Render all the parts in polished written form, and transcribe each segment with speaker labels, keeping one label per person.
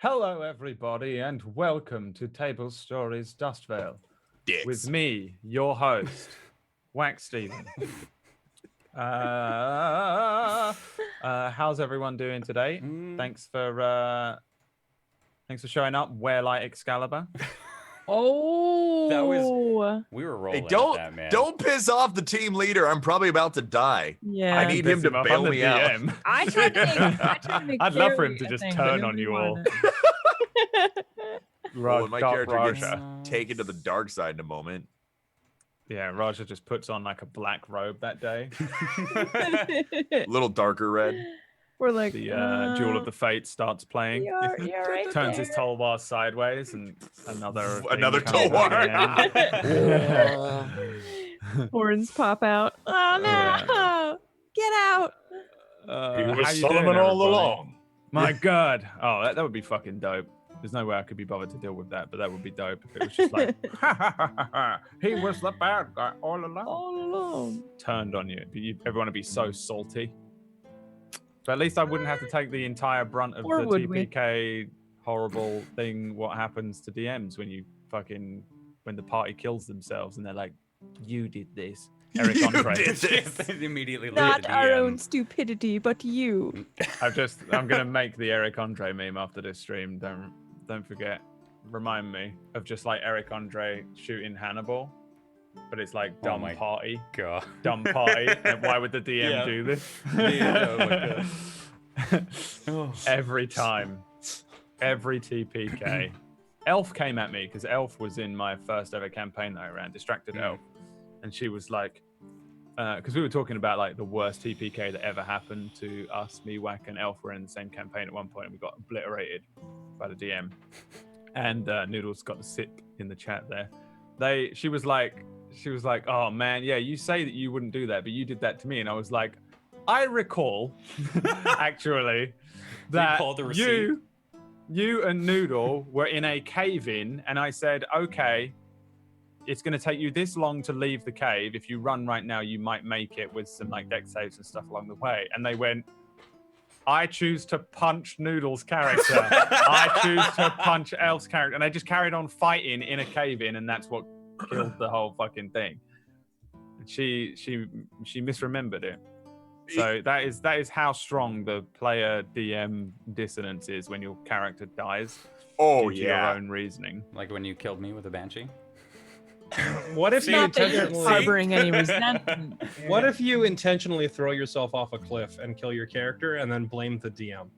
Speaker 1: Hello, everybody, and welcome to Tablestory's Dust Veil.
Speaker 2: Dicks.
Speaker 1: With me, your host, Wax Steven. How's everyone doing today? Thanks for showing up. Wear Light Excalibur.
Speaker 3: Oh,
Speaker 4: That was we were rolling.
Speaker 2: Hey, don't
Speaker 4: at that, man.
Speaker 2: don't piss off the team leader. I'm probably about to die.
Speaker 3: yeah.
Speaker 2: I need him to bail me out.
Speaker 3: I tried to make
Speaker 1: I'd love for him to
Speaker 3: Carrie a
Speaker 1: just
Speaker 3: thing,
Speaker 1: turn
Speaker 3: but
Speaker 1: on you all.
Speaker 3: nobody
Speaker 2: Well, when my
Speaker 1: Dark
Speaker 2: character gets
Speaker 1: Raja.
Speaker 2: taken to the dark side in a moment.
Speaker 1: Yeah, Raja just puts on like a black robe that day.
Speaker 2: A little darker red.
Speaker 3: We're like
Speaker 1: The Jewel of the Fates starts playing.
Speaker 3: You're right
Speaker 1: Turns his
Speaker 3: there.
Speaker 1: Tolwar sideways and another thing comes
Speaker 2: Tolwar.
Speaker 1: back in.
Speaker 3: Horns pop out. Oh no! Get out!
Speaker 1: How
Speaker 5: He
Speaker 1: you
Speaker 5: was
Speaker 1: doing,
Speaker 5: Solomon all
Speaker 1: everybody?
Speaker 5: along.
Speaker 1: My God. Oh, that would be fucking dope. There's no way I could be bothered to deal with that, but that would be dope if it was just like, he was the bad guy all along.
Speaker 3: All alone.
Speaker 1: Turned on you. Everyone would be so salty. But at least I wouldn't have to take the entire brunt of
Speaker 3: Or
Speaker 1: the
Speaker 3: would we?
Speaker 1: TPK horrible thing. What happens to DMs when when the party kills themselves and they're like, you did this. Eric
Speaker 2: You
Speaker 1: Andre.
Speaker 2: did this.
Speaker 4: Immediately leave
Speaker 3: Not
Speaker 4: the
Speaker 3: our
Speaker 4: DM.
Speaker 3: own stupidity, but you.
Speaker 1: I'm gonna make the Eric Andre meme after this stream. Don't forget. Remind me of just like Eric Andre shooting Hannibal, but it's like dumb
Speaker 4: my
Speaker 1: party,
Speaker 4: God.
Speaker 1: dumb party. And why would the DM
Speaker 4: Yeah.
Speaker 1: do this?
Speaker 4: Yeah, oh my God.
Speaker 1: Every time, every TPK. Elf came at me because Elf was in my first ever campaign that I ran, Distracted Elf, and she was like, because we were talking about like the worst TPK that ever happened to us. Me, Wack, and Elf were in the same campaign at one point, and we got obliterated by the DM. And Noodles got the sip in the chat there. She was like, oh man, yeah, you say that you wouldn't do that, but you did that to me, and I was like, I recall actually that
Speaker 4: pulled the receipt.
Speaker 1: you and Noodle were in a cave in, and I said, okay, it's going to take you this long to leave the cave. If you run right now, you might make it with some like deck saves and stuff along the way. And they went, I choose to punch Noodle's character. I choose to punch Elf's character. And they just carried on fighting in a cave in, and that's what killed the whole fucking thing. And she misremembered it. So that is how strong the player DM dissonance is when your character dies.
Speaker 2: Oh,
Speaker 1: due to
Speaker 2: yeah.
Speaker 1: your own reasoning.
Speaker 4: Like when you killed me with a banshee.
Speaker 5: What if you
Speaker 3: Not that you're
Speaker 5: intentionally?
Speaker 3: harboring any resentment.
Speaker 5: What if you intentionally throw yourself off a cliff and kill your character and then blame the DM?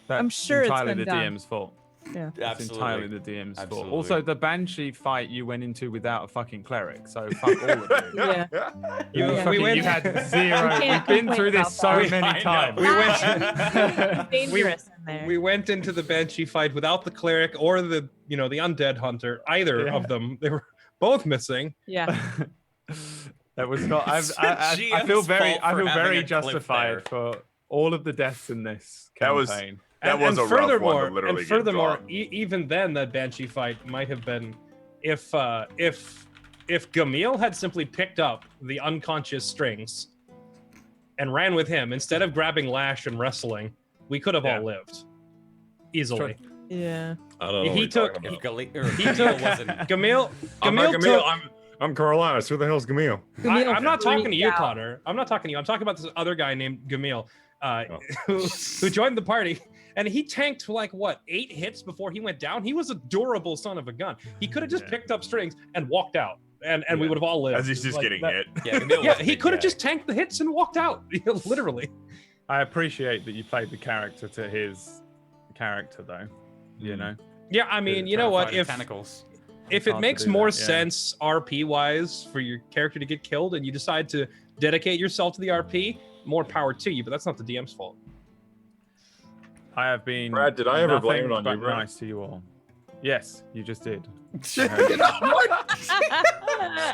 Speaker 1: That's
Speaker 3: I'm sure it's
Speaker 1: entirely
Speaker 3: been
Speaker 1: the
Speaker 3: done.
Speaker 1: DM's fault.
Speaker 3: Yeah.
Speaker 1: It's
Speaker 4: Absolutely.
Speaker 1: entirely the DM's fault.
Speaker 4: Absolutely.
Speaker 1: Also, the Banshee fight you went into without a fucking cleric, so fuck all of you.
Speaker 3: Yeah.
Speaker 1: You had zero.
Speaker 3: You can't
Speaker 1: We've been through
Speaker 3: complain
Speaker 1: this
Speaker 3: about
Speaker 1: so
Speaker 3: that.
Speaker 1: many
Speaker 4: I know.
Speaker 1: times.
Speaker 5: We went.
Speaker 3: It's dangerous in there.
Speaker 5: We went into the Banshee fight without the cleric or the the undead hunter. Either of them, they were both missing.
Speaker 3: Yeah.
Speaker 1: That was not. I feel
Speaker 4: GM's
Speaker 1: very.
Speaker 4: fault
Speaker 1: I
Speaker 4: for
Speaker 1: feel
Speaker 4: having
Speaker 1: very
Speaker 4: a cliff
Speaker 1: justified
Speaker 4: there.
Speaker 1: for all of the deaths in this
Speaker 2: That was-
Speaker 1: campaign.
Speaker 2: That was a rough one to literally get
Speaker 5: furthermore,
Speaker 2: drawn.
Speaker 5: even then, that Banshee fight might have been if Gamil had simply picked up the unconscious strings and ran with him instead of grabbing Lash and wrestling, we could have
Speaker 1: Yeah.
Speaker 5: all lived easily.
Speaker 3: Yeah.
Speaker 5: He
Speaker 6: I don't know. what you're
Speaker 5: took-
Speaker 6: talking
Speaker 4: If
Speaker 6: about.
Speaker 4: Gamil wasn't.
Speaker 5: Gamil,
Speaker 6: I'm not
Speaker 5: Gamil
Speaker 6: Gamil.
Speaker 5: took.
Speaker 6: I'm Carolinas. Who the hell's Gamil?
Speaker 5: I'm not talking to you,
Speaker 3: freaked out.
Speaker 5: Connor. I'm not talking to you. I'm talking about this other guy named Gamil,
Speaker 6: Oh.
Speaker 5: who joined the party, and he tanked like what 8 hits before he went down. He was a durable son of a gun. He could have just
Speaker 1: Yeah.
Speaker 5: picked up strings and walked out, and we
Speaker 1: Yeah.
Speaker 5: would have all lived.
Speaker 2: As he's just
Speaker 5: Like
Speaker 2: getting
Speaker 5: that-
Speaker 2: hit.
Speaker 4: Yeah, Gamil
Speaker 5: Yeah,
Speaker 4: was a
Speaker 5: he
Speaker 4: big
Speaker 5: could have
Speaker 4: guy.
Speaker 5: just tanked the hits and walked out. Literally.
Speaker 1: I appreciate that you played the character to his character, though. You know.
Speaker 5: Yeah, I mean, you
Speaker 4: Trying
Speaker 5: know
Speaker 4: to
Speaker 5: what?
Speaker 4: find his
Speaker 5: If
Speaker 4: tentacles.
Speaker 5: if
Speaker 1: hard
Speaker 5: it
Speaker 1: to
Speaker 5: makes
Speaker 1: do
Speaker 5: more
Speaker 1: that, yeah.
Speaker 5: sense RP wise for your character to get killed, and you decide to dedicate yourself to the RP, more power to you. But that's not the DM's fault.
Speaker 1: I have been.
Speaker 6: Brad, did I ever blame
Speaker 1: nothing
Speaker 6: it on
Speaker 1: but
Speaker 6: you, Brad?
Speaker 1: nice to you all. Yes, you just did.
Speaker 2: What?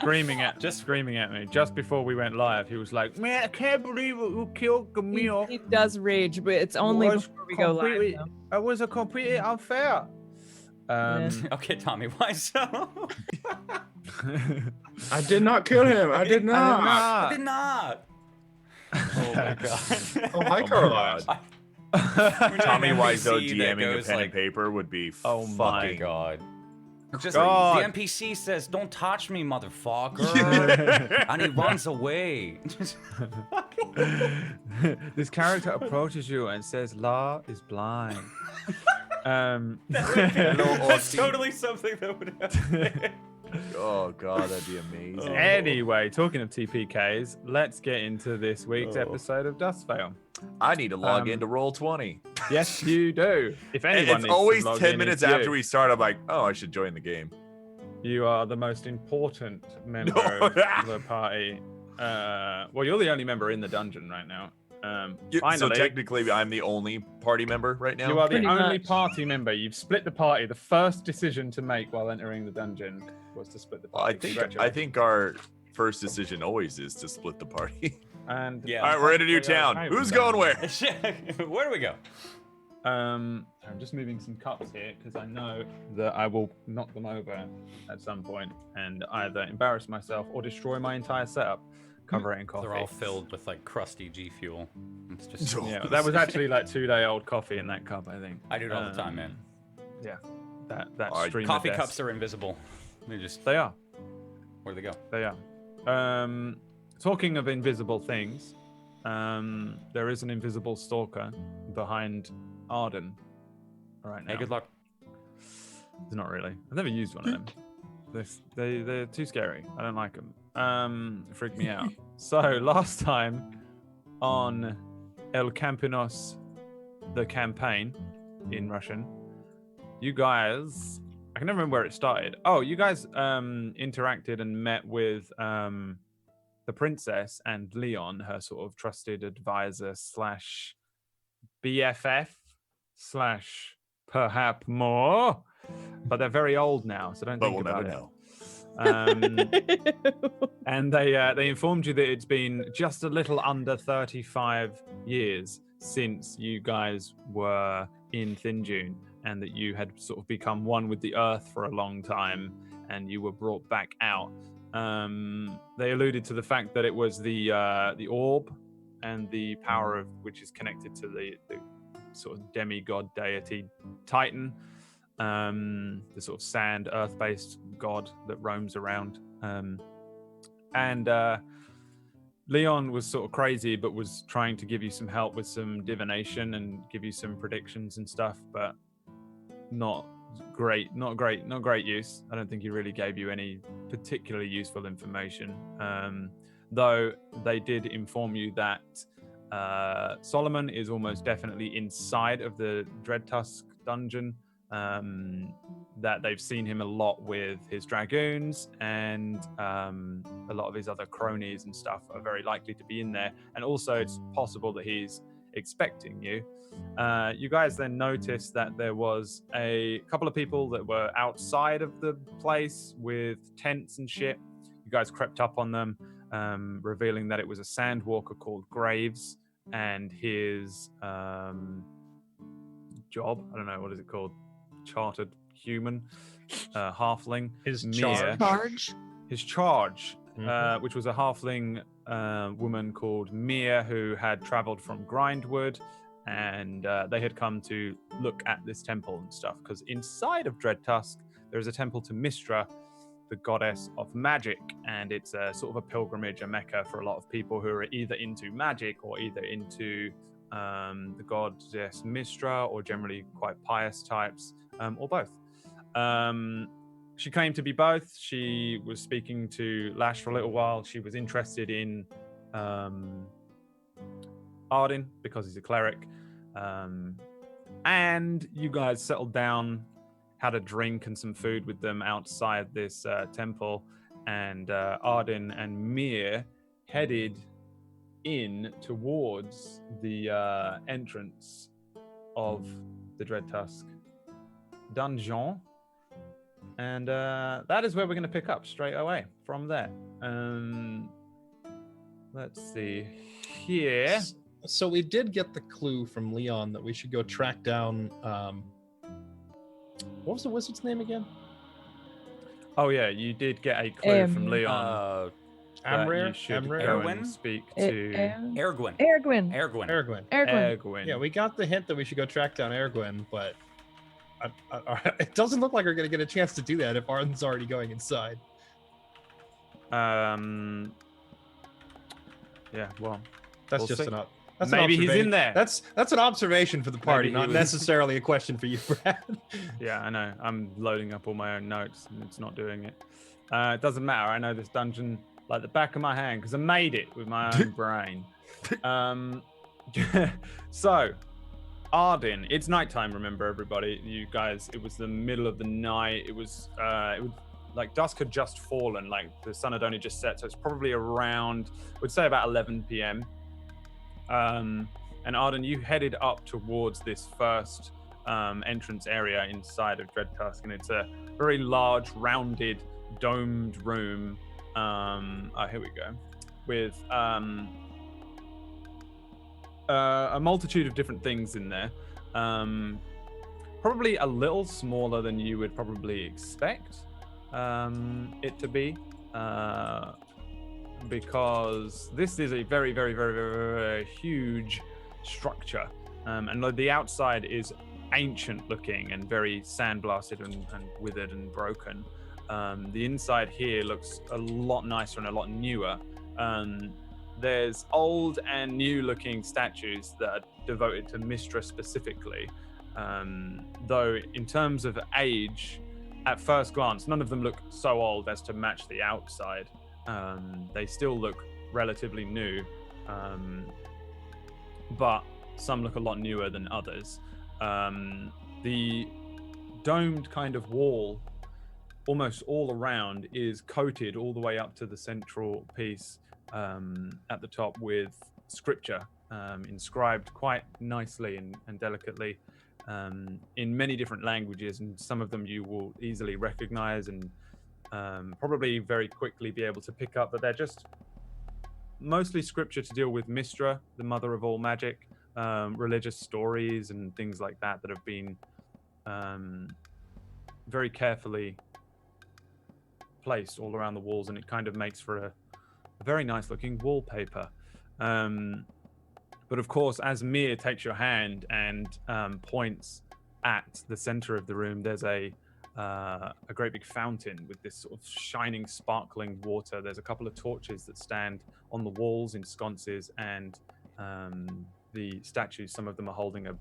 Speaker 1: Screaming at me just before we went live. He was like, "Man, I can't believe it. You killed Camille.
Speaker 3: He does rage, but it's only
Speaker 1: Was
Speaker 3: before we go live.
Speaker 1: completely-
Speaker 3: though.
Speaker 1: It was a completely unfair."
Speaker 4: Okay, Tommy, why so?
Speaker 6: I did not kill him. I did not.
Speaker 4: I did not. Oh my god.
Speaker 6: Oh, hi, Carolinas.
Speaker 2: Tommy
Speaker 4: An
Speaker 2: Wiseau
Speaker 4: NPC that
Speaker 2: DMing a
Speaker 4: goes
Speaker 2: pen
Speaker 4: like,
Speaker 2: and paper would be
Speaker 1: Oh my
Speaker 2: fucking
Speaker 4: God. Just
Speaker 1: God.
Speaker 4: the NPC says, "Don't touch me, motherfucker," and he runs away.
Speaker 1: This character approaches you and says, "La is blind."
Speaker 4: That's totally something that would happen.
Speaker 2: Oh god, that'd be amazing.
Speaker 1: Anyway, talking of TPKs, let's get into this week's episode of Dustveil.
Speaker 2: I need to log into Roll20.
Speaker 1: Yes, you do. If anyone
Speaker 2: It's
Speaker 1: needs to
Speaker 2: always
Speaker 1: log
Speaker 2: 10
Speaker 1: in,
Speaker 2: minutes
Speaker 1: it's you.
Speaker 2: after we start. I'm like, oh, I should join the game.
Speaker 1: You are the most important member of the party. Well, you're the only member in the dungeon right now.
Speaker 2: So
Speaker 1: Finally,
Speaker 2: technically, I'm the only party member right now.
Speaker 1: you are the
Speaker 3: Pretty
Speaker 1: only
Speaker 3: much.
Speaker 1: party member. You've split the party. The first decision to make while entering the dungeon was to split the
Speaker 2: Well,
Speaker 1: party.
Speaker 2: I think
Speaker 1: Congratulations.
Speaker 2: our first decision always is to split the party.
Speaker 1: And
Speaker 4: Yeah.
Speaker 2: All right, we're in a new
Speaker 1: technically,
Speaker 2: town.
Speaker 1: okay
Speaker 2: Who's
Speaker 1: with
Speaker 2: going
Speaker 1: that.
Speaker 2: where?
Speaker 4: Where do we go?
Speaker 1: I'm just moving some cups here because I know that I will knock them over at some point and either embarrass myself or destroy my entire setup, cover it in coffee.
Speaker 4: They're all filled with like crusty G Fuel. It's just
Speaker 1: Yeah, that was actually like 2-day-old coffee in that cup, I think.
Speaker 4: I do it all the time, man.
Speaker 1: Yeah, that
Speaker 2: All right,
Speaker 1: stream.
Speaker 4: Coffee
Speaker 1: of death.
Speaker 4: cups are invisible. They just
Speaker 1: They are.
Speaker 4: where do they go?
Speaker 1: They are. Talking of invisible things, there is an invisible stalker behind Arden right now.
Speaker 4: Hey, good luck.
Speaker 1: It's not really. I've never used one of them. They're too scary. I don't like them. Freak me out. So last time on El Campinos, the campaign in Russian, you guys, I can never remember where it started. Oh, you guys interacted and met with the princess and Leon, her sort of trusted advisor slash BFF slash perhaps more. But they're very old now, so don't
Speaker 2: But
Speaker 1: think
Speaker 2: we'll
Speaker 1: about
Speaker 2: never
Speaker 1: it.
Speaker 2: know.
Speaker 1: And they informed you that it's been just a little under 35 years since you guys were in Thin Dune, and that you had sort of become one with the earth for a long time, and you were brought back out. They alluded to the fact that it was the orb and the power of which is connected to the sort of demigod deity Titan. The sort of sand, earth-based god that roams around. And Leon was sort of crazy, but was trying to give you some help with some divination and give you some predictions and stuff, but not great use. I don't think he really gave you any particularly useful information. Though they did inform you that Solomon is almost definitely inside of the Dreadtusk dungeon. That they've seen him a lot with his dragoons, and a lot of his other cronies and stuff are very likely to be in there. And also it's possible that he's expecting you. You guys then noticed that there was a couple of people that were outside of the place with tents and shit. You guys crept up on them, revealing that it was a sandwalker called Graves and his job. I don't know, what is it called? Chartered human, halfling.
Speaker 5: His
Speaker 1: Mia.
Speaker 3: Charge.
Speaker 1: His charge, which was a halfling woman called Mia, who had traveled from Grindwood, and they had come to look at this temple and stuff, because inside of Dreadtusk there is a temple to Mistra, the goddess of magic, and it's a sort of a pilgrimage, a mecca for a lot of people who are either into magic or either into the goddess Mistra, or generally quite pious types, or both. She claimed to be both. She was speaking to Lash for a little while. She was interested in Arden because he's a cleric. And you guys settled down, had a drink and some food with them outside this temple. And Arden and Mir headed in towards the entrance of the Dreadtusk dungeon, and that is where we're going to pick up straight away from there. Let's see here.
Speaker 5: So we did get the clue from Leon that we should go track down what was the wizard's name again?
Speaker 1: Oh yeah, you did get a clue from Leon. that
Speaker 5: Amrir?
Speaker 1: you should
Speaker 5: Amrir?
Speaker 1: go
Speaker 4: Erwin?
Speaker 1: and speak
Speaker 3: Eh,
Speaker 1: to
Speaker 4: Ergwin.
Speaker 3: Ergwin.
Speaker 4: Ergwin.
Speaker 5: Aragorn.
Speaker 3: Ergwin.
Speaker 1: Ergwin.
Speaker 5: Yeah, we got the hint that we should go track down Aragorn, but it doesn't look like we're going to get a chance to do that if Arden's already going inside.
Speaker 1: Yeah, well,
Speaker 5: That's
Speaker 1: We'll
Speaker 5: just
Speaker 1: see.
Speaker 5: that's
Speaker 1: Maybe
Speaker 5: an
Speaker 1: he's in
Speaker 5: observation.
Speaker 1: there.
Speaker 5: That's an observation for the party,
Speaker 1: Maybe he
Speaker 5: not
Speaker 1: was-
Speaker 5: necessarily a question for you, Brad.
Speaker 1: yeah, I know. I'm loading up all my own notes and it's not doing it. It doesn't matter. I know this dungeon like the back of my hand because I made it with my own brain. So, Arden, it's nighttime. Remember, everybody, you guys. It was the middle of the night. It was like dusk had just fallen. Like the sun had only just set, so it's probably around, we'd say about 11 p.m. And Arden, you headed up towards this first entrance area inside of Dreadtusk, and it's a very large, rounded, domed room. Here we go, with a multitude of different things in there. Probably a little smaller than you would probably expect it to be, because this is a very, very, very, very, very huge structure, and the outside is ancient looking and very sandblasted and withered and broken. The inside here looks a lot nicer and a lot newer. There's old and new looking statues that are devoted to Mistra specifically, though in terms of age, at first glance, none of them look so old as to match the outside. They still look relatively new, but some look a lot newer than others. The domed kind of wall almost all around is coated all the way up to the central piece at the top with scripture inscribed quite nicely and delicately in many different languages, and some of them you will easily recognize and probably very quickly be able to pick up that they're just mostly scripture to deal with Mistra, the mother of all magic, religious stories and things like that that have been very carefully placed all around the walls, and it kind of makes for a very nice looking wallpaper. But of course, as Mir takes your hand and points at the center of the room, there's a great big fountain with this sort of shining, sparkling water. There's a couple of torches that stand on the walls in sconces, and the statues, some of them are holding a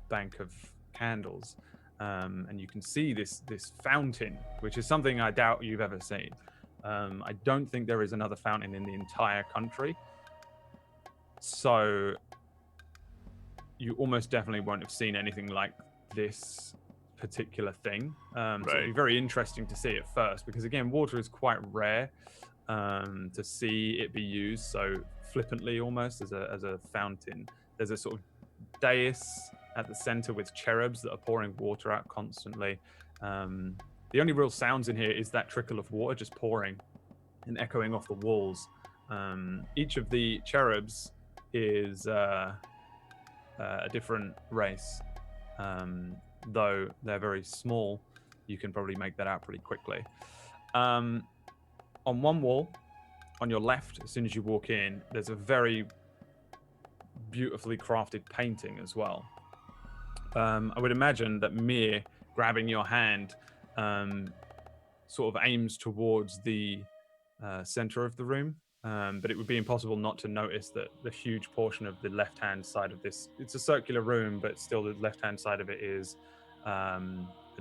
Speaker 1: bank of candles. And you can see this fountain, which is something I doubt you've ever seen. I don't think there is another fountain in the entire country. So you almost definitely won't have seen anything like this particular thing. So it'd be very interesting to see at first, because again, water is quite rare to see it be used so flippantly almost as a fountain. There's a sort of dais at the center with cherubs that are pouring water out constantly. The only real sounds in here is that trickle of water just pouring and echoing off the walls. Each of the cherubs is a different race. Though they're very small, you can probably make that out pretty quickly. On one wall, on your left, as soon as you walk in, there's a very beautifully crafted painting as well. I would imagine that Mir grabbing your hand sort of aims towards the center of the room, but it would be impossible not to notice that the huge portion of the left-hand side of this, it's a circular room, but still the left-hand side of it is,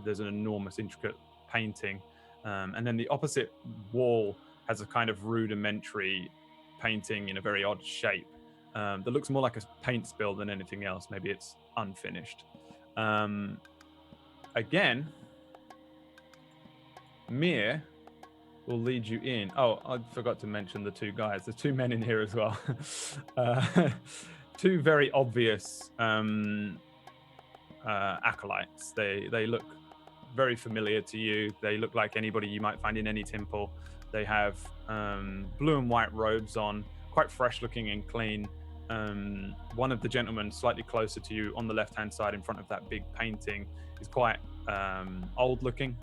Speaker 1: there's an enormous intricate painting. And then the opposite wall has a kind of rudimentary painting in a very odd shape that looks more like a paint spill than anything else. Maybe it's unfinished. Again, Mir will lead you in. Oh, I forgot to mention the two guys. There's two men in here as well. Two very obvious acolytes. They look very familiar to you. They look like anybody you might find in any temple. They have blue and white robes on, quite fresh looking and clean. One of the gentlemen slightly closer to you on the left-hand side in front of that big painting is quite old looking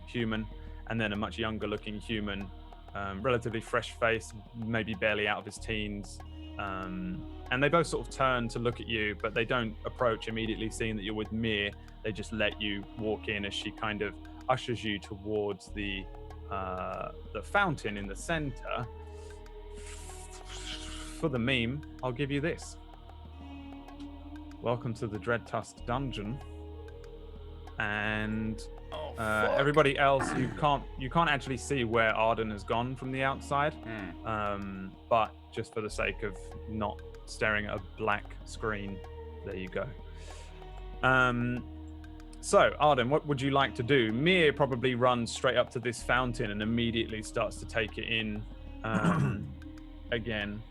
Speaker 1: human, and then a much younger looking human relatively fresh face, maybe barely out of his teens. And they both sort of turn to look at you, but they don't approach immediately, seeing that you're with Mir. They just let you walk in as she kind of ushers you towards the fountain in the center. For the meme, I'll give you this. Welcome to the Dreadtusk dungeon. And everybody else, you can't actually see where Arden has gone from the outside. But just for the sake of not staring at a black screen, there you go. So Arden, what would you like to do? Mir probably runs straight up to this fountain and immediately starts to take it in again.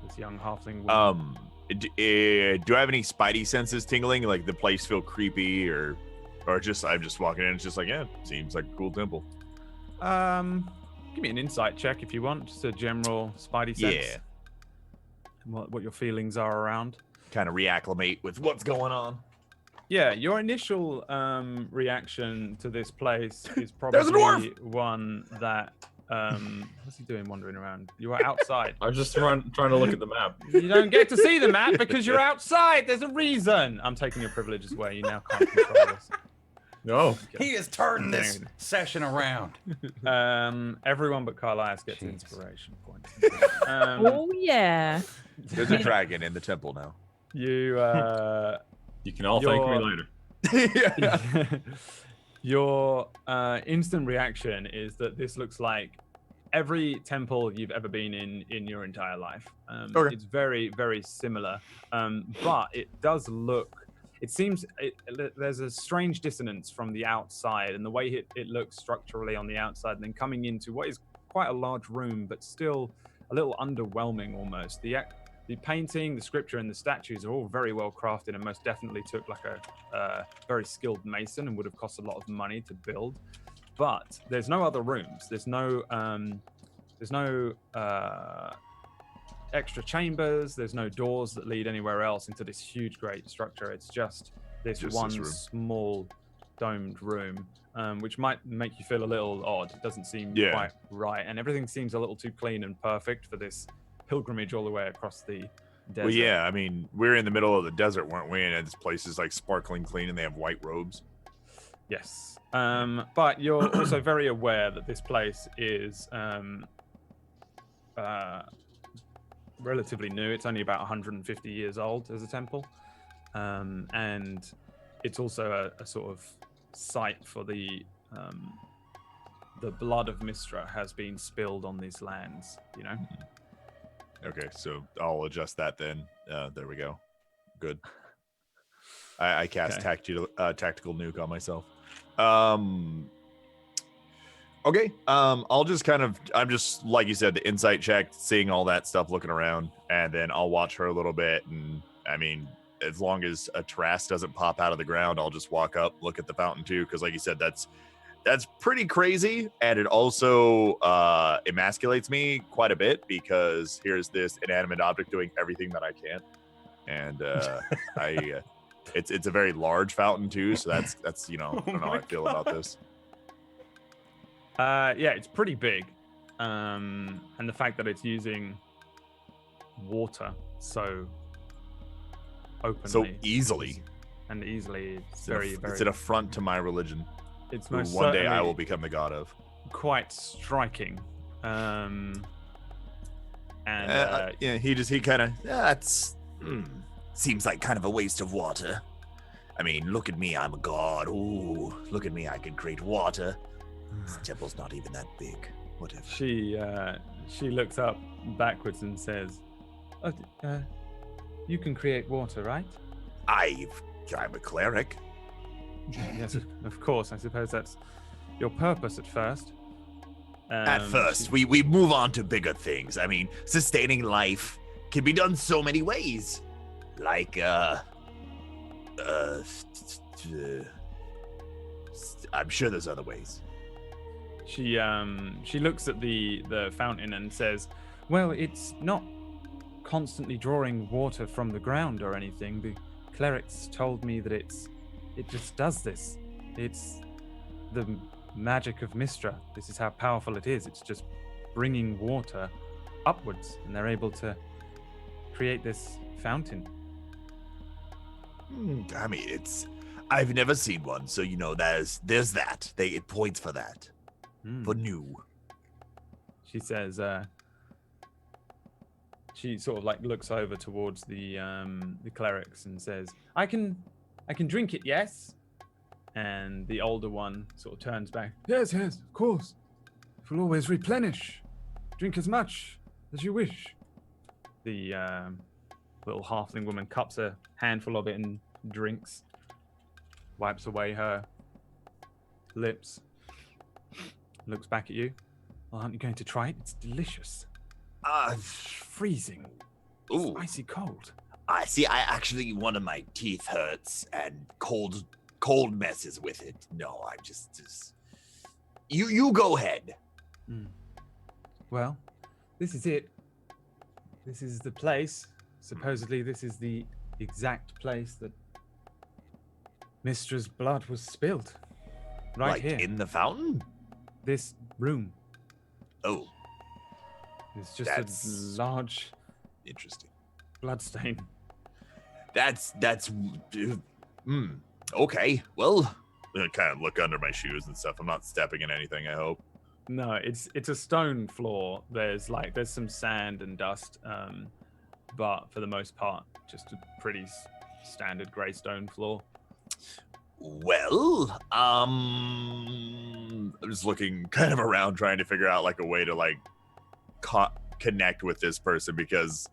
Speaker 1: This young halfling woman.
Speaker 2: Do I have any spidey senses tingling? Like the place feel creepy, or just I'm just walking in. It's just like, yeah, seems like a cool temple.
Speaker 1: Give me an insight check if you want. Just a general spidey sense.
Speaker 2: Yeah.
Speaker 1: What your feelings are around.
Speaker 2: Kind of reacclimate with what's going on.
Speaker 1: Yeah, your initial reaction to this place is
Speaker 2: There's a
Speaker 1: probably
Speaker 2: dwarf!
Speaker 1: one that what's he doing wandering around? You are outside.
Speaker 6: I was just trying to look at the map.
Speaker 1: You don't get to see the map because you're outside. There's a reason. I'm taking your privileges away. You now can't control this.
Speaker 6: No.
Speaker 4: He is turning this session around.
Speaker 1: Everyone but Carlias gets an inspiration point.
Speaker 3: Oh yeah.
Speaker 2: There's a dragon in the temple now.
Speaker 1: You
Speaker 6: You can all thank me later.
Speaker 1: Your instant reaction is that this looks like every temple you've ever been in your entire life.
Speaker 2: Okay.
Speaker 1: It's very, very similar, but it does look. It seems there's a strange dissonance from the outside and the way it looks structurally on the outside, and then coming into what is quite a large room, but still a little underwhelming almost. The painting, the scripture, and the statues are all very well crafted, and most definitely took like a very skilled mason and would have cost a lot of money to build. But there's no other rooms. There's no extra chambers. There's no doors that lead anywhere else into this huge, great structure. It's just this one small domed room, which might make you feel a little odd. It doesn't seem quite right, and everything seems a little too clean and perfect for this pilgrimage all the way across the desert.
Speaker 2: Well, yeah, I mean, we're in the middle of the desert, weren't we? And this place is like sparkling clean, and they have white robes.
Speaker 1: Yes, but you're also very aware that this place is relatively new. It's only about 150 years old as a temple, and it's also a sort of site for the blood of Mistra has been spilled on these lands, you know.
Speaker 2: Okay, so I'll adjust that then. There we go. Good. I cast tactical nuke on myself. Okay. I'll just I'm just, like you said, the insight check, seeing all that stuff, looking around, and then I'll watch her a little bit. And I mean, as long as a Trask doesn't pop out of the ground, I'll just walk up, look at the fountain too, because like you said, that's pretty crazy, and it also emasculates me quite a bit, because here's this inanimate object doing everything that I can, and it's a very large fountain too, so that's I don't know how I feel about this.
Speaker 1: Yeah, it's pretty big, and the fact that it's using water so openly,
Speaker 2: so easily,
Speaker 1: it's very
Speaker 2: it's an affront to my religion.
Speaker 1: It's
Speaker 2: who
Speaker 1: most
Speaker 2: one day I
Speaker 1: certainly
Speaker 2: will become the god of.
Speaker 1: quite striking.
Speaker 2: He kind of that's seems like kind of a waste of water. I mean, look at me, I'm a god. Ooh, look at me, I can create water. This temple's not even that big. Whatever.
Speaker 1: She looks up backwards and says, "You can create water, right?"
Speaker 2: I'm a cleric.
Speaker 1: Yes, of course. I suppose that's your purpose at first.
Speaker 2: At first, we move on to bigger things. I mean, sustaining life can be done so many ways. Like, I'm sure there's other ways.
Speaker 1: She looks at the fountain and says, "Well, it's not constantly drawing water from the ground or anything. The clerics told me that it just does this. It's the magic of Mistra. This is how powerful it is. It's just bringing water upwards, and they're able to create this fountain.
Speaker 2: I mean, I've never seen one, so there's that. It points for that. For new.
Speaker 1: She says, she sort of like looks over towards the clerics and says, I can drink it, yes? And the older one sort of turns back. Yes, of course. It will always replenish. Drink as much as you wish. The little halfling woman cups a handful of it and drinks. Wipes away her lips. Looks back at you. Well, aren't you going to try it? It's delicious. Freezing.
Speaker 2: Ooh.
Speaker 1: Icy cold.
Speaker 2: I see. One of my teeth hurts, and cold messes with it. No, I'm just. You go ahead.
Speaker 1: Well, this is it. This is the place. Supposedly, this is the exact place that Mistra's blood was spilled. Right
Speaker 2: like
Speaker 1: here.
Speaker 2: In the fountain?
Speaker 1: This room.
Speaker 2: Oh.
Speaker 1: It's just
Speaker 2: That's
Speaker 1: a large
Speaker 2: interesting
Speaker 1: bloodstain.
Speaker 2: That's okay. Well, I kind of look under my shoes and stuff. I'm not stepping in anything, I hope.
Speaker 1: No, it's a stone floor. There's some sand and dust, but for the most part, just a pretty standard grey stone floor.
Speaker 2: Well, I'm just looking kind of around trying to figure out like a way to like connect with this person because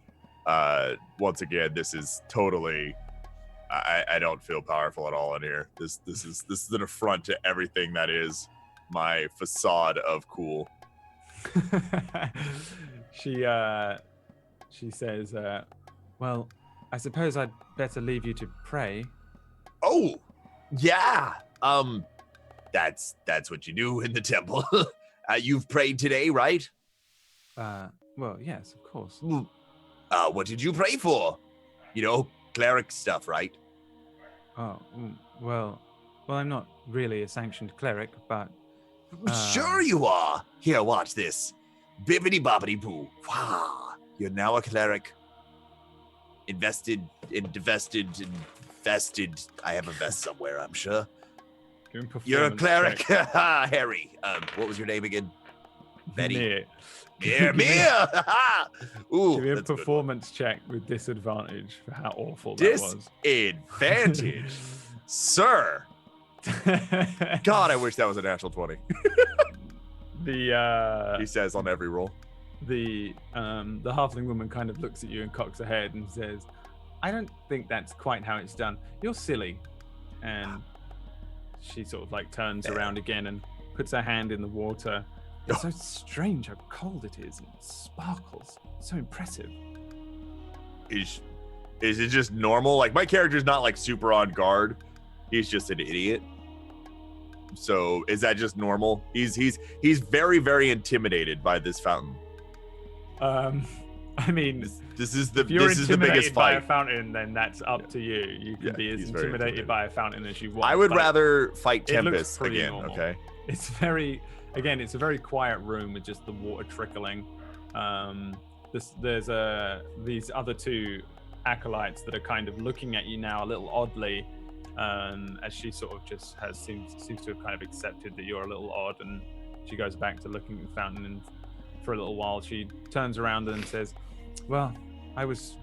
Speaker 2: once again, this is totally I don't feel powerful at all in here. This is an affront to everything that is my facade of cool.
Speaker 1: She says, well, I suppose I'd better leave you to pray.
Speaker 2: Oh, yeah. That's what you do in the temple. You've prayed today, right?
Speaker 1: Well, yes, of course.
Speaker 2: What did you pray for? Cleric stuff, right?
Speaker 1: Oh, well, I'm not really a sanctioned cleric, but
Speaker 2: sure you are. Here, watch this. Bibbidi bobbidi boo. Wow. You're now a cleric. Invested. I have a vest somewhere, I'm sure. You're a cleric. Harry. What was your name again? Betty. Mia. Ooh,
Speaker 1: give me a performance check with disadvantage for how awful that was.
Speaker 2: Disadvantage. Sir. God, I wish that was a natural 20. He says on every roll.
Speaker 1: The halfling woman kind of looks at you and cocks her head and says, I don't think that's quite how it's done. You're silly. And she sort of like turns around again and puts her hand in the water. It's so strange how cold it is and it sparkles. So impressive.
Speaker 2: Is it just normal? Like my character's not like super on guard. He's just an idiot. So is that just normal? He's very, very intimidated by this fountain.
Speaker 1: I mean,
Speaker 2: this is the
Speaker 1: if you're
Speaker 2: biggest
Speaker 1: intimidated by a
Speaker 2: fight.
Speaker 1: fountain, then that's up to you. You can be as intimidated by a fountain as you want.
Speaker 2: I would rather fight Tempest again.
Speaker 1: Normal.
Speaker 2: Okay.
Speaker 1: It's it's a very quiet room with just the water trickling. There's these other two acolytes that are kind of looking at you now a little oddly, as she sort of just seems to have kind of accepted that you're a little odd, and she goes back to looking at the fountain, and for a little while she turns around and says, well, I was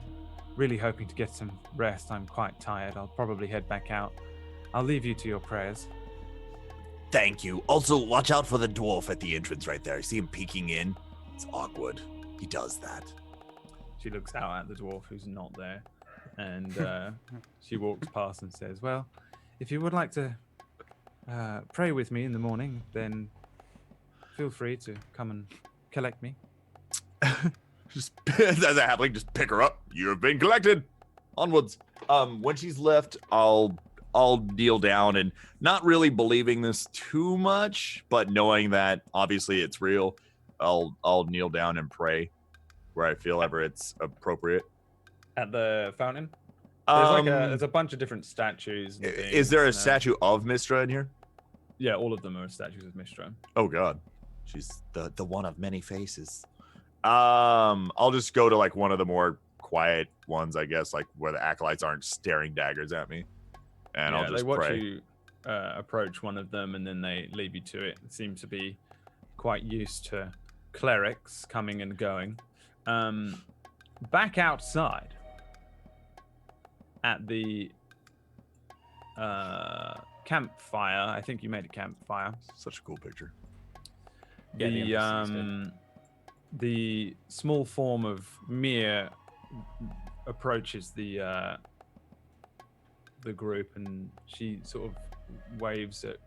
Speaker 1: really hoping to get some rest. I'm quite tired. I'll probably head back out. I'll leave you to your prayers.
Speaker 2: Thank you. Also, watch out for the dwarf at the entrance right there. I see him peeking in. It's awkward. He does that.
Speaker 1: She looks out at the dwarf who's not there, and she walks past and says, well, if you would like to pray with me in the morning, then feel free to come and collect me.
Speaker 2: Just as a halfling, just pick her up. You have been collected. Onwards. When she's left, I'll kneel down and not really believing this too much, but knowing that obviously it's real, I'll kneel down and pray where I feel ever it's appropriate.
Speaker 1: At the fountain? There's a bunch of different statues. And
Speaker 2: is there a statue of Mistra in here?
Speaker 1: Yeah, all of them are statues of Mistral.
Speaker 2: Oh God, she's the one of many faces. I'll just go to like one of the more quiet ones, I guess, like where the acolytes aren't staring daggers at me, and I'll just
Speaker 1: they watch
Speaker 2: pray.
Speaker 1: you approach one of them, and then they leave you to it. It seems to be quite used to clerics coming and going. Back outside at the campfire, I think you made a campfire.
Speaker 2: Such a cool picture.
Speaker 4: Yeah,
Speaker 1: the small form of Mia approaches the group, and she sort of waves at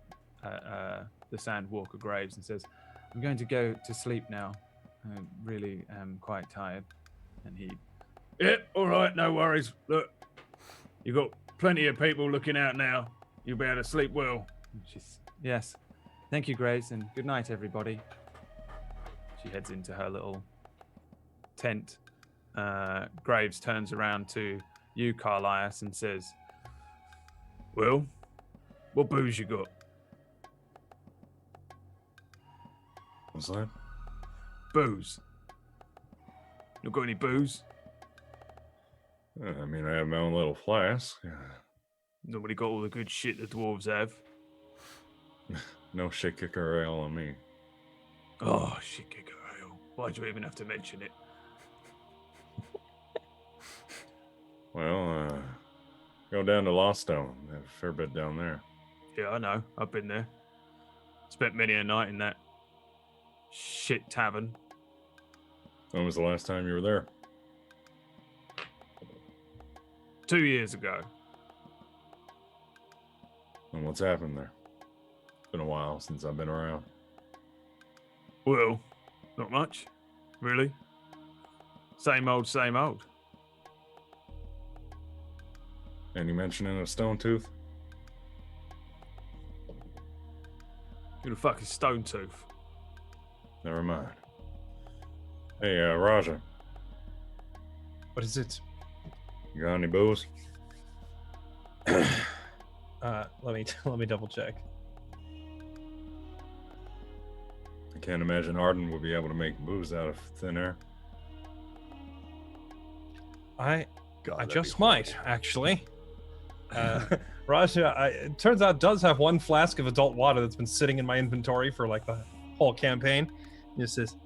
Speaker 1: the Sandwalker Graves and says, "I'm going to go to sleep now. I really am quite tired." And he, "Yeah, all right, no worries. Look, you've got plenty of people looking out now. You'll be able to sleep well." And she's, "Yes, thank you, Graves, and good night, everybody." She heads into her little tent. Graves turns around to you, Carlias, and says, "Well, what booze you got?"
Speaker 6: What's that?
Speaker 1: "Booze. You got any booze?"
Speaker 6: I mean, I have my own little flask.
Speaker 1: "Nobody got all the good shit the dwarves have?"
Speaker 6: No shit kicker ale on me.
Speaker 1: "Oh, shit, kicker ale. Why'd you even have to mention it?"
Speaker 6: Well, go down to Lost Stone. They have a fair bit down there.
Speaker 1: "Yeah, I know. I've been there. Spent many a night in that shit tavern."
Speaker 6: When was the last time you were there?
Speaker 1: 2 years ago.
Speaker 6: And what's happened there? It's been a while since I've been around.
Speaker 1: "Well, not much, really. Same old, same old."
Speaker 6: Any mentioning of Stone Tooth?
Speaker 1: "Who the fuck is Stone Tooth?"
Speaker 6: Never mind. Hey, Raja,
Speaker 5: What is it?
Speaker 6: you got any booze?
Speaker 5: Let me double check.
Speaker 6: I can't imagine Arden would be able to make booze out of thin air.
Speaker 5: I
Speaker 2: God,
Speaker 5: I
Speaker 2: that'd
Speaker 5: just
Speaker 2: be
Speaker 5: might actually. Raja, it turns out does have one flask of adult water that's been sitting in my inventory for like the whole campaign. He just says,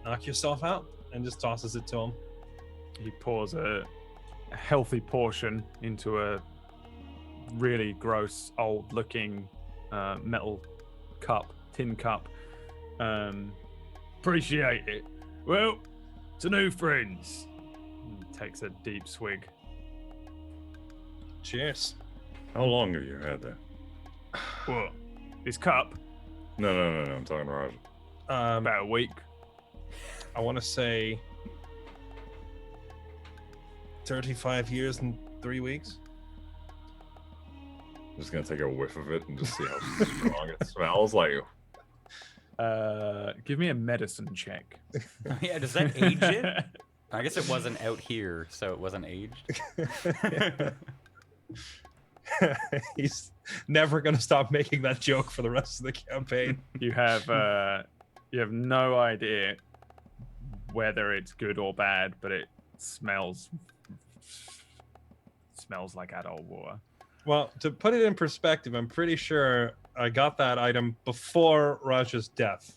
Speaker 5: "Knock yourself out," and just tosses it to him.
Speaker 1: He pours a healthy portion into a really gross, old-looking metal cup, tin cup. "Appreciate it. Well, to new friends." He takes a deep swig.
Speaker 5: Cheers.
Speaker 6: How long have you had that?
Speaker 1: "What? This cup?"
Speaker 6: No, I'm talking to Raja.
Speaker 1: "About a week."
Speaker 5: I want to say 35 years and 3 weeks.
Speaker 6: I'm just gonna take a whiff of it and just see how strong it smells like.
Speaker 1: Give me a medicine check.
Speaker 4: Yeah, does that age it? I guess it wasn't out here, so it wasn't aged.
Speaker 5: He's never going to stop making that joke for the rest of the campaign.
Speaker 1: You have no idea whether it's good or bad, but it smells like adult water.
Speaker 5: Well, to put it in perspective, I'm pretty sure I got that item before Raja's death.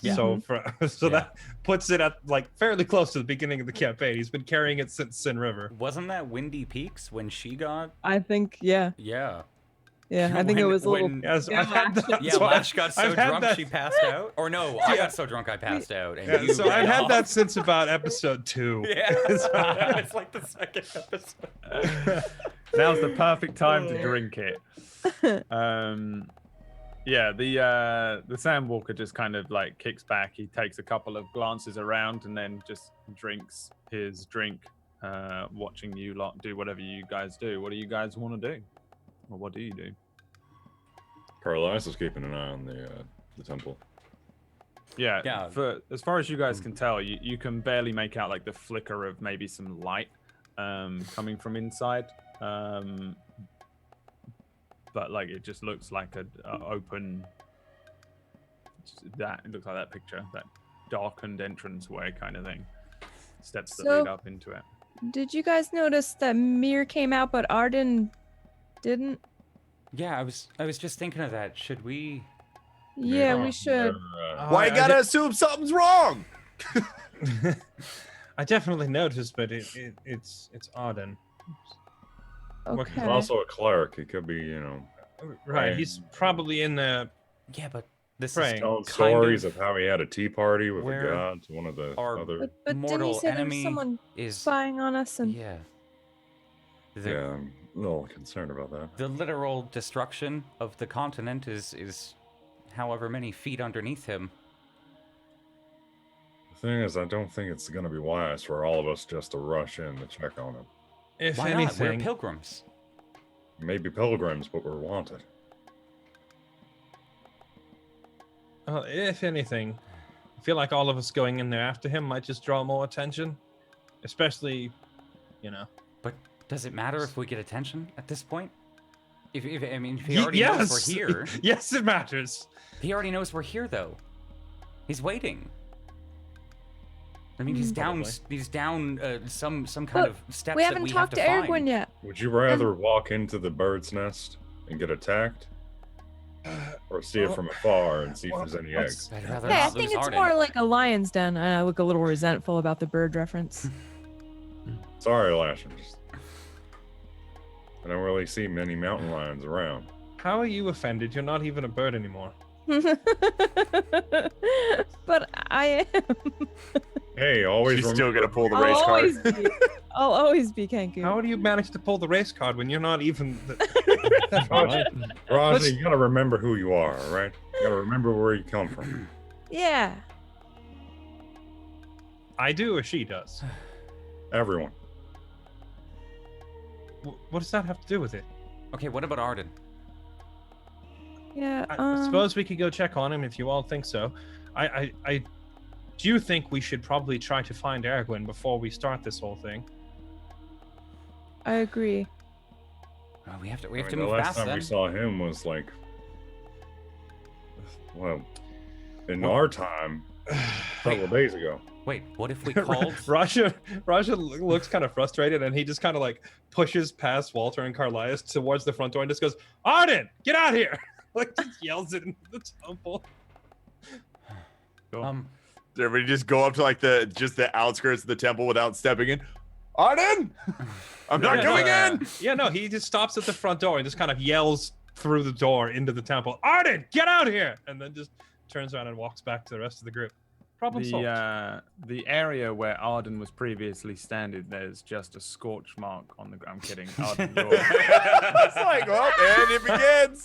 Speaker 4: Yeah.
Speaker 5: So
Speaker 4: Yeah.
Speaker 5: that puts it at like fairly close to the beginning of the campaign. He's been carrying it since Sin River.
Speaker 4: Wasn't that Windy Peaks when she got?
Speaker 3: I think, yeah.
Speaker 4: Yeah.
Speaker 3: I think it was a little.
Speaker 5: Yes,
Speaker 3: Yeah,
Speaker 5: I've had
Speaker 3: Lash-
Speaker 5: that.
Speaker 4: Yeah,
Speaker 5: so
Speaker 4: Lash got so
Speaker 5: I've had
Speaker 4: drunk
Speaker 5: that-
Speaker 4: she passed out. Or no, I got so drunk I passed out. And
Speaker 5: Yeah,
Speaker 4: you
Speaker 5: so I've
Speaker 4: ran
Speaker 5: had
Speaker 4: off.
Speaker 5: that since about episode 2.
Speaker 4: Yeah, it's like the second episode.
Speaker 1: Now's the perfect time to drink it. Yeah, the Sandwalker just kind of like kicks back. He takes a couple of glances around and then just drinks his drink, watching you lot do whatever you guys do. What do you guys want to do? Or what do you do?
Speaker 6: Carlisle is keeping an eye on the temple.
Speaker 1: Yeah, for as far as you guys can tell, you can barely make out like the flicker of maybe some light coming from inside. but like it just looks like a open. That it looks like that picture, that darkened entranceway kind of thing. Steps that
Speaker 3: So-
Speaker 1: lead up into it.
Speaker 3: Did you guys notice that Mir came out, but Arden didn't?
Speaker 4: Yeah, I was just thinking of that. Should we?
Speaker 3: Yeah,
Speaker 6: Oh,
Speaker 3: we should.
Speaker 2: Why you gotta assume something's wrong?
Speaker 5: I definitely noticed, but it's Arden.
Speaker 3: Okay.
Speaker 6: He's also a cleric. He could be,
Speaker 5: Right,
Speaker 6: Right.
Speaker 5: he's probably in the.
Speaker 4: Yeah, but this
Speaker 5: Praying.
Speaker 4: is
Speaker 6: telling
Speaker 4: kind
Speaker 6: stories of how he had a tea party with
Speaker 4: where
Speaker 6: a god to one of the
Speaker 4: our
Speaker 6: other.
Speaker 3: But didn't
Speaker 4: mortal
Speaker 3: you say there was
Speaker 4: enemy
Speaker 3: someone
Speaker 4: is
Speaker 3: spying on us? And
Speaker 4: yeah.
Speaker 6: Yeah, I'm a little concerned about that.
Speaker 4: The literal destruction of the continent is however many feet underneath him.
Speaker 6: The thing is, I don't think it's going to be wise for all of us just to rush in to check on him.
Speaker 5: If
Speaker 4: Why not? We're
Speaker 5: anything,
Speaker 4: pilgrims.
Speaker 6: Maybe pilgrims, but we're wanted.
Speaker 5: if anything, I feel like all of us going in there after him might just draw more attention, especially,
Speaker 4: But does it matter if we get attention at this point? If he already knows
Speaker 5: yes,
Speaker 4: we're here.
Speaker 5: yes, it matters.
Speaker 4: He already knows we're here, though. He's waiting. I mean, he's down.
Speaker 5: Probably.
Speaker 4: He's down some kind
Speaker 3: But
Speaker 4: of steps
Speaker 3: we
Speaker 4: that
Speaker 3: haven't
Speaker 4: we
Speaker 3: talked
Speaker 4: have
Speaker 3: to
Speaker 4: to
Speaker 3: Erwin
Speaker 4: find.
Speaker 3: yet.
Speaker 6: Would you rather walk into the bird's nest and get attacked, or see it from afar and see if there's any eggs?
Speaker 4: I'd rather
Speaker 3: Hey, I
Speaker 4: not
Speaker 3: think
Speaker 4: lose
Speaker 3: it's
Speaker 4: Arden.
Speaker 3: more like a lion's den. I look a little resentful about the bird reference.
Speaker 6: Sorry, Lash. I don't really see many mountain lions around.
Speaker 5: How are you offended? You're not even a bird anymore.
Speaker 3: But I am.
Speaker 6: Hey, always
Speaker 2: She's still
Speaker 6: remember-
Speaker 2: gonna pull the
Speaker 3: I'll
Speaker 2: race card.
Speaker 3: always be. I'll always be Kenku.
Speaker 5: How do you manage to pull the race card when you're not even? That's right.
Speaker 6: Raja,
Speaker 5: Let's-
Speaker 6: you gotta remember who you are, all right? You gotta remember where you come from.
Speaker 3: Yeah.
Speaker 5: I do, or she does.
Speaker 6: Everyone.
Speaker 5: What does that have to do with it?
Speaker 4: Okay, what about Arden?
Speaker 3: Yeah.
Speaker 5: I suppose we could go check on him if you all think so. I do think we should probably try to find Erwin before we start this whole thing.
Speaker 3: I agree.
Speaker 4: Oh, we have to
Speaker 6: I mean,
Speaker 4: move
Speaker 6: the last
Speaker 4: fast
Speaker 6: time
Speaker 4: then.
Speaker 6: we saw him was like, well, in our time, several days ago.
Speaker 4: Wait, what if we called?
Speaker 5: Raja looks kind of frustrated, and he just kind of like pushes past Walter and Carlias towards the front door and just goes, "Arden, get out here!" Like just yells it into the temple.
Speaker 2: Did everybody just go up to like the outskirts of the temple without stepping in? Arden! I'm not
Speaker 5: Yeah,
Speaker 2: going
Speaker 5: no,
Speaker 2: in!
Speaker 5: Yeah, no, he just stops at the front door and just kind of yells through the door into the temple, "Arden, get out here!" And then just turns around and walks back to the rest of the group. Problem solved.
Speaker 1: The area where Arden was previously standing, there's just a scorch mark on the ground. I'm kidding. Arden,
Speaker 2: It's like, well, and it begins.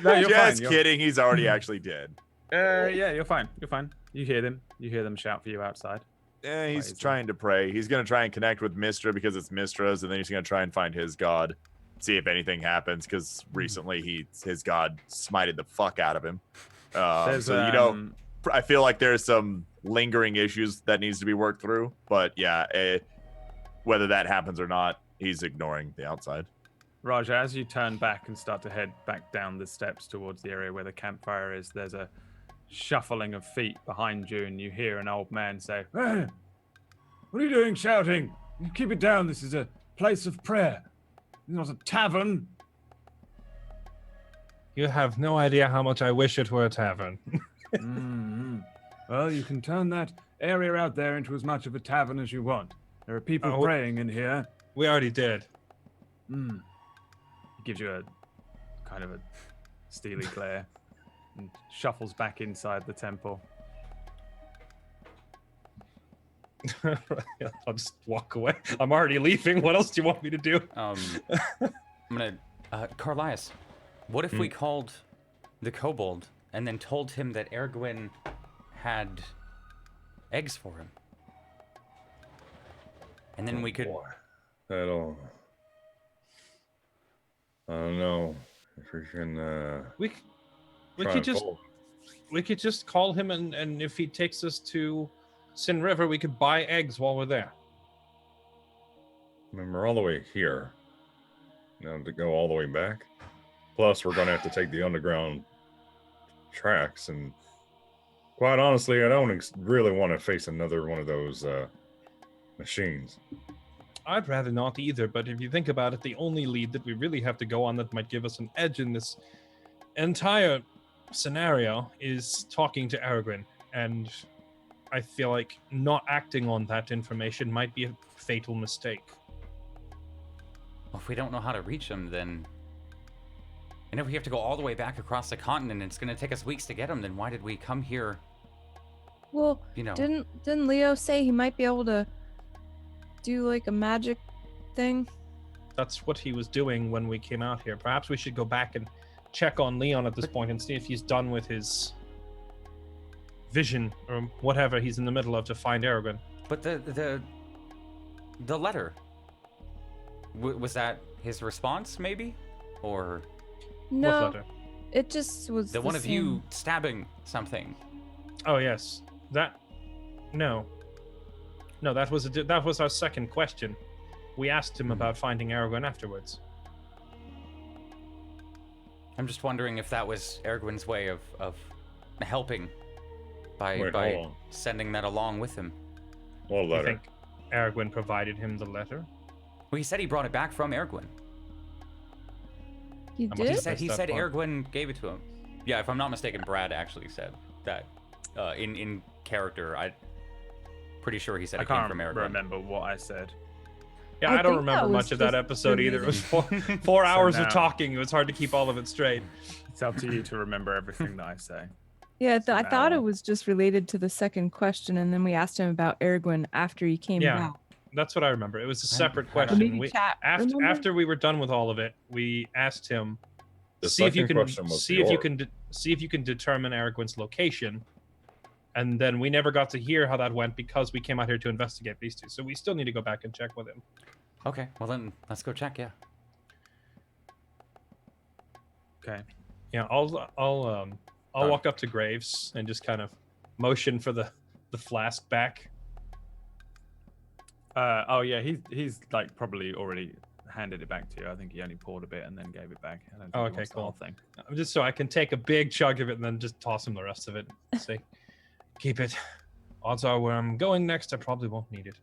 Speaker 1: No, you're fine,
Speaker 2: Just
Speaker 1: you're-
Speaker 2: kidding. He's already actually dead.
Speaker 1: yeah, you're fine. You're fine. You hear them. You hear them shout for you outside.
Speaker 2: Yeah, he's
Speaker 1: Crazy.
Speaker 2: trying to pray. He's gonna try and connect with Mistra because it's Mistra's, and then he's gonna try and find his god, see if anything happens. Because recently his god smited the fuck out of him.
Speaker 1: There's,
Speaker 2: So I feel like there's some lingering issues that needs to be worked through. But yeah, whether that happens or not, he's ignoring the outside.
Speaker 1: Raja, as you turn back and start to head back down the steps towards the area where the campfire is, there's a shuffling of feet behind you, and you hear an old man say, "Hey, what are you doing shouting? You keep it down. This is a place of prayer, not a tavern."
Speaker 5: You have no idea how much I wish it were a tavern.
Speaker 1: Mm-hmm. Well, you can turn that area out there into as much of a tavern as you want. There are people
Speaker 5: Oh,
Speaker 1: praying in here.
Speaker 5: We already did.
Speaker 1: Mm. He gives you a kind of a steely glare and shuffles back inside the temple.
Speaker 5: I'll just walk away. I'm already leaving. What else do you want me to do?
Speaker 4: I'm gonna, Carlias, what if we called the kobold and then told him that Ergwin had eggs for him? And then we could.
Speaker 6: Boy, that'll. I don't know if we can.
Speaker 5: We
Speaker 6: try
Speaker 5: could
Speaker 6: and
Speaker 5: just
Speaker 6: pull-
Speaker 5: call him, and if he takes us to Sin River, we could buy eggs while we're there.
Speaker 6: I mean, we're all the way here. Now to go all the way back. Plus, we're going to have to take the underground tracks. And quite honestly, I don't really want to face another one of those machines.
Speaker 5: I'd rather not either, but if you think about it, the only lead that we really have to go on that might give us an edge in this entire scenario is talking to Aragorn. And I feel like not acting on that information might be a fatal mistake.
Speaker 4: Well, if we don't know how to reach him, then... And if we have to go all the way back across the continent, and it's going to take us weeks to get him, then why did we come here?
Speaker 3: Well,
Speaker 4: You know.
Speaker 3: didn't Leo say he might be able to do like a magic thing?
Speaker 5: That's what he was doing when we came out here. Perhaps we should go back and check on Leon at this point and see if he's done with his vision or whatever he's in the middle of to find Aragorn.
Speaker 4: But the letter, was that his response, maybe? Or
Speaker 3: No,
Speaker 5: What letter?
Speaker 3: it just was
Speaker 4: the one of
Speaker 3: same.
Speaker 4: you stabbing something?
Speaker 5: Oh yes, that. No, that was our second question. We asked him about finding Aragorn afterwards.
Speaker 4: I'm just wondering if that was Aragorn's way of helping by
Speaker 6: Wait, hold on.
Speaker 4: sending that along with him.
Speaker 6: What
Speaker 5: I
Speaker 6: letter?
Speaker 5: think Aragorn provided him the letter.
Speaker 4: Well, he said he brought it back from Aragorn.
Speaker 3: He
Speaker 5: must
Speaker 4: He
Speaker 3: did?
Speaker 5: have-
Speaker 4: said
Speaker 5: That's that part.
Speaker 4: Aragorn gave it to him. Yeah, if I'm not mistaken, Brad actually said that in character. I'm pretty sure he said
Speaker 1: I
Speaker 4: it came
Speaker 1: can't
Speaker 4: from Aragorn.
Speaker 1: remember what I said.
Speaker 5: Yeah,
Speaker 3: I
Speaker 5: I don't
Speaker 3: think that
Speaker 5: remember
Speaker 3: was
Speaker 5: much of that
Speaker 3: just
Speaker 5: episode either. It was four
Speaker 1: So
Speaker 5: hours
Speaker 1: now-
Speaker 5: of talking. It was hard to keep all of it straight.
Speaker 1: It's up to you to remember everything that I say.
Speaker 3: Yeah,
Speaker 1: So
Speaker 3: I thought
Speaker 1: now-
Speaker 3: it was just related to the second question, and then we asked him about Aragorn after he came
Speaker 5: Yeah.
Speaker 3: back.
Speaker 5: That's what I remember. It was a
Speaker 4: I-
Speaker 5: separate
Speaker 4: Or
Speaker 3: Or
Speaker 5: question.
Speaker 3: maybe
Speaker 5: We,
Speaker 3: chat. remember?
Speaker 5: after we were done with all of it, we asked him
Speaker 6: The
Speaker 5: see if you
Speaker 6: second
Speaker 5: can
Speaker 6: question was
Speaker 5: see
Speaker 6: the
Speaker 5: if you
Speaker 6: orc.
Speaker 5: can see if you can determine Aragorn's location. And then we never got to hear how that went because we came out here to investigate these two. So we still need to go back and check with him.
Speaker 4: Okay, well then let's go check. Yeah.
Speaker 1: Okay.
Speaker 5: Yeah, I'll
Speaker 4: Done.
Speaker 5: walk up to Graves and just kind of motion for the flask back.
Speaker 1: Oh yeah, he's like probably already handed it back to you. I think he only poured a bit and then gave it back. I don't think
Speaker 5: Oh,
Speaker 1: he
Speaker 5: okay,
Speaker 1: wants the whole
Speaker 5: cool.
Speaker 1: thing.
Speaker 5: Just so I can take a big chug of it and then just toss him the rest of it. Say, keep it. Odds are where I'm going next, I probably won't need it.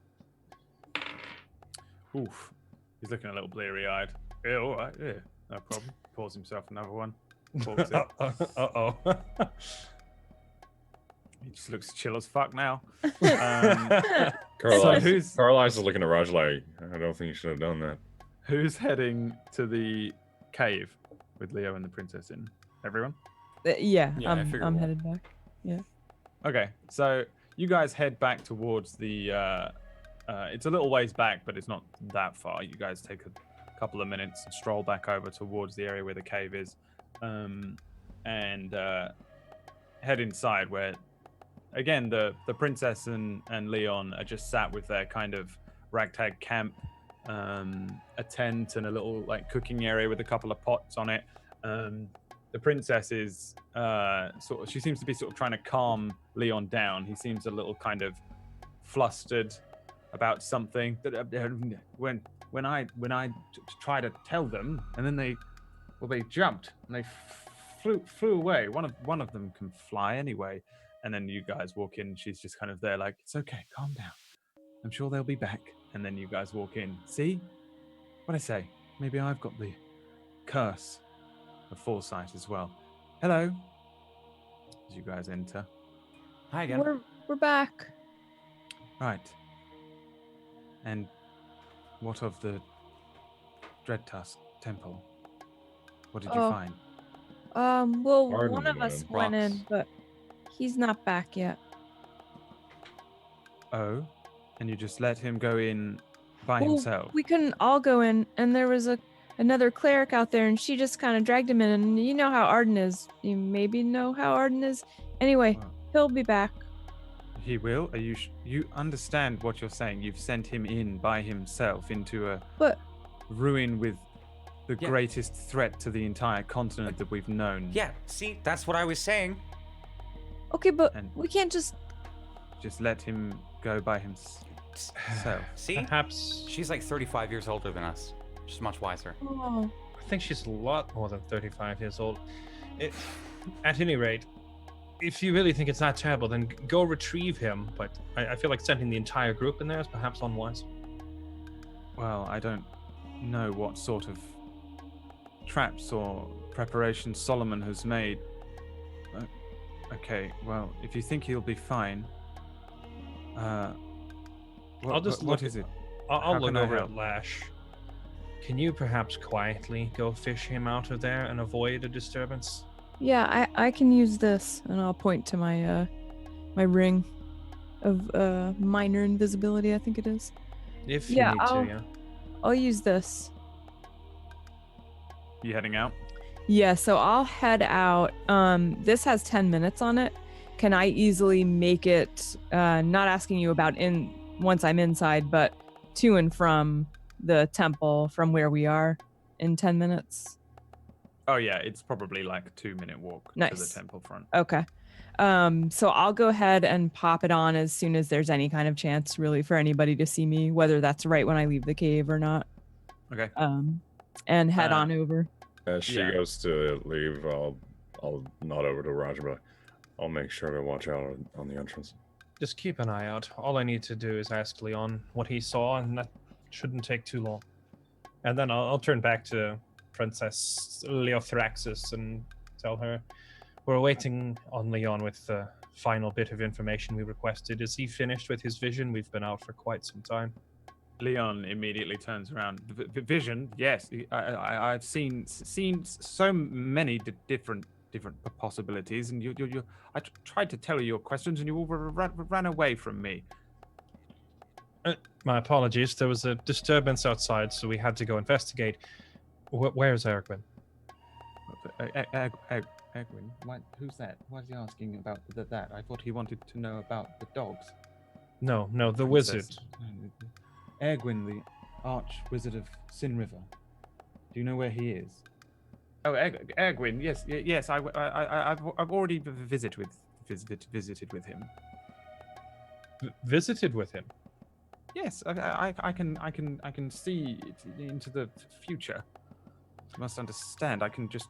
Speaker 1: Oof. He's looking a little bleary-eyed. Yeah, all right. Yeah, no problem. Pours himself another one. Corks it.
Speaker 5: Uh-oh.
Speaker 1: He just looks chill as fuck now.
Speaker 6: Carlisle
Speaker 1: who's-
Speaker 6: is looking at Raj like, I don't think you should have done that.
Speaker 1: Who's heading to the cave with Leo and the princess in? Everyone?
Speaker 3: Yeah,
Speaker 4: Yeah, I
Speaker 3: I'm
Speaker 4: figured we'll-
Speaker 3: headed back.
Speaker 1: Okay, so you guys head back towards the. It's a little ways back, but it's not that far. You guys take a couple of minutes and stroll back over towards the area where the cave is, and head inside where, again, the princess and Leon are just sat with their kind of ragtag camp, a tent and a little like cooking area with a couple of pots on it. The princess is she seems to be sort of trying to calm Leon down. He seems a little kind of flustered about something. When I try to tell them, and then they jumped and they flew away. One of them can fly anyway. And then you guys walk in. She's just kind of there, like, it's okay, calm down. I'm sure they'll be back. And then you guys walk in. See what I say? Maybe I've got the curse of foresight as well. Hello. As you guys enter.
Speaker 4: Hi again.
Speaker 3: We're back.
Speaker 1: Right. And what of the Dreadtusk temple? What did you
Speaker 3: Oh.
Speaker 1: find?
Speaker 3: Well,
Speaker 6: Arden
Speaker 3: one of
Speaker 6: went
Speaker 3: us
Speaker 6: in.
Speaker 3: went in,
Speaker 4: Rocks.
Speaker 3: but he's not back yet.
Speaker 1: Oh, and you just let him go in by
Speaker 3: Well,
Speaker 1: himself?
Speaker 3: We couldn't all go in, and there was another cleric out there, and she just kind of dragged him in. And you know how Arden is. You maybe know how Arden is. Anyway,
Speaker 1: Wow.
Speaker 3: he'll be back.
Speaker 1: He will? Are you you understand what you're saying? You've sent him in by himself into a
Speaker 3: But
Speaker 1: ruin with the
Speaker 4: Yeah.
Speaker 1: greatest threat to the entire continent that we've known.
Speaker 4: Yeah, see, that's what I was saying.
Speaker 3: okay, but
Speaker 1: And-
Speaker 3: we can't just.
Speaker 1: Just let him go by himself.
Speaker 4: See,
Speaker 5: Perhaps
Speaker 4: she's like 35 years older than us. She's much wiser.
Speaker 3: Oh,
Speaker 5: I think she's a lot more than 35 years old. At any rate, if you really think it's that terrible, then go retrieve him. But I feel like sending the entire group in there is perhaps unwise.
Speaker 1: Well, I don't know what sort of traps or preparations Solomon has made. Okay, well, if you think he'll be fine,
Speaker 5: I'll just
Speaker 1: what
Speaker 5: look
Speaker 1: is it?
Speaker 5: I'll
Speaker 1: How
Speaker 5: look
Speaker 1: can I
Speaker 5: over
Speaker 1: help?
Speaker 5: at Lash. Can you perhaps quietly go fish him out of there and avoid a disturbance?
Speaker 3: Yeah, I can use this, and I'll point to my my ring of minor invisibility, I think it is.
Speaker 5: If
Speaker 3: Yeah,
Speaker 5: you need
Speaker 3: I'll-
Speaker 5: to, yeah.
Speaker 3: I'll use this.
Speaker 1: You heading out?
Speaker 3: Yeah, so I'll head out. This has 10 minutes on it. Can I easily make it, not asking you about once I'm inside, but to and from the temple from where we are in 10 minutes?
Speaker 1: Oh yeah, it's probably like a 2-minute walk to the
Speaker 3: Nice.
Speaker 1: temple front.
Speaker 3: Okay. So I'll go ahead and pop it on as soon as there's any kind of chance really for anybody to see me, whether that's right when I leave the cave or not.
Speaker 1: Okay.
Speaker 3: And head on over.
Speaker 6: As she
Speaker 1: Yeah.
Speaker 6: goes to leave, I'll nod over to Roger, but I'll make sure to watch out on the entrance.
Speaker 5: Just keep an eye out. All I need to do is ask Leon what he saw, and that shouldn't take too long. And then I'll turn back to Princess Leothraxis and tell her we're waiting on Leon with the final bit of information we requested. Is he finished with his vision? We've been out for quite some time.
Speaker 1: Leon immediately turns around. Vision, yes. I've seen so many different possibilities, and I tried to tell you your questions, and you all ran away from me.
Speaker 5: My apologies. There was a disturbance outside, so we had to go investigate. Where's Erwin?
Speaker 1: Egwin, who's that? Why is he asking about that? I thought he wanted to know about the dogs.
Speaker 5: No, the
Speaker 1: Princess.
Speaker 5: wizard.
Speaker 1: Egwin, the arch wizard of Sin River. Do you know where he is? Oh, Egwin. Yes. I've already visited with him.
Speaker 5: Visited with him.
Speaker 1: Yes, I can see into the future. You must understand. I can just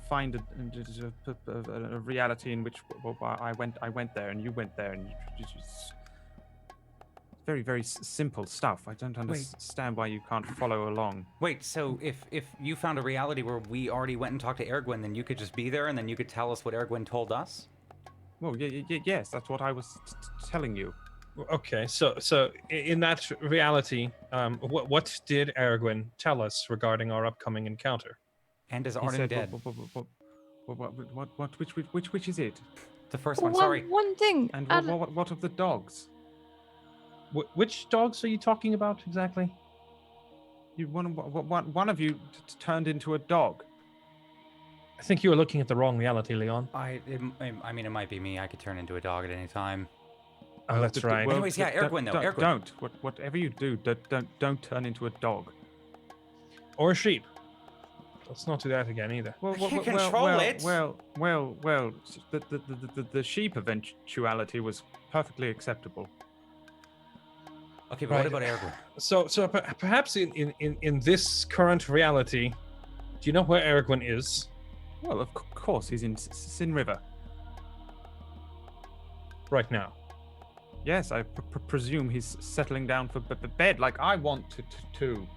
Speaker 1: find a reality in which I went there and you went there, and just very simple stuff. I don't understand why you can't follow along.
Speaker 4: Wait, so if you found a reality where we already went and talked to Ergwin, then you could just be there and then you could tell us what Ergwin told us?
Speaker 1: Well, yes, that's what I was telling you.
Speaker 5: Okay, so in that reality, what did Erwin tell us regarding our upcoming encounter?
Speaker 4: And is
Speaker 1: He
Speaker 4: Arden
Speaker 1: said,
Speaker 4: dead?
Speaker 1: which is it?
Speaker 4: The first one, sorry.
Speaker 3: One thing.
Speaker 1: And
Speaker 3: Adam-
Speaker 1: what of the dogs?
Speaker 5: Which dogs are you talking about exactly?
Speaker 1: One of you turned into a dog.
Speaker 5: I think you are looking at the wrong reality, Leon.
Speaker 4: I mean, it might be me. I could turn into a dog at any time.
Speaker 5: Oh, that's right.
Speaker 4: Anyways, yeah, Ergwin, though, Ergwin.
Speaker 1: Don't. Whatever you do, don't turn into a dog.
Speaker 5: Or a sheep. Let's not do that again either.
Speaker 1: Well,
Speaker 4: I can't control it.
Speaker 1: Well, the sheep eventuality was perfectly acceptable.
Speaker 4: Okay, but
Speaker 5: Right.
Speaker 4: what about Ergwin?
Speaker 5: So perhaps in this current reality, do you know where Erwin is?
Speaker 1: Well, of course, he's in Sin River.
Speaker 5: Right now.
Speaker 1: Yes, I presume he's settling down for bed like I want to. And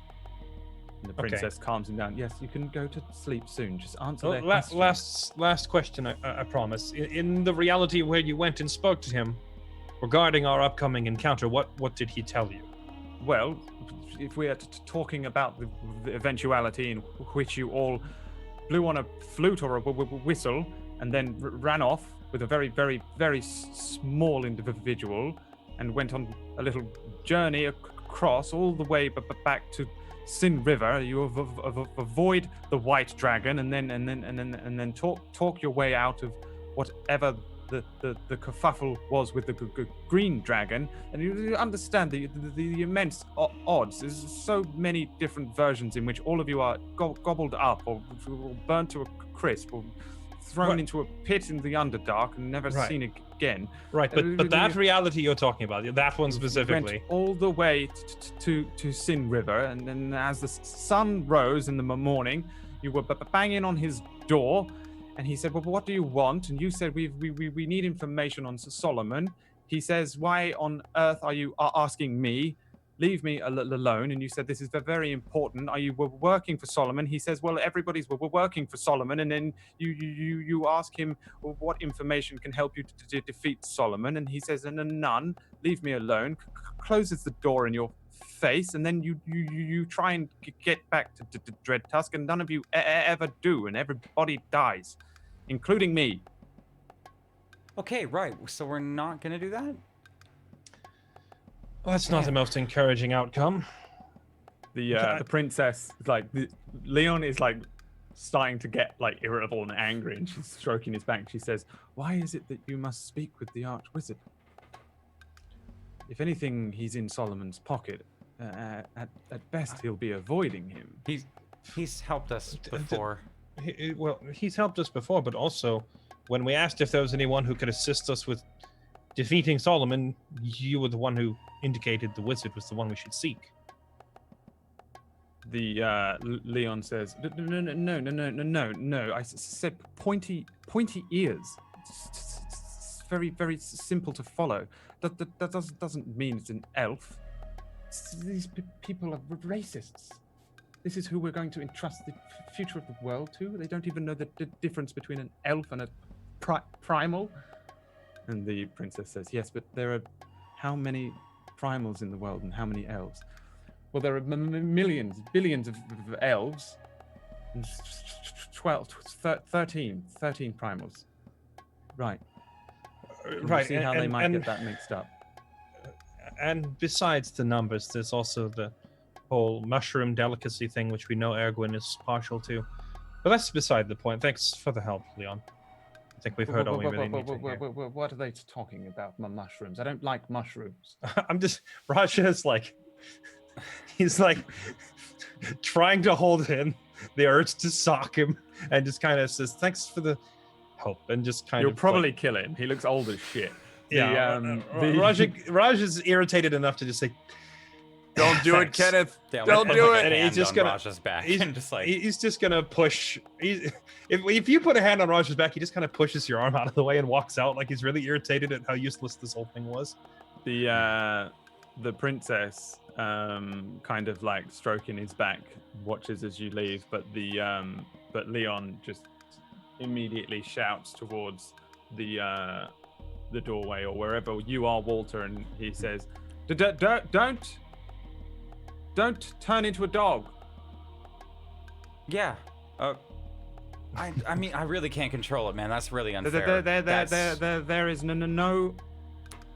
Speaker 1: the
Speaker 5: Okay.
Speaker 1: princess calms him down. Yes, you can go to sleep soon. Just answer
Speaker 5: Well,
Speaker 1: their questions.
Speaker 5: last question, I promise. In the reality where you went and spoke to him regarding our upcoming encounter, what did he tell you?
Speaker 1: Well, if we are talking about the eventuality in which you all blew on a flute or a whistle and then ran off with a very small individual and went on a little journey across all the way back to Sin River, you avoid the white dragon and then talk your way out of whatever the kerfuffle was with the green dragon, and you understand the immense odds. There's so many different versions in which all of you are gobbled up or burnt to a crisp or thrown
Speaker 5: Right.
Speaker 1: into a pit in the Underdark and never
Speaker 5: Right.
Speaker 1: seen again.
Speaker 5: Right, but that reality you're talking about, that one specifically.
Speaker 1: Went all the way to Sin River, and then as the sun rose in the morning, you were banging on his door, and he said, "Well, what do you want?" And you said, "We need information on Solomon." He says, "Why on earth are you asking me? Leave me alone." And you said, "This is very important. Are you working for Solomon?" He says, "Well, everybody's working for Solomon." And then you ask him, "Well, what information can help you to defeat Solomon?" And he says, "None. Leave me alone." Closes the door in your face, and then you try and get back to Dreadtusk, and none of you ever do, and everybody dies, including me.
Speaker 4: Okay, right. So we're not gonna do that?
Speaker 5: Well, that's not the most encouraging outcome.
Speaker 1: The princess is like Leon is like starting to get like irritable and angry, and she's stroking his back. She says, "Why is it that you must speak with the Archwizard? If anything, he's in Solomon's pocket. At best, he'll be avoiding him."
Speaker 4: He's helped us before.
Speaker 5: He's helped us before, but also when we asked if there was anyone who could assist us with defeating Solomon, you were the one who indicated the wizard was the one we should seek.
Speaker 1: The Leon says, "No. I said pointy ears. It's very simple to follow. That doesn't mean it's an elf. These people are racists. This is who we're going to entrust the future of the world to. They don't even know the difference between an elf and a primal." And the princess says, "Yes, but there are how many primals in the world and how many elves?" "Well, there are millions, billions of elves, and 13 primals." Right.
Speaker 5: Right.
Speaker 1: See how they might get that mixed up.
Speaker 5: And besides the numbers, there's also the whole mushroom delicacy thing, which we know Ergwin is partial to. But that's beside the point. Thanks for the help, Leon. I think we've heard all we really need to hear.
Speaker 1: What are they talking about? Mushrooms? I don't like mushrooms.
Speaker 5: I'm just... Raja's like... He's like trying to hold in the urge to sock him, and just kind of says, "Thanks for the help," and just kind
Speaker 1: You'll
Speaker 5: of...
Speaker 1: probably
Speaker 5: like,
Speaker 1: kill him. He looks old as shit.
Speaker 5: yeah, Raj is irritated enough to just say,
Speaker 2: Don't do it,
Speaker 5: Thanks.
Speaker 2: Kenneth.
Speaker 4: Yeah,
Speaker 2: Don't
Speaker 4: put,
Speaker 2: do
Speaker 4: like,
Speaker 2: it.
Speaker 4: a
Speaker 5: And he's
Speaker 4: hand
Speaker 5: just
Speaker 4: on
Speaker 5: gonna-
Speaker 4: Raja's back
Speaker 5: he's-
Speaker 4: and just like
Speaker 5: he's just gonna push. If you put a hand on Raj's back, he just kind of pushes your arm out of the way and walks out, like he's really irritated at how useless this whole thing was.
Speaker 1: The princess kind of like stroking his back, watches as you leave, but Leon just immediately shouts towards the doorway or wherever you are, Walter, and he says, don't turn into a dog."
Speaker 4: yeah. I mean, I really can't control it, man. That's really unfair.
Speaker 1: There is no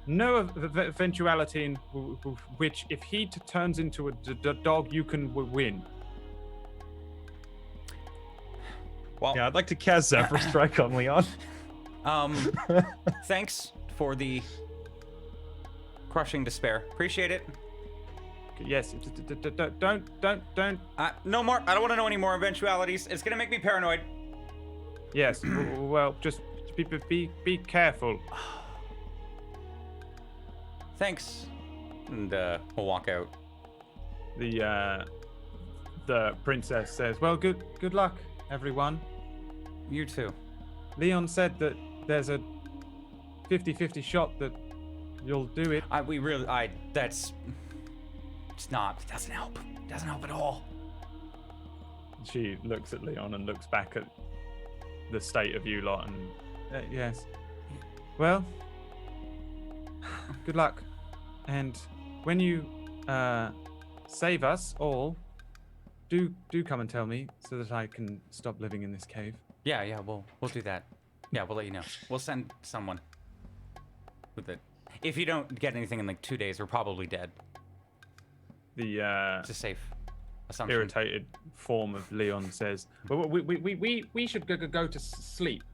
Speaker 1: eventuality in which if he turns into a dog, you can win.
Speaker 4: Well,
Speaker 5: Yeah, I'd like to cast Zephyr Strike on Leon.
Speaker 4: thanks for the crushing despair. Appreciate it.
Speaker 1: Yes, don't.
Speaker 4: No more. I don't want to know any more eventualities. It's gonna make me paranoid.
Speaker 1: Yes, well, just be careful.
Speaker 4: Thanks. And we'll walk out.
Speaker 1: The princess says, "Well, good luck, everyone.
Speaker 4: You too.
Speaker 1: Leon said that there's a 50-50 shot that you'll do it."
Speaker 4: It's not. It doesn't help. It doesn't help at all.
Speaker 1: She looks at Leon and looks back at the state of you lot, and yes. Well, good luck. And when you save us all, do come and tell me so that I can stop living in this cave.
Speaker 4: Yeah, we'll do that. Yeah, we'll let you know. We'll send someone with it. If you don't get anything in like 2 days, we're probably dead.
Speaker 1: The
Speaker 4: It's a safe assumption.
Speaker 1: irritated form of Leon says, "Well, we should go to sleep.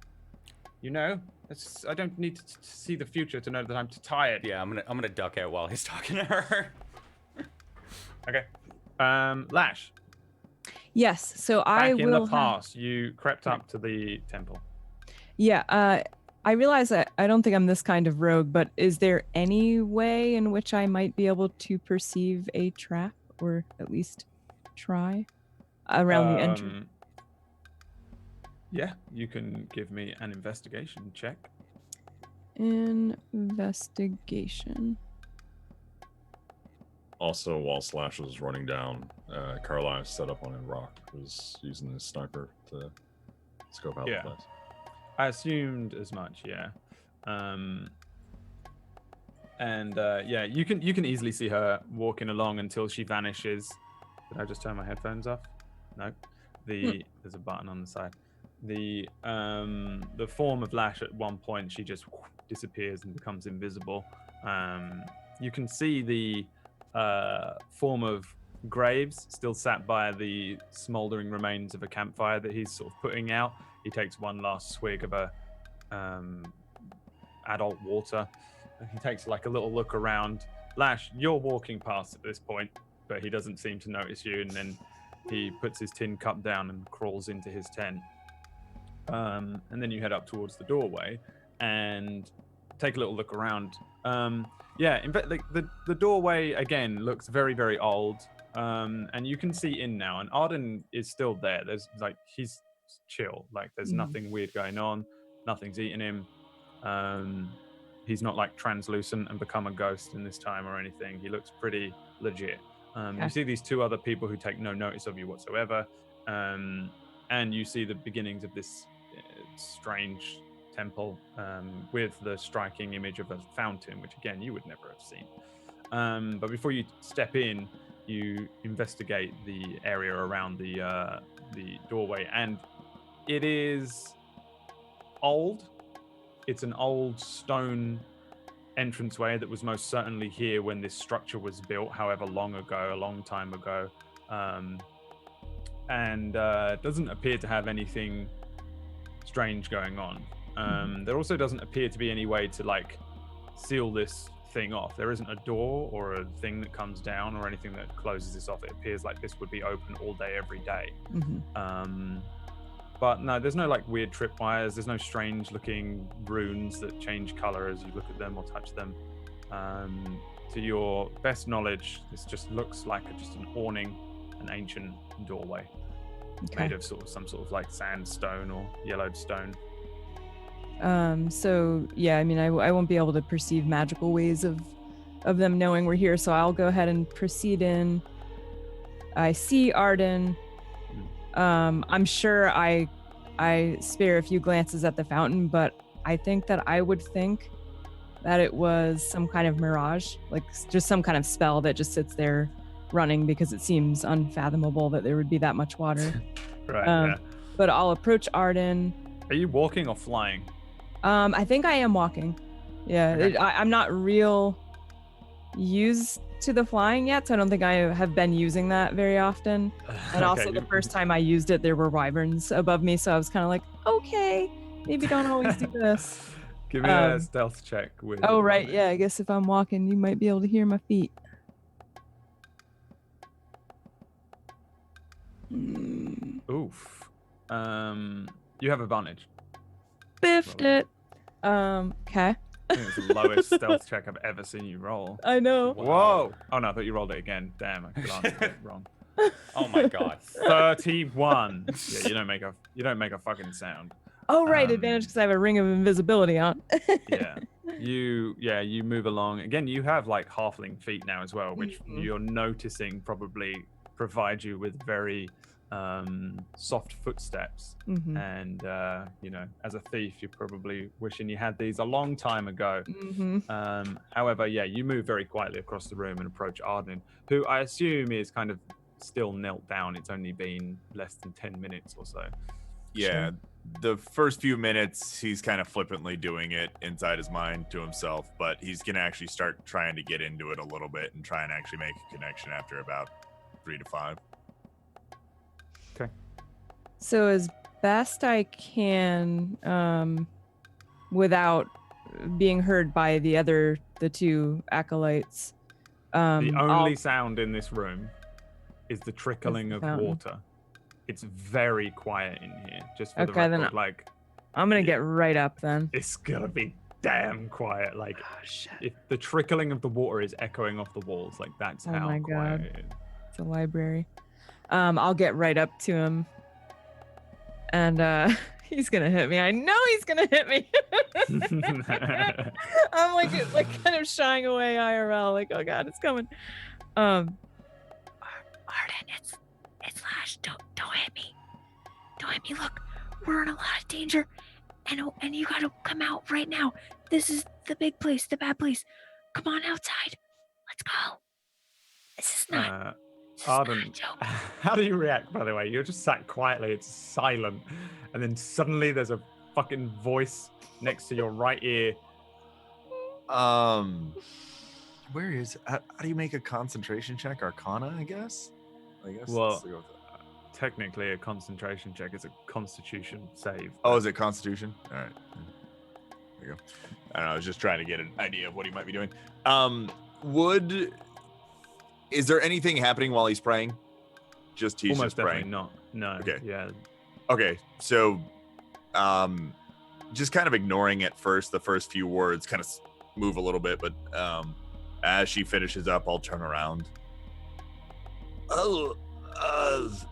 Speaker 1: You know, I don't need to see the future to know that I'm tired."
Speaker 4: Yeah, I'm gonna duck out while he's talking to her.
Speaker 1: Okay. Lash.
Speaker 3: Yes, so
Speaker 1: Back
Speaker 3: I
Speaker 1: in
Speaker 3: will
Speaker 1: the past, you crept up to the temple.
Speaker 3: Yeah, I realize I don't think I'm this kind of rogue, but is there any way in which I might be able to perceive a trap, or at least try around the entrance?
Speaker 1: Yeah, you can give me an investigation check.
Speaker 3: Investigation.
Speaker 6: Also, while Slash was running down, Carlisle set up on a rock, was using his sniper to scope out
Speaker 1: Yeah.
Speaker 6: the place.
Speaker 1: I assumed as much, yeah. Yeah, you can easily see her walking along until she vanishes. Did I just turn my headphones off? No. There's a button on the side. The form of Lash at one point, she just disappears and becomes invisible. You can see the form of Graves still sat by the smoldering remains of a campfire that he's sort of putting out. He takes one last swig of a adult water. And he takes like a little look around. Lash, you're walking past at this point, but he doesn't seem to notice you. And then he puts his tin cup down and crawls into his tent. And then you head up towards the doorway and take a little look around. In fact, the doorway again looks very, very old. And you can see in now, and Arden is still there. There's like, he's chill. Like there's nothing weird going on. Nothing's eating him. He's not like translucent and become a ghost in this time or anything. He looks pretty legit. You see these two other people who take no notice of you whatsoever. And you see the beginnings of this strange temple with the striking image of a fountain, which again, you would never have seen. But before you step in, you investigate the area around the doorway, and it is old. It's an old stone entranceway that was most certainly here when this structure was built, however long ago, a long time ago. And doesn't appear to have anything strange going on. There also doesn't appear to be any way to like seal this thing off. There isn't a door or a thing that comes down or anything that closes this off. It appears like this would be open all day, every day. But no, there's no like weird tripwires. There's no strange looking runes that change color as you look at them or touch them. To your best knowledge, this just looks like just an awning, an ancient doorway made of some sort of like sandstone or yellowed stone.
Speaker 3: So yeah, I mean, I won't be able to perceive magical ways of them knowing we're here, so I'll go ahead and proceed in. I see Arden. I'm sure I spare a few glances at the fountain, but I think that I would think that it was some kind of mirage, like just some kind of spell that just sits there running, because it seems unfathomable that there would be that much water.
Speaker 1: Right, yeah.
Speaker 3: But I'll approach Arden.
Speaker 1: Are you walking or flying?
Speaker 3: I think I am walking. Yeah,
Speaker 1: Okay.
Speaker 3: I'm not real used to the flying yet, so I don't think I have been using that very often. And also the first time I used it, there were wyverns above me, so I was kind of like, okay, maybe don't always do this.
Speaker 1: Give me a stealth check with.
Speaker 3: Oh, right, yeah, I guess if I'm walking, you might be able to hear my feet.
Speaker 1: Oof. You have advantage.
Speaker 3: Biffed it. Okay.
Speaker 1: I think it's the lowest stealth check I've ever seen you roll.
Speaker 3: I know.
Speaker 1: Whoa! Oh no, I thought you rolled it again. Damn, I glanced it wrong.
Speaker 4: Oh my god.
Speaker 1: 31. Yeah, you don't make a fucking sound.
Speaker 3: Oh, right, advantage because I have a ring of invisibility on.
Speaker 1: Yeah. You move along. Again, you have like halfling feet now as well, which you're noticing probably provide you with very soft footsteps. And as a thief, you're probably wishing you had these a long time ago. However, yeah, you move very quietly across the room and approach Arden, who I assume is kind of still knelt down. It's only been less than 10 minutes or so.
Speaker 2: Yeah, the first few minutes, he's kind of flippantly doing it inside his mind to himself, but he's going to actually start trying to get into it a little bit and try and actually make a connection after about 3 to 5.
Speaker 1: Okay.
Speaker 3: So as best I can, without being heard by the two acolytes.
Speaker 1: The only sound in this room is the trickling of
Speaker 3: fountain.
Speaker 1: water. It's very quiet in here. Just for the
Speaker 3: Okay, then
Speaker 1: record, like
Speaker 3: I'm gonna get right up then.
Speaker 1: It's gonna be damn quiet. Like, if the trickling of the water is echoing off the walls, like that's
Speaker 3: Oh
Speaker 1: how
Speaker 3: my
Speaker 1: quiet
Speaker 3: God.
Speaker 1: it is.
Speaker 3: It's a library. I'll get right up to him, and he's gonna hit me. I know he's gonna hit me. I'm like kind of shying away IRL. Like, oh God, it's coming. Arden, it's Lash. Don't hit me. Don't hit me. Look, we're in a lot of danger, and you gotta come out right now. This is the big place, the bad place. Come on outside. Let's go. This is not.
Speaker 1: Arden, how do you react, by the way? You're just sat quietly, it's silent, and then suddenly there's a fucking voice next to your right ear.
Speaker 2: Where is, how do you make a concentration check? Arcana, I guess?
Speaker 1: Well,
Speaker 2: let's go with that.
Speaker 1: Technically, a concentration check is a constitution save.
Speaker 2: Oh, is it Constitution? All right. There you go. I don't know. I was just trying to get an idea of what he might be doing. Is there anything happening while he's praying? He's
Speaker 1: Almost
Speaker 2: just
Speaker 1: definitely
Speaker 2: praying.
Speaker 1: not. No.
Speaker 2: Okay.
Speaker 1: Yeah.
Speaker 2: Okay. So, just kind of ignoring at first, the first few words kind of move a little bit, but as she finishes up, I'll turn around. Oh,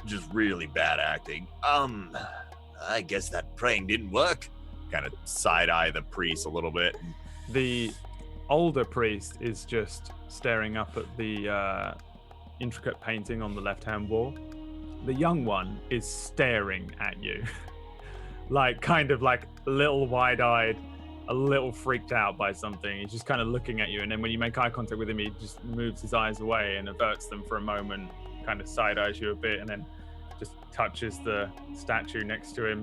Speaker 2: just really bad acting. I guess that praying didn't work. Kind of side eye the priest a little bit.
Speaker 1: The older priest is just staring up at the intricate painting on the left-hand wall. The young one is staring at you, kind of a little wide-eyed, a little freaked out by something. He's just kind of looking at you, and then when you make eye contact with him, he just moves his eyes away and averts them for a moment, kind of side-eyes you a bit, and then just touches the statue next to him,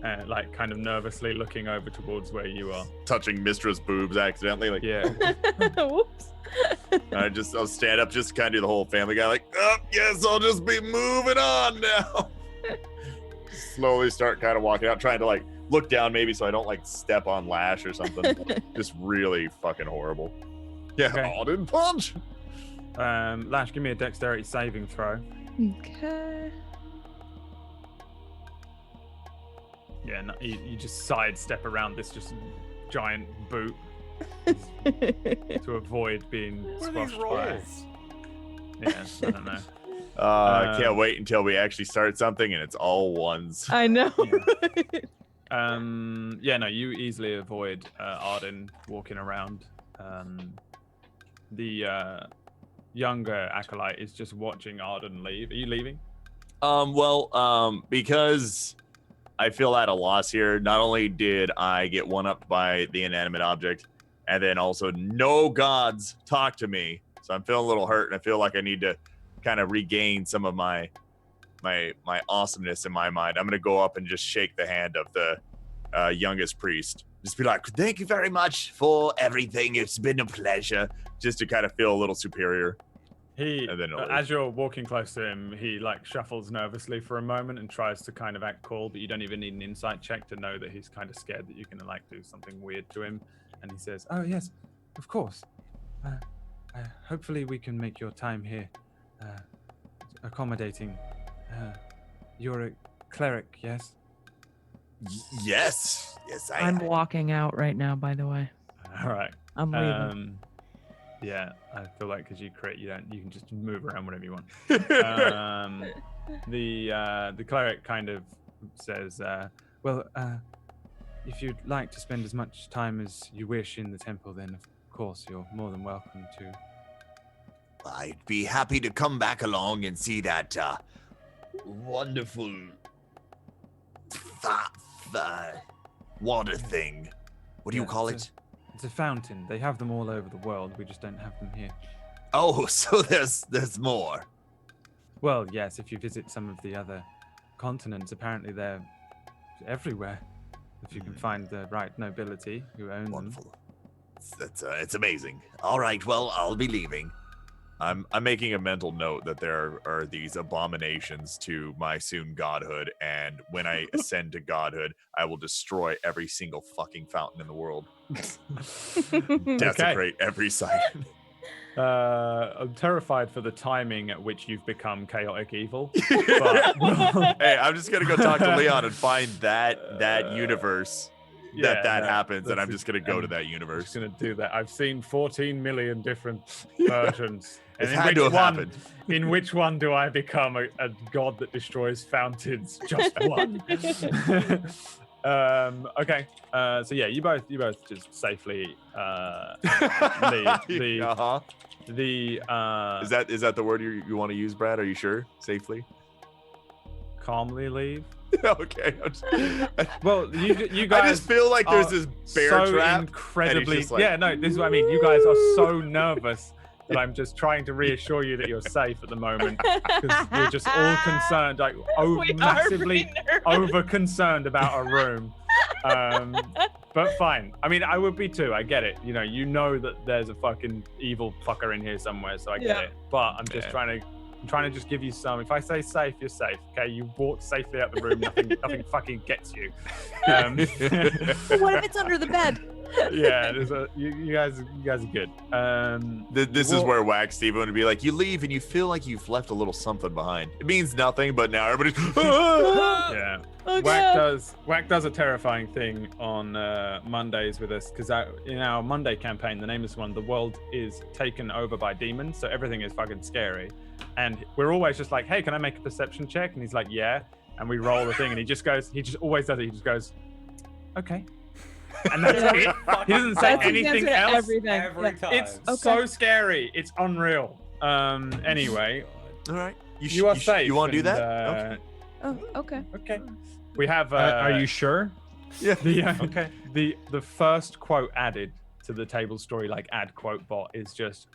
Speaker 1: kind of nervously looking over towards where you are.
Speaker 2: Touching Mistress' boobs accidentally,
Speaker 1: Yeah.
Speaker 3: Whoops.
Speaker 2: I'll stand up, just kind of do the whole Family Guy, yes, I'll just be moving on now. Slowly start kind of walking out, trying to look down maybe so I don't step on Lash or something. Just really fucking horrible. Yeah,
Speaker 1: Okay.
Speaker 2: Arden punch.
Speaker 1: Lash, give me a dexterity saving throw.
Speaker 3: Okay.
Speaker 1: Yeah, no, you just sidestep around this just giant boot to avoid being squashed by. Yeah, I don't know.
Speaker 2: I can't wait until we actually start something and it's all ones.
Speaker 3: I know.
Speaker 1: Yeah, you easily avoid Arden walking around. The younger acolyte is just watching Arden leave. Are you leaving?
Speaker 2: Because I feel at a loss here. Not only did I get one up by the inanimate object, and then also no gods talk to me, so I'm feeling a little hurt, and I feel like I need to kind of regain some of my awesomeness in my mind. I'm gonna go up and just shake the hand of the youngest priest. Just be like, thank you very much for everything. It's been a pleasure. Just to kind of feel a little superior.
Speaker 1: He,
Speaker 2: And then
Speaker 1: as you're walking close to him, he shuffles nervously for a moment and tries to kind of act cool, but you don't even need an insight check to know that he's kind of scared that you're gonna do something weird to him. And he says, "Oh yes, of course. Hopefully we can make your time here accommodating. You're a cleric, yes?"
Speaker 2: Yes,
Speaker 3: I'm walking out right now, by the way.
Speaker 1: All right.
Speaker 3: I'm leaving.
Speaker 1: Yeah, I feel like because you crit, you can just move around whenever you want. The cleric kind of says, if you'd like to spend as much time as you wish in the temple, then of course you're more than welcome to.
Speaker 2: I'd be happy to come back along and see that wonderful water thing. What do you call it?
Speaker 1: It's a fountain. They have them all over the world. We just don't have them here.
Speaker 2: Oh, so there's more.
Speaker 1: Well, yes, if you visit some of the other continents, apparently they're everywhere. If you can find the right nobility who own
Speaker 2: Wonderful. It's amazing. All right, well, I'll be leaving. I'm making a mental note that there are these abominations to my soon godhood, and when I ascend to godhood, I will destroy every single fucking fountain in the world. Desecrate every site.
Speaker 1: I'm terrified for the timing at which you've become chaotic evil. But
Speaker 2: Hey, I'm just gonna go talk to Leon and find that universe that happens, and I'm just gonna go to that
Speaker 1: I'm
Speaker 2: universe.
Speaker 1: just gonna do that. I've seen 14 million different versions.
Speaker 2: It's
Speaker 1: in
Speaker 2: had
Speaker 1: which
Speaker 2: to have
Speaker 1: one,
Speaker 2: happened.
Speaker 1: In which one do I become a god that destroys fountains? Just one. Okay. So yeah, you both just safely leave.
Speaker 2: Uh-huh.
Speaker 1: Is
Speaker 2: Is that the word you want to use, Brad? Are you sure? Safely?
Speaker 1: calmly leave?
Speaker 2: Okay.
Speaker 1: Well, you guys.
Speaker 2: I just feel like there's this bear
Speaker 1: so
Speaker 2: trap.
Speaker 1: incredibly.
Speaker 2: Like...
Speaker 1: Yeah, no, this is what I mean. You guys are so nervous that I'm just trying to reassure you that you're safe at the moment, because you're just all concerned, like massively over concerned about a room. But fine. I mean, I would be too. I get it. You know that there's a fucking evil fucker in here somewhere, so I get it. But I'm just trying to just give you some. If I say safe, you're safe. Okay, you walk safely out the room. Nothing fucking gets you.
Speaker 3: What if it's under the bed?
Speaker 1: Yeah, you guys are good.
Speaker 2: This is where Wax Steven would be like, you leave and you feel like you've left a little something behind. It means nothing, but now everybody's
Speaker 1: yeah.
Speaker 3: Oh,
Speaker 1: Wack does a terrifying thing on Mondays with us, because in our Monday campaign, the nameless one, the world is taken over by demons, so everything is fucking scary. And we're always just like, hey, can I make a perception check? And he's like, yeah. And we roll the thing, and he just always does it. He just goes, okay. And that's it. He doesn't say anything else.
Speaker 4: Every time.
Speaker 1: It's so scary. It's unreal. Anyway.
Speaker 2: All right.
Speaker 1: You are safe.
Speaker 2: You want to do that?
Speaker 1: Okay.
Speaker 3: Oh, okay.
Speaker 1: Okay. We have.
Speaker 5: Are you sure?
Speaker 2: Yeah.
Speaker 1: Okay. The first quote added to the table story, like add quote bot, is just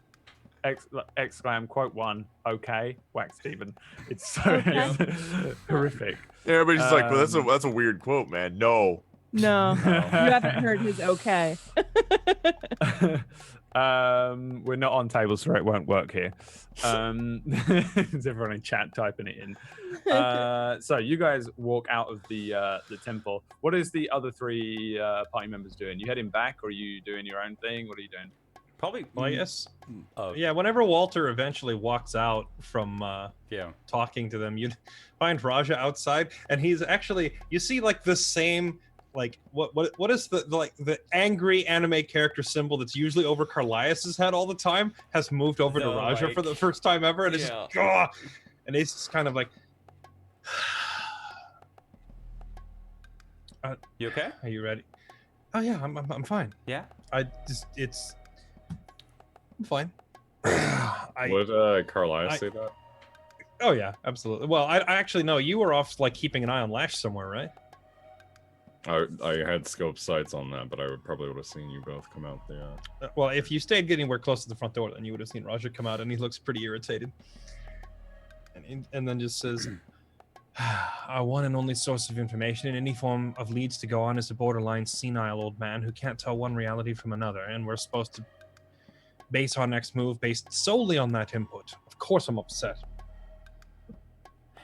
Speaker 1: exclam quote 1. Okay. Wax Steven. It's so horrific.
Speaker 2: Yeah, everybody's just like, well, that's a weird quote, man. No.
Speaker 3: No, you haven't heard his okay.
Speaker 1: We're not on table, so it won't work here. Is everyone in chat typing it in? So you guys walk out of the temple. What is the other 3 party members doing? You heading back, or are you doing your own thing? What are you doing?
Speaker 4: Probably.
Speaker 5: Well, I guess. Yeah, whenever Walter eventually walks out from talking to them, you find Raja outside, and he's actually, you see like the same. Like what is the angry anime character symbol that's usually over Carlias's head all the time has moved over to Raja for the first time ever, and it's just, and he's just kind of like,
Speaker 4: you okay?
Speaker 5: Are you ready? Oh yeah, I'm fine.
Speaker 4: Yeah.
Speaker 5: I'm fine.
Speaker 6: Would Carlias say that?
Speaker 5: Oh yeah, absolutely. Well, I actually know you were off like keeping an eye on Lash somewhere, right?
Speaker 6: I had scope sights on that, but I would have seen you both come out there.
Speaker 5: Well, if you stayed anywhere close to the front door, then you would have seen Raja come out, and he looks pretty irritated. And then just says, our one and only source of information in any form of leads to go on is a borderline senile old man who can't tell one reality from another, and we're supposed to base our next move based solely on that input. Of course I'm upset.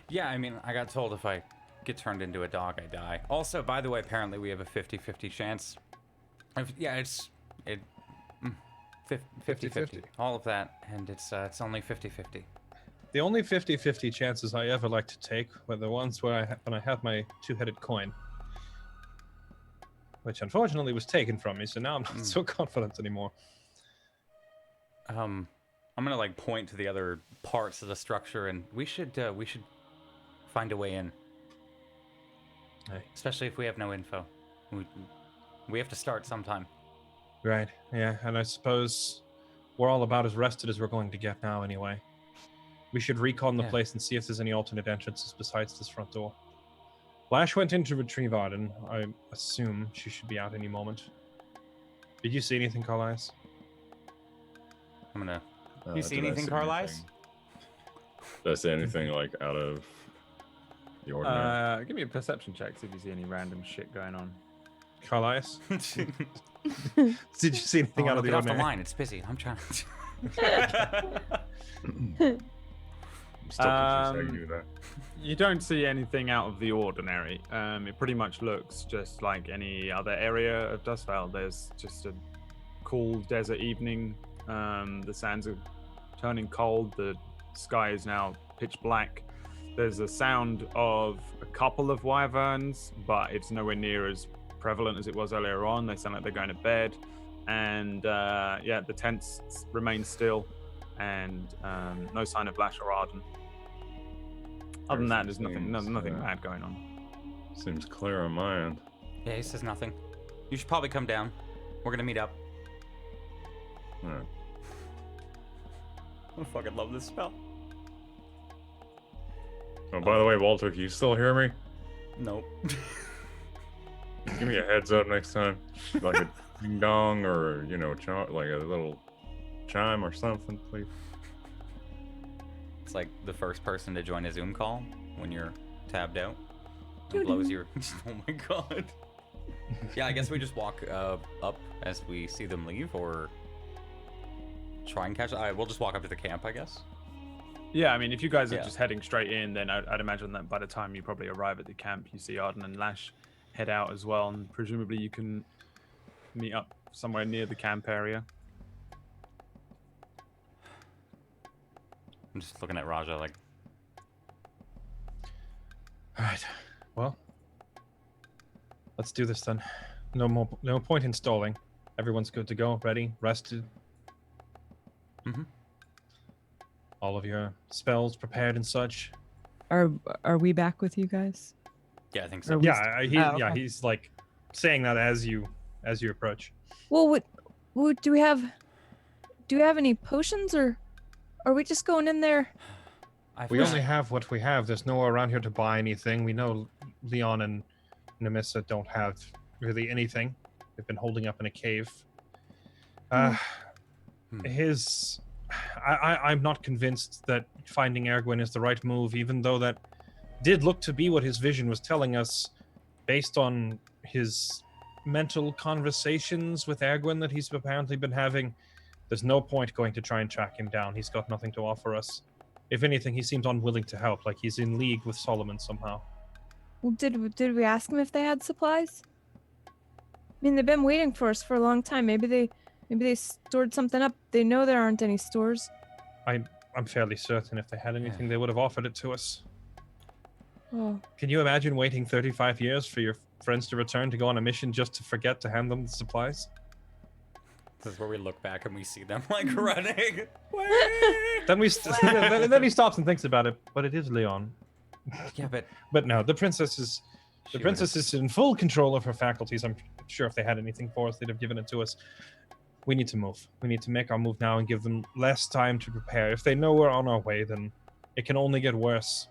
Speaker 4: Yeah, I mean, I got told if I get turned into a dog, I die. Also, by the way, apparently we have a 50-50 chance. It's 50-50. All of that, and it's only 50-50.
Speaker 5: The only 50-50 chances I ever like to take were the ones where when I have my 2-headed coin, which unfortunately was taken from me, so now I'm not so confident anymore.
Speaker 4: I'm gonna like point to the other parts of the structure, and we should find a way in.
Speaker 5: Hey.
Speaker 4: Especially if we have no info. We have to start sometime.
Speaker 5: Right, yeah, and I suppose we're all about as rested as we're going to get now anyway. We should recon the place and see if there's any alternate entrances besides this front door. Lash went in to retrieve Arden. I assume she should be out any moment. Did you see anything, Carlias?
Speaker 4: I'm gonna... you see anything, Carlias?
Speaker 6: Did I say anything like out of the ordinary?
Speaker 1: Give me a perception check, see if you see any random shit going on.
Speaker 5: Carlias? Did you see anything out of the
Speaker 4: get
Speaker 5: ordinary?
Speaker 4: Off the line. It's busy. I'm trying
Speaker 6: I'm still confused how you do that.
Speaker 1: You don't see anything out of the ordinary. It pretty much looks just like any other area of Dustvale. There's just a cool desert evening The sands are turning cold. The sky is now pitch black. There's a sound of a couple of wyverns, but it's nowhere near as prevalent as it was earlier on. They sound like they're going to bed. And the tents remain still, and no sign of Lash or Arden. Other than that, there's nothing mad going on.
Speaker 6: Seems clear on my end.
Speaker 4: Yeah, he says nothing. You should probably come down. We're gonna meet up.
Speaker 6: All right.
Speaker 4: I fucking love this spell.
Speaker 6: Oh, by the way, Walter, can you still hear me?
Speaker 4: Nope.
Speaker 6: Give me a heads up next time, like a ding dong or like a little chime or something, please.
Speaker 4: It's like the first person to join a Zoom call when you're tabbed out. It blows your. Oh my god. Yeah, I guess we just walk up as we see them leave, or try and catch. We'll just walk up to the camp, I guess.
Speaker 1: Yeah, I mean, if you guys are just heading straight in, then I'd imagine that by the time you probably arrive at the camp, you see Arden and Lash head out as well, and presumably you can meet up somewhere near the camp area.
Speaker 4: I'm just looking at Raja like.
Speaker 5: All right. Well, let's do this then. No point in stalling. Everyone's good to go, ready, rested.
Speaker 4: Mm-hmm.
Speaker 5: All of your spells prepared and such.
Speaker 3: Are we back with you guys?
Speaker 4: Yeah, I think so.
Speaker 5: Yeah, he's like saying that as you approach.
Speaker 3: Well, what do we have any potions, or are we just going in there?
Speaker 5: We only have what we have. There's nowhere around here to buy anything. We know Leon and Nemissa don't have really anything. They've been holding up in a cave. I'm not convinced that finding Ergwin is the right move, even though that did look to be what his vision was telling us based on his mental conversations with Ergwin that he's apparently been having. There's no point going to try and track him down. He's got nothing to offer us. If anything, he seems unwilling to help, like he's in league with Solomon somehow.
Speaker 3: Well, did we ask them if they had supplies? I mean, they've been waiting for us for a long time. Maybe they stored something up. They know there aren't any stores.
Speaker 5: I'm fairly certain if they had anything, they would have offered it to us.
Speaker 3: Oh.
Speaker 5: Can you imagine waiting 35 years for your friends to return to go on a mission just to forget to hand them the supplies?
Speaker 4: This is where we look back and we see them like running.
Speaker 5: Then he stops and thinks about it. But it is Leon.
Speaker 4: Yeah,
Speaker 5: but no, the princess is in full control of her faculties. I'm sure if they had anything for us, they'd have given it to us. We need to move. We need to make our move now and give them less time to prepare. If they know we're on our way, then it can only get worse.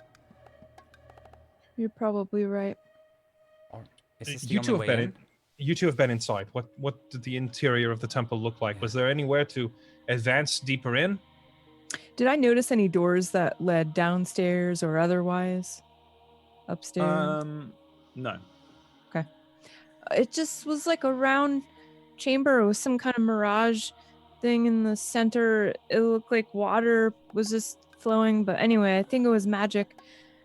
Speaker 3: You're probably right.
Speaker 5: You two have been inside. What did the interior of the temple look like? Was there anywhere to advance deeper in?
Speaker 3: Did I notice any doors that led downstairs or otherwise? Upstairs?
Speaker 1: No.
Speaker 3: Okay. It just was like a round chamber with some kind of mirage thing in the center. It looked like water was just flowing, but anyway, I think it was magic.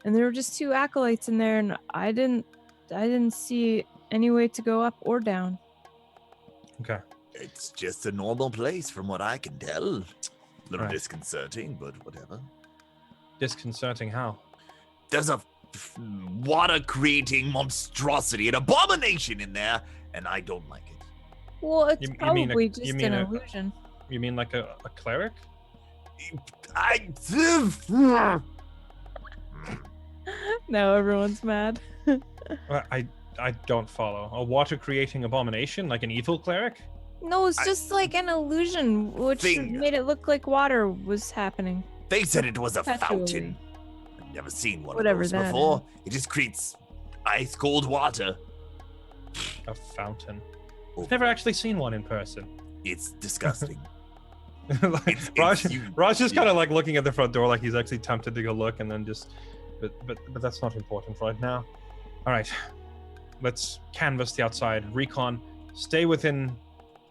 Speaker 3: And there were just two acolytes in there, and I didn't see any way to go up or down.
Speaker 5: Okay.
Speaker 2: It's just a normal place from what I can tell. A little
Speaker 5: Right.
Speaker 2: disconcerting, but whatever.
Speaker 5: Disconcerting how?
Speaker 2: There's a water-creating monstrosity, an abomination in there, and I don't like it.
Speaker 3: Well, it's
Speaker 5: You mean
Speaker 3: probably
Speaker 5: you
Speaker 3: just
Speaker 5: mean
Speaker 3: an
Speaker 5: a-
Speaker 3: illusion.
Speaker 5: You mean like a cleric?
Speaker 3: No, everyone's mad.
Speaker 5: I don't follow. A water-creating abomination, like an evil cleric?
Speaker 3: No, it's just like an illusion, which made it look like water was happening.
Speaker 2: They said it was a
Speaker 3: Perpetually.
Speaker 2: fountain. I've never seen one
Speaker 3: Whatever
Speaker 2: of those
Speaker 3: that
Speaker 2: before. It just creates ice-cold water.
Speaker 5: A fountain.
Speaker 2: Oh,
Speaker 5: I've never actually seen one in person.
Speaker 2: It's disgusting.
Speaker 5: Like, Raj is kind of like looking at the front door, like he's actually tempted to go look, and then just, but that's not important right now. All right, let's canvass the outside, recon, stay within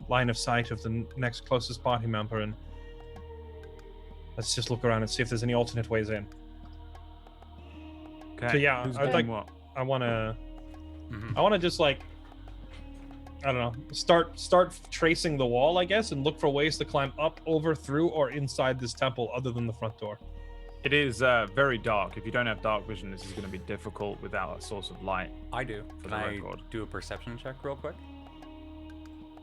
Speaker 5: line of sight of the next closest party member, and let's just look around and see if there's any alternate ways in.
Speaker 1: Okay.
Speaker 5: So yeah,
Speaker 1: Who's
Speaker 5: I'd
Speaker 1: doing
Speaker 5: like-
Speaker 1: what?
Speaker 5: I want to
Speaker 4: Mhm.
Speaker 5: I want to just like I don't know, start tracing the wall, I guess, and look for ways to climb up, over, through, or inside this temple other than the front door.
Speaker 1: It is very dark. If you don't have dark vision, this is going to be difficult without a source of light.
Speaker 4: I do.
Speaker 1: For
Speaker 4: Can
Speaker 1: the
Speaker 4: I
Speaker 1: record.
Speaker 4: do a perception check real quick?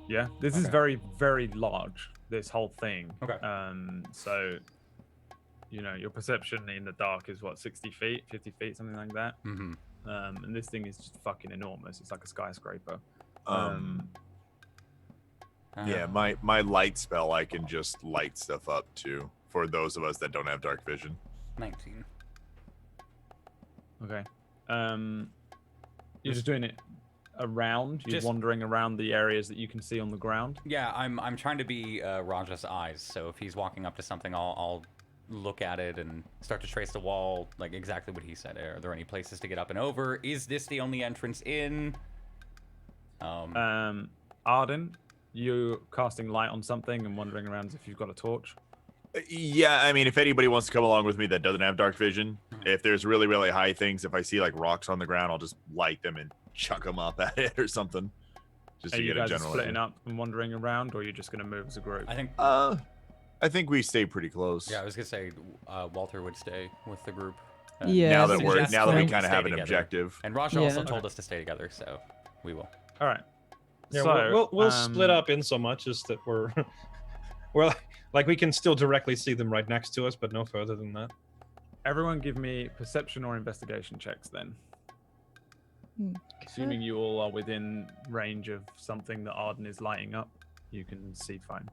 Speaker 1: Yeah, this is
Speaker 4: Okay.
Speaker 1: very, very large, this whole thing.
Speaker 4: Okay.
Speaker 1: So, you know, your perception in the dark is what, 60 feet, 50 feet, something like that?
Speaker 4: Mm-hmm.
Speaker 1: And this thing is just fucking enormous. It's like a skyscraper.
Speaker 2: Yeah, my light spell, I can just light stuff up too, for those of us that don't have dark vision.
Speaker 4: 19.
Speaker 1: Okay. You're just doing it around? You're
Speaker 4: Just-
Speaker 1: wandering around the areas that you can see on the ground?
Speaker 4: Yeah, I'm trying to be Raja's eyes. So if he's walking up to something, I'll look at it and start to trace the wall, like exactly what he said. Are there any places to get up and over? Is this the only entrance in?
Speaker 1: Arden, you casting light on something and wandering around as if you've got a torch?
Speaker 2: Yeah, I mean, if anybody wants to come along with me that doesn't have dark vision, if there's really, really high things, if I see like rocks on the ground, I'll just light them and chuck them up at it or something. Just
Speaker 1: Are
Speaker 2: to
Speaker 1: you
Speaker 2: get a
Speaker 1: guys
Speaker 2: general
Speaker 1: splitting
Speaker 2: idea.
Speaker 1: up and wandering around, or are you just going to move as a group?
Speaker 4: I think.
Speaker 2: I think we stay pretty close.
Speaker 4: Yeah, I was gonna say Walter would stay with the group.
Speaker 3: Yeah,
Speaker 2: Now
Speaker 3: I
Speaker 2: that
Speaker 3: think
Speaker 2: we're
Speaker 3: that's
Speaker 2: now that we
Speaker 3: fine.
Speaker 2: kind of
Speaker 4: Stay
Speaker 2: have an
Speaker 4: together.
Speaker 2: objective.
Speaker 4: And Raja also
Speaker 3: Yeah.
Speaker 4: told us to stay together, so we will.
Speaker 1: All right.
Speaker 5: Yeah,
Speaker 1: So,
Speaker 5: we'll split up in so much as that we're like we can still directly see them right next to us, but no further than that.
Speaker 1: Everyone give me perception or investigation checks then. Assuming you all are within range of something that Arden is lighting up, you can see fine.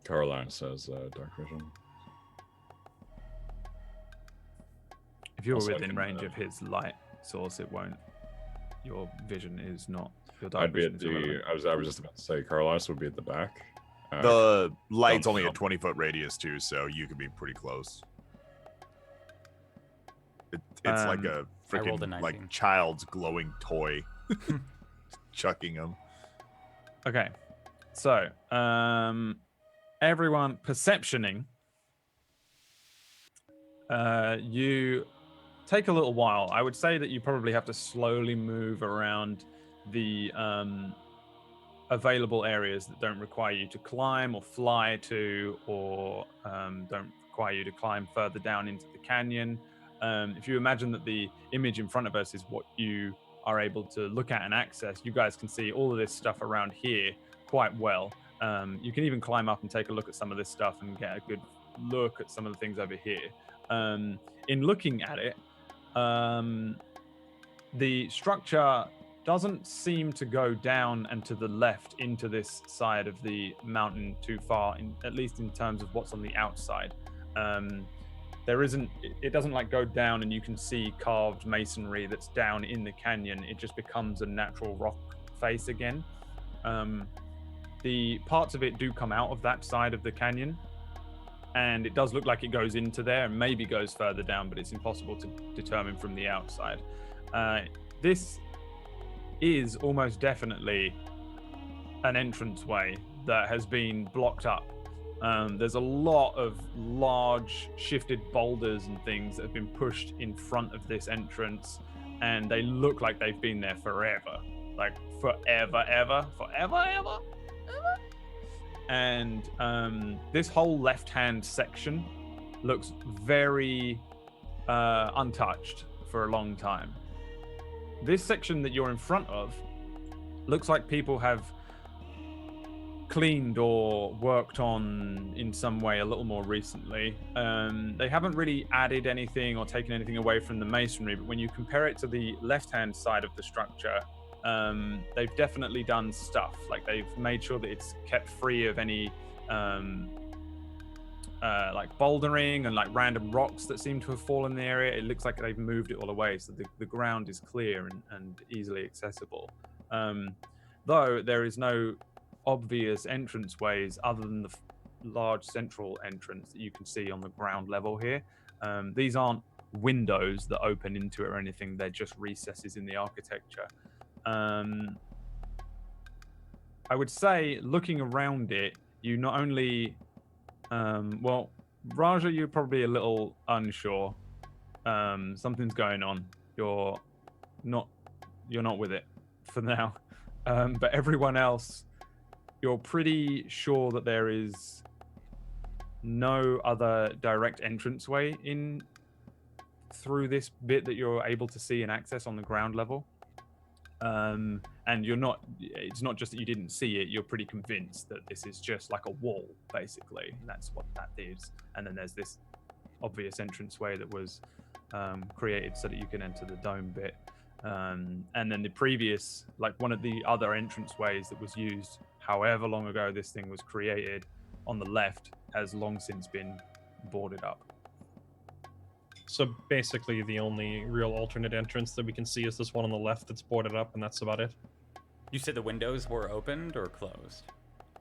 Speaker 6: Caroline says dark vision.
Speaker 1: If you're
Speaker 6: Also, I
Speaker 1: within
Speaker 6: can,
Speaker 1: range of his light source, it won't. Your vision is not. Your dark
Speaker 6: I'd be
Speaker 1: vision
Speaker 6: at
Speaker 1: is irrelevant.
Speaker 6: I was just about to say Caroline would be at the back.
Speaker 2: The light's
Speaker 6: don't
Speaker 2: only a
Speaker 6: know.
Speaker 2: 20-foot radius too, so you could be pretty close. It's like a
Speaker 4: I rolled a
Speaker 2: freaking
Speaker 4: 19.
Speaker 2: like child's glowing toy, chucking them.
Speaker 1: Okay, so everyone perceptioning. You take a little while. I would say that you probably have to slowly move around the available areas that don't require you to climb or fly to, or don't require you to climb further down into the canyon. If you imagine that the image in front of us is what you are able to look at and access, you guys can see all of this stuff around here quite well. You can even climb up and take a look at some of this stuff and get a good look at some of the things over here. In looking at it, the structure doesn't seem to go down and to the left into this side of the mountain too far, at least in terms of what's on the outside. There isn't, it doesn't like go down and you can see carved masonry that's down in the canyon. It just becomes a natural rock face again. The parts of it do come out of that side of the canyon, and it does look like it goes into there and maybe goes further down, but it's impossible to determine from the outside. This is almost definitely an entranceway that has been blocked up. There's a lot of large shifted boulders and things that have been pushed in front of this entrance, and they look like they've been there forever. Like forever. And this whole left-hand section looks very untouched for a long time. This section that you're in front of looks like people have cleaned or worked on in some way a little more recently. They haven't really added anything or taken anything away from the masonry, but when you compare it to the left-hand side of the structure, they've definitely done stuff. Like they've made sure that it's kept free of any like bouldering and like random rocks that seem to have fallen in the area. It looks like they've moved it all away, so the ground is clear and easily accessible. Though there is no obvious entranceways other than the large central entrance that you can see on the ground level here. These aren't windows that open into it or anything. They're just recesses in the architecture. I would say looking around it, you not only well, Raja, you're probably a little unsure. Something's going on. You're not with it for now. But everyone else, you're pretty sure that there is no other direct entranceway in through this bit that you're able to see and access on the ground level. And it's not just that you didn't see it, you're pretty convinced that this is just like a wall, basically. That's what that is. And then there's this obvious entranceway that was created so that you can enter the dome bit. And then the previous, like one of the other entranceways that was used however long ago this thing was created, on the left has long since been boarded up.
Speaker 5: So basically, the only real alternate entrance that we can see is this one on the left that's boarded up, and that's about it.
Speaker 4: You said the windows were opened or closed?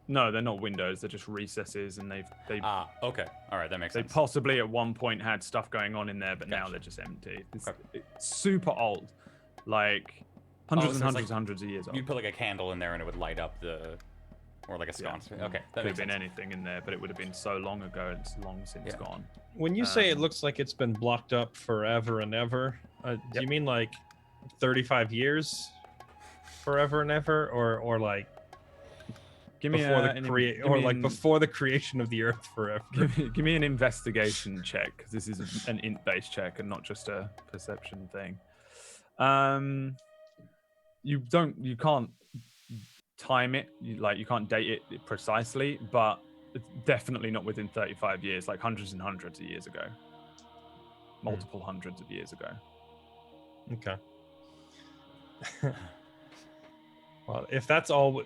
Speaker 1: No, they're not windows. They're just recesses, and they
Speaker 4: okay. All right, that makes
Speaker 1: they
Speaker 4: sense.
Speaker 1: possibly at one point had stuff going on in there, but now
Speaker 4: Gotcha.
Speaker 1: they're just empty. It's,
Speaker 4: Okay.
Speaker 1: it's super old, like hundreds
Speaker 4: so
Speaker 1: and
Speaker 4: it's
Speaker 1: hundreds,
Speaker 4: like
Speaker 1: hundreds of years old.
Speaker 4: You'd put like a candle in there and it would light up or like a sconce. Okay, that
Speaker 1: Could have
Speaker 4: makes
Speaker 1: been
Speaker 4: sense.
Speaker 1: anything in there, but it would have been so long ago. It's long since
Speaker 4: Yeah.
Speaker 1: gone.
Speaker 5: When you say it looks like it's been blocked up forever and ever, do you mean like 35 years, forever and ever, or like
Speaker 1: Give me
Speaker 5: before
Speaker 1: an
Speaker 5: before the creation of the Earth forever?
Speaker 1: give me an investigation check, because this is an int-based check and not just a perception thing. You can't time it. You can't date it precisely, but it's definitely not within 35 years. Like hundreds and hundreds of years ago, multiple hundreds of years ago.
Speaker 5: Okay. Well, if that's all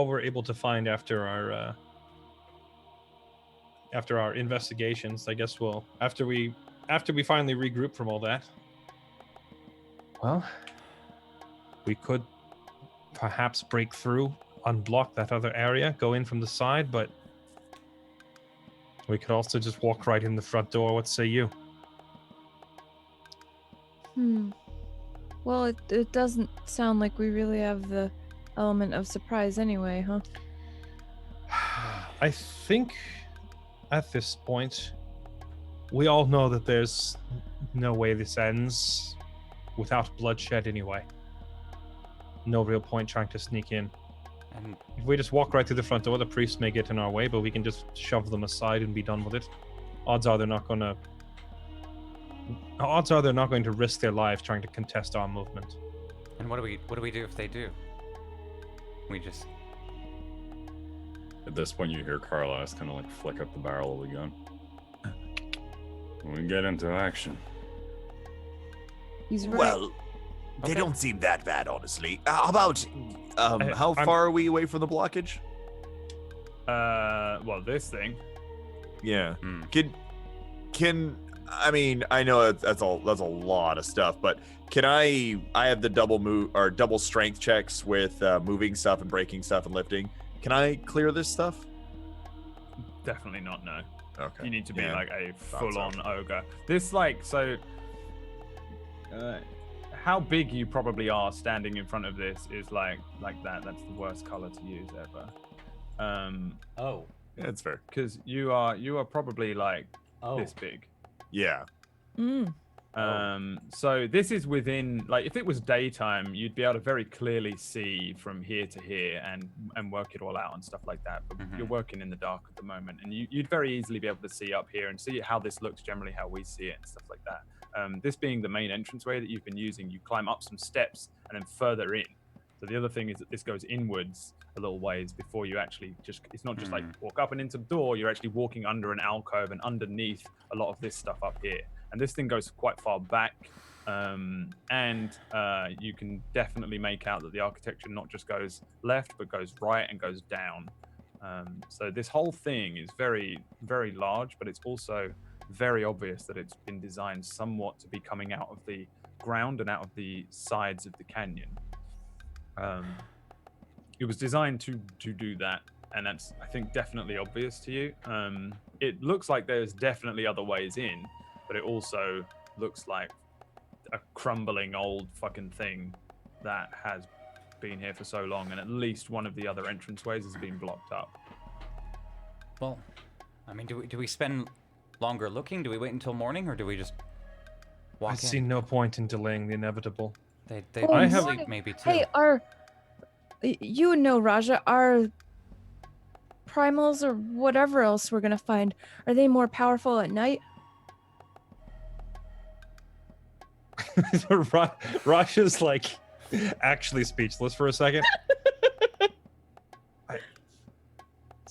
Speaker 5: we're able to find after our investigations, I guess after we finally regroup from all that, well, we could perhaps break through, unblock that other area, go in from the side, but we could also just walk right in the front door. What say you?
Speaker 3: Well, it doesn't sound like we really have the element of surprise anyway, huh?
Speaker 5: I think at this point, we all know that there's no way this ends without bloodshed anyway. No real point trying to sneak in.
Speaker 4: And
Speaker 5: If we just walk right through the front door, the priests may get in our way, but we can just shove them aside and be done with it. Odds are they're not going to risk their lives trying to contest our movement.
Speaker 4: what do we do if they do? We just
Speaker 6: At this point, you hear Carlos kind of like flick up the barrel of the gun. We get into action.
Speaker 3: He's right.
Speaker 2: Well, they
Speaker 4: Okay.
Speaker 2: don't seem that bad, honestly. How about, how
Speaker 5: I'm-
Speaker 2: far are we away from the blockage?
Speaker 1: Well, this thing.
Speaker 2: Yeah.
Speaker 4: Hmm.
Speaker 2: Can I mean, I know that's a lot of stuff, but can I have the double strength checks with moving stuff and breaking stuff and lifting. Can I clear this stuff?
Speaker 1: Definitely not. No.
Speaker 2: Okay.
Speaker 1: You need to be
Speaker 2: Yeah.
Speaker 1: like a
Speaker 2: Thought so.
Speaker 1: full-on ogre. This how big you probably are standing in front of this is like that. That's the worst color to use ever.
Speaker 4: Oh.
Speaker 2: Yeah, that's fair.
Speaker 1: Because you are probably like
Speaker 4: Oh.
Speaker 1: this big.
Speaker 2: Yeah.
Speaker 1: So this is within, like, if it was daytime, you'd be able to very clearly see from here to here and work it all out and stuff like that. But you're working in the dark at the moment, and you'd very easily be able to see up here and see how this looks generally, how we see it and stuff like that. This being the main entranceway that you've been using, you climb up some steps and then further in. So the other thing is that this goes inwards a little ways before you actually it's not just like walk up and into the door, you're actually walking under an alcove and underneath a lot of this stuff up here. And this thing goes quite far back. And you can definitely make out that the architecture not just goes left, but goes right and goes down. So this whole thing is very, very large, but it's also very obvious that it's been designed somewhat to be coming out of the ground and out of the sides of the canyon. It was designed to do that, and that's, I think, definitely obvious to you. It looks like there's definitely other ways in, but it also looks like a crumbling old fucking thing that has been here for so long, and at least one of the other entranceways has been blocked up.
Speaker 4: Well, I mean, do we spend longer looking? Do we wait until morning, or do we just walk
Speaker 5: I
Speaker 4: in?
Speaker 5: see no point in delaying the inevitable.
Speaker 4: They
Speaker 3: Oh,
Speaker 5: I
Speaker 4: might
Speaker 5: have-
Speaker 4: sleep maybe too.
Speaker 3: Hey, you know, Raja, our primals or whatever else we're gonna find, are they more powerful at night?
Speaker 5: Rush is like actually speechless for a second.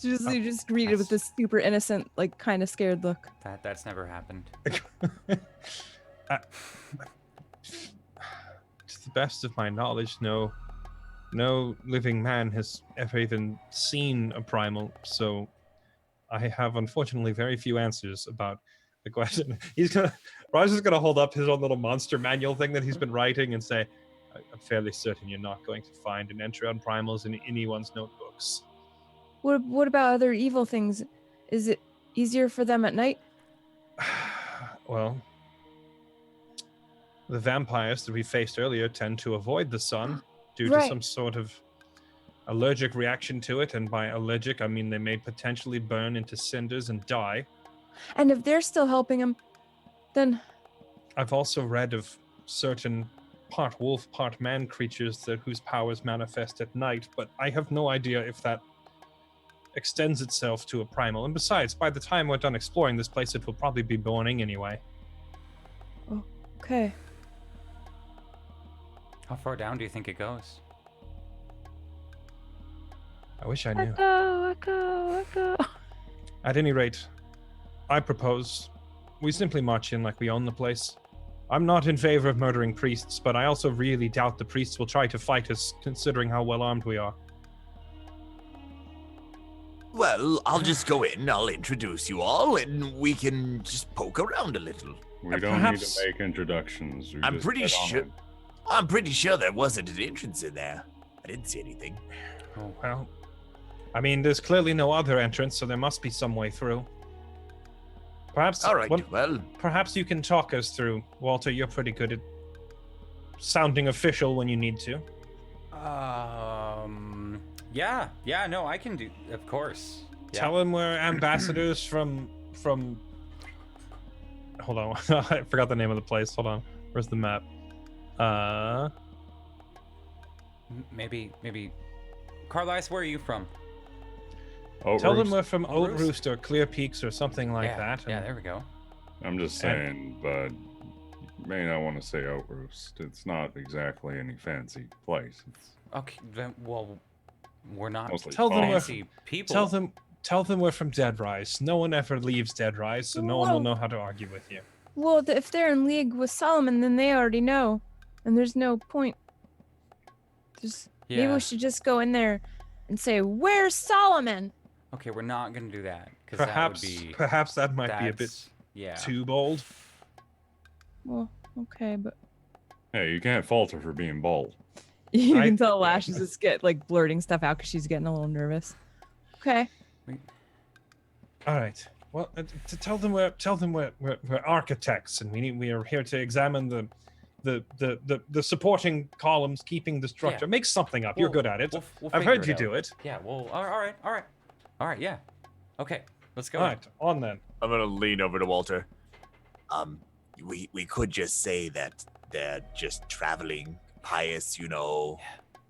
Speaker 3: You just greeted with this super innocent, like kind of scared look.
Speaker 4: That's never happened.
Speaker 5: To the best of my knowledge, no living man has ever even seen a primal, so I have unfortunately very few answers about the question. Raj is gonna hold up his own little monster manual thing that he's been writing and say, I'm fairly certain you're not going to find an entry on primals in anyone's notebooks.
Speaker 3: What about other evil things? Is it easier for them at night?
Speaker 5: Well, the vampires that we faced earlier tend to avoid the sun due to
Speaker 3: Right.
Speaker 5: some sort of allergic reaction to it, and by allergic I mean they may potentially burn into cinders and die.
Speaker 3: And if they're still helping them, then
Speaker 5: I've also read of certain part wolf, part man creatures whose powers manifest at night, but I have no idea if that extends itself to a primal. And besides, by the time we're done exploring this place, it will probably be morning anyway.
Speaker 3: okay.
Speaker 4: How far down do you think it goes?
Speaker 5: I wish I knew.
Speaker 3: Echo.
Speaker 5: At any rate, I propose we simply march in like we own the place. I'm not in favor of murdering priests, but I also really doubt the priests will try to fight us, considering how well armed we are.
Speaker 2: Well, I'll just go in, I'll introduce you all, and we can just poke around a little.
Speaker 6: We don't
Speaker 5: Perhaps-
Speaker 6: need to make introductions. We
Speaker 2: I'm
Speaker 6: just
Speaker 2: pretty
Speaker 6: head on
Speaker 2: sure-
Speaker 6: in.
Speaker 2: I'm pretty sure there wasn't an entrance in there. I didn't see anything.
Speaker 5: Oh, well. I mean, there's clearly no other entrance, so there must be some way through. Perhaps.
Speaker 2: All right,
Speaker 5: well,
Speaker 2: well,
Speaker 5: perhaps you can talk us through. Walter, you're pretty good at sounding official when you need to.
Speaker 4: Yeah, no, I can do, of course. Yeah.
Speaker 5: Tell them we're ambassadors from. Hold on, I forgot the name of the place. Hold on, where's the map?
Speaker 4: Maybe, Carlisle, where are you from?
Speaker 6: Oat
Speaker 5: Tell them
Speaker 6: Roost?
Speaker 5: we're from
Speaker 4: Oat
Speaker 5: Oat
Speaker 4: Roost?
Speaker 5: Roost or Clear Peaks or something like
Speaker 4: yeah,
Speaker 5: that.
Speaker 4: Yeah,
Speaker 5: and-
Speaker 4: there we go.
Speaker 6: I'm just saying, but you may not want to say Oat Roost. It's not exactly any fancy place. It's
Speaker 4: Okay, then, well, we're not
Speaker 6: mostly
Speaker 5: Tell them
Speaker 6: farm.
Speaker 5: we're-
Speaker 4: fancy people.
Speaker 5: Tell them we're from Dead Rise. No one ever leaves Dead Rise, so no one will
Speaker 3: Whoa.
Speaker 5: know how to argue with you.
Speaker 3: Well, if they're in league with Solomon, then they already know, and there's no point. Maybe
Speaker 4: Yeah.
Speaker 3: we should just go in there and say, "Where's Solomon?"
Speaker 4: Okay, we're not gonna do that because
Speaker 5: Perhaps,
Speaker 4: that would be.
Speaker 5: perhaps that might be a bit
Speaker 4: that's- Yeah.
Speaker 5: too bold.
Speaker 3: Well, okay, but
Speaker 6: Hey, you can't fault her for being bold.
Speaker 3: you
Speaker 5: I-
Speaker 3: can tell Lash is just blurting stuff out because she's getting a little nervous. Okay.
Speaker 5: All right. Well, to tell them we're architects, and we are here to examine the supporting columns, keeping the structure. Make something up. You're
Speaker 4: We'll-
Speaker 5: good at it.
Speaker 4: we'll
Speaker 5: I've
Speaker 4: figure
Speaker 5: heard you
Speaker 4: out.
Speaker 5: do it.
Speaker 4: Yeah. Well. All right. Yeah. Okay. Let's go.
Speaker 5: All right, on then.
Speaker 2: I'm gonna lean over to Walter. We could just say that they're just traveling pious, you know.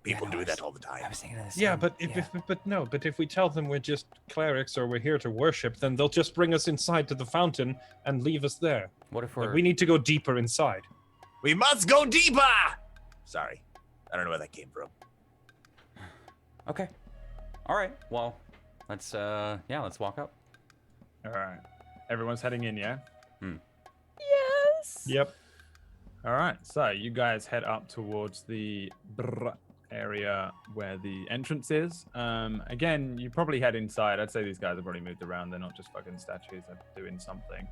Speaker 2: People
Speaker 4: no,
Speaker 2: do
Speaker 4: I
Speaker 2: that
Speaker 4: was-
Speaker 2: all the time.
Speaker 4: I was thinking of this.
Speaker 5: Yeah, but if we tell them we're just clerics or we're here to worship, then they'll just bring us inside to the fountain and leave us there.
Speaker 4: What if
Speaker 5: Like,
Speaker 4: we're?
Speaker 5: we need to go deeper inside.
Speaker 2: We must go deeper! Sorry. I don't know where that came from.
Speaker 4: Okay. All right. Well, let's walk up.
Speaker 1: All right. Everyone's heading in, yeah?
Speaker 3: Yes.
Speaker 5: Yep.
Speaker 1: All right. So you guys head up towards the area where the entrance is. Again, you probably head inside. I'd say these guys have already moved around. They're not just fucking statues. They're doing something.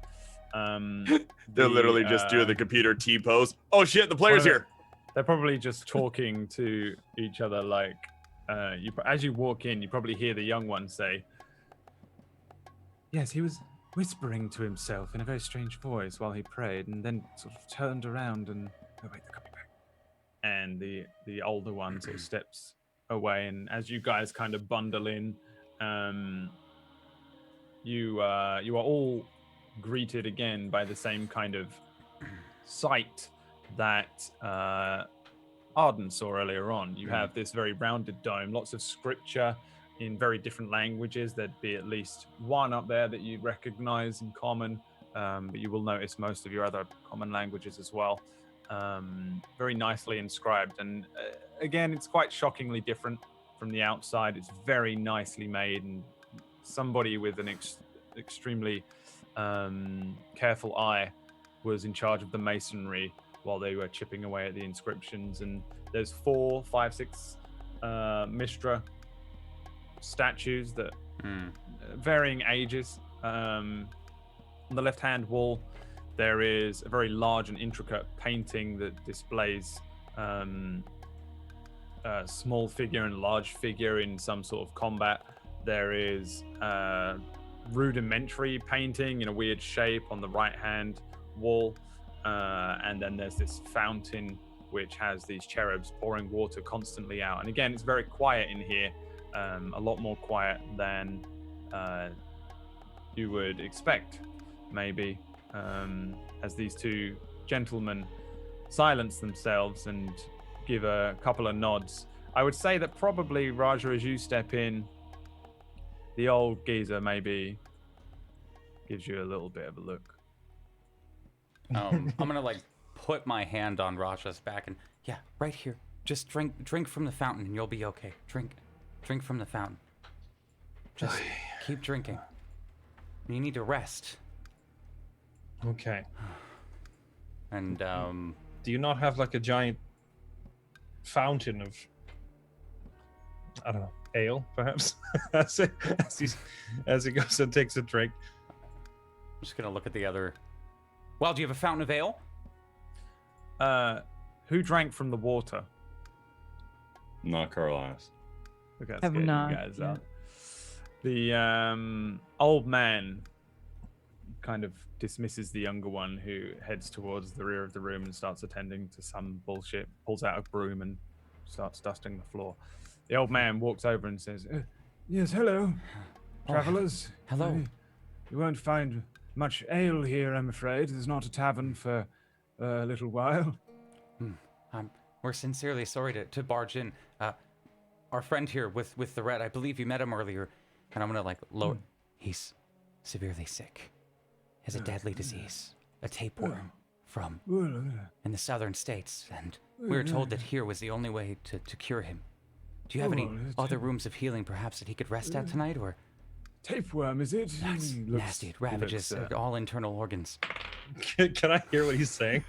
Speaker 2: They're literally just doing the computer T pose. Oh shit, the player's
Speaker 1: one of
Speaker 2: here.
Speaker 1: They're probably just talking to each other like, as you walk in, you probably hear the young one say, yes, he was whispering to himself in a very strange voice while he prayed, and then sort of turned around and, oh wait, they're coming back. And the older one sort of steps away, and as you guys kind of bundle in, you are all greeted again by the same kind of sight that Arden saw earlier on. You have this very rounded dome, lots of scripture in very different languages. There'd be at least one up there that you recognize in common, but you will notice most of your other common languages as well. Very nicely inscribed. And again, it's quite shockingly different from the outside. It's very nicely made, and somebody with an extremely careful eye was in charge of the masonry while they were chipping away at the inscriptions. And there's 4, 5, 6 Mistra statues that varying ages. On the left-hand wall, there is a very large and intricate painting that displays a small figure and large figure in some sort of combat. There is a rudimentary painting in a weird shape on the right-hand wall. And then there's this fountain which has these cherubs pouring water constantly out. And again, it's very quiet in here, a lot more quiet than you would expect, maybe, as these two gentlemen silence themselves and give a couple of nods. I would say that probably, Raja, as you step in, the old geezer maybe gives you a little bit of a look.
Speaker 4: I'm gonna like put my hand on Raja's back and right here. Just drink from the fountain and you'll be okay. Drink from the fountain. Just keep drinking. You need to rest.
Speaker 5: Okay.
Speaker 4: And
Speaker 5: do you not have like a giant fountain of, I don't know, ale perhaps? as he goes and takes a drink.
Speaker 4: I'm just gonna look at the other. Well, do you have a fountain of ale?
Speaker 1: Who drank from the water?
Speaker 6: Not Carlos.
Speaker 1: Okay, let's
Speaker 3: Have
Speaker 1: get
Speaker 3: not,
Speaker 1: you guys
Speaker 3: yeah.
Speaker 1: out. The old man kind of dismisses the younger one, who heads towards the rear of the room and starts attending to some bullshit, pulls out a broom and starts dusting the floor. The old man walks over and says, yes, hello, travelers.
Speaker 4: Hello.
Speaker 1: You won't find much ale here, I'm afraid. There's not a tavern for a little while.
Speaker 4: We're sincerely sorry to barge in. Our friend here with the red, I believe you met him earlier, and I'm gonna like lower. He's severely sick. He has a deadly disease, a tapeworm from in the southern states, and we were told that here was the only way to cure him. Do you have any other rooms of healing, perhaps, that he could rest at tonight, or?
Speaker 1: Tapeworm, is it?
Speaker 4: That's nasty. It ravages all internal organs.
Speaker 5: Can I hear what he's saying?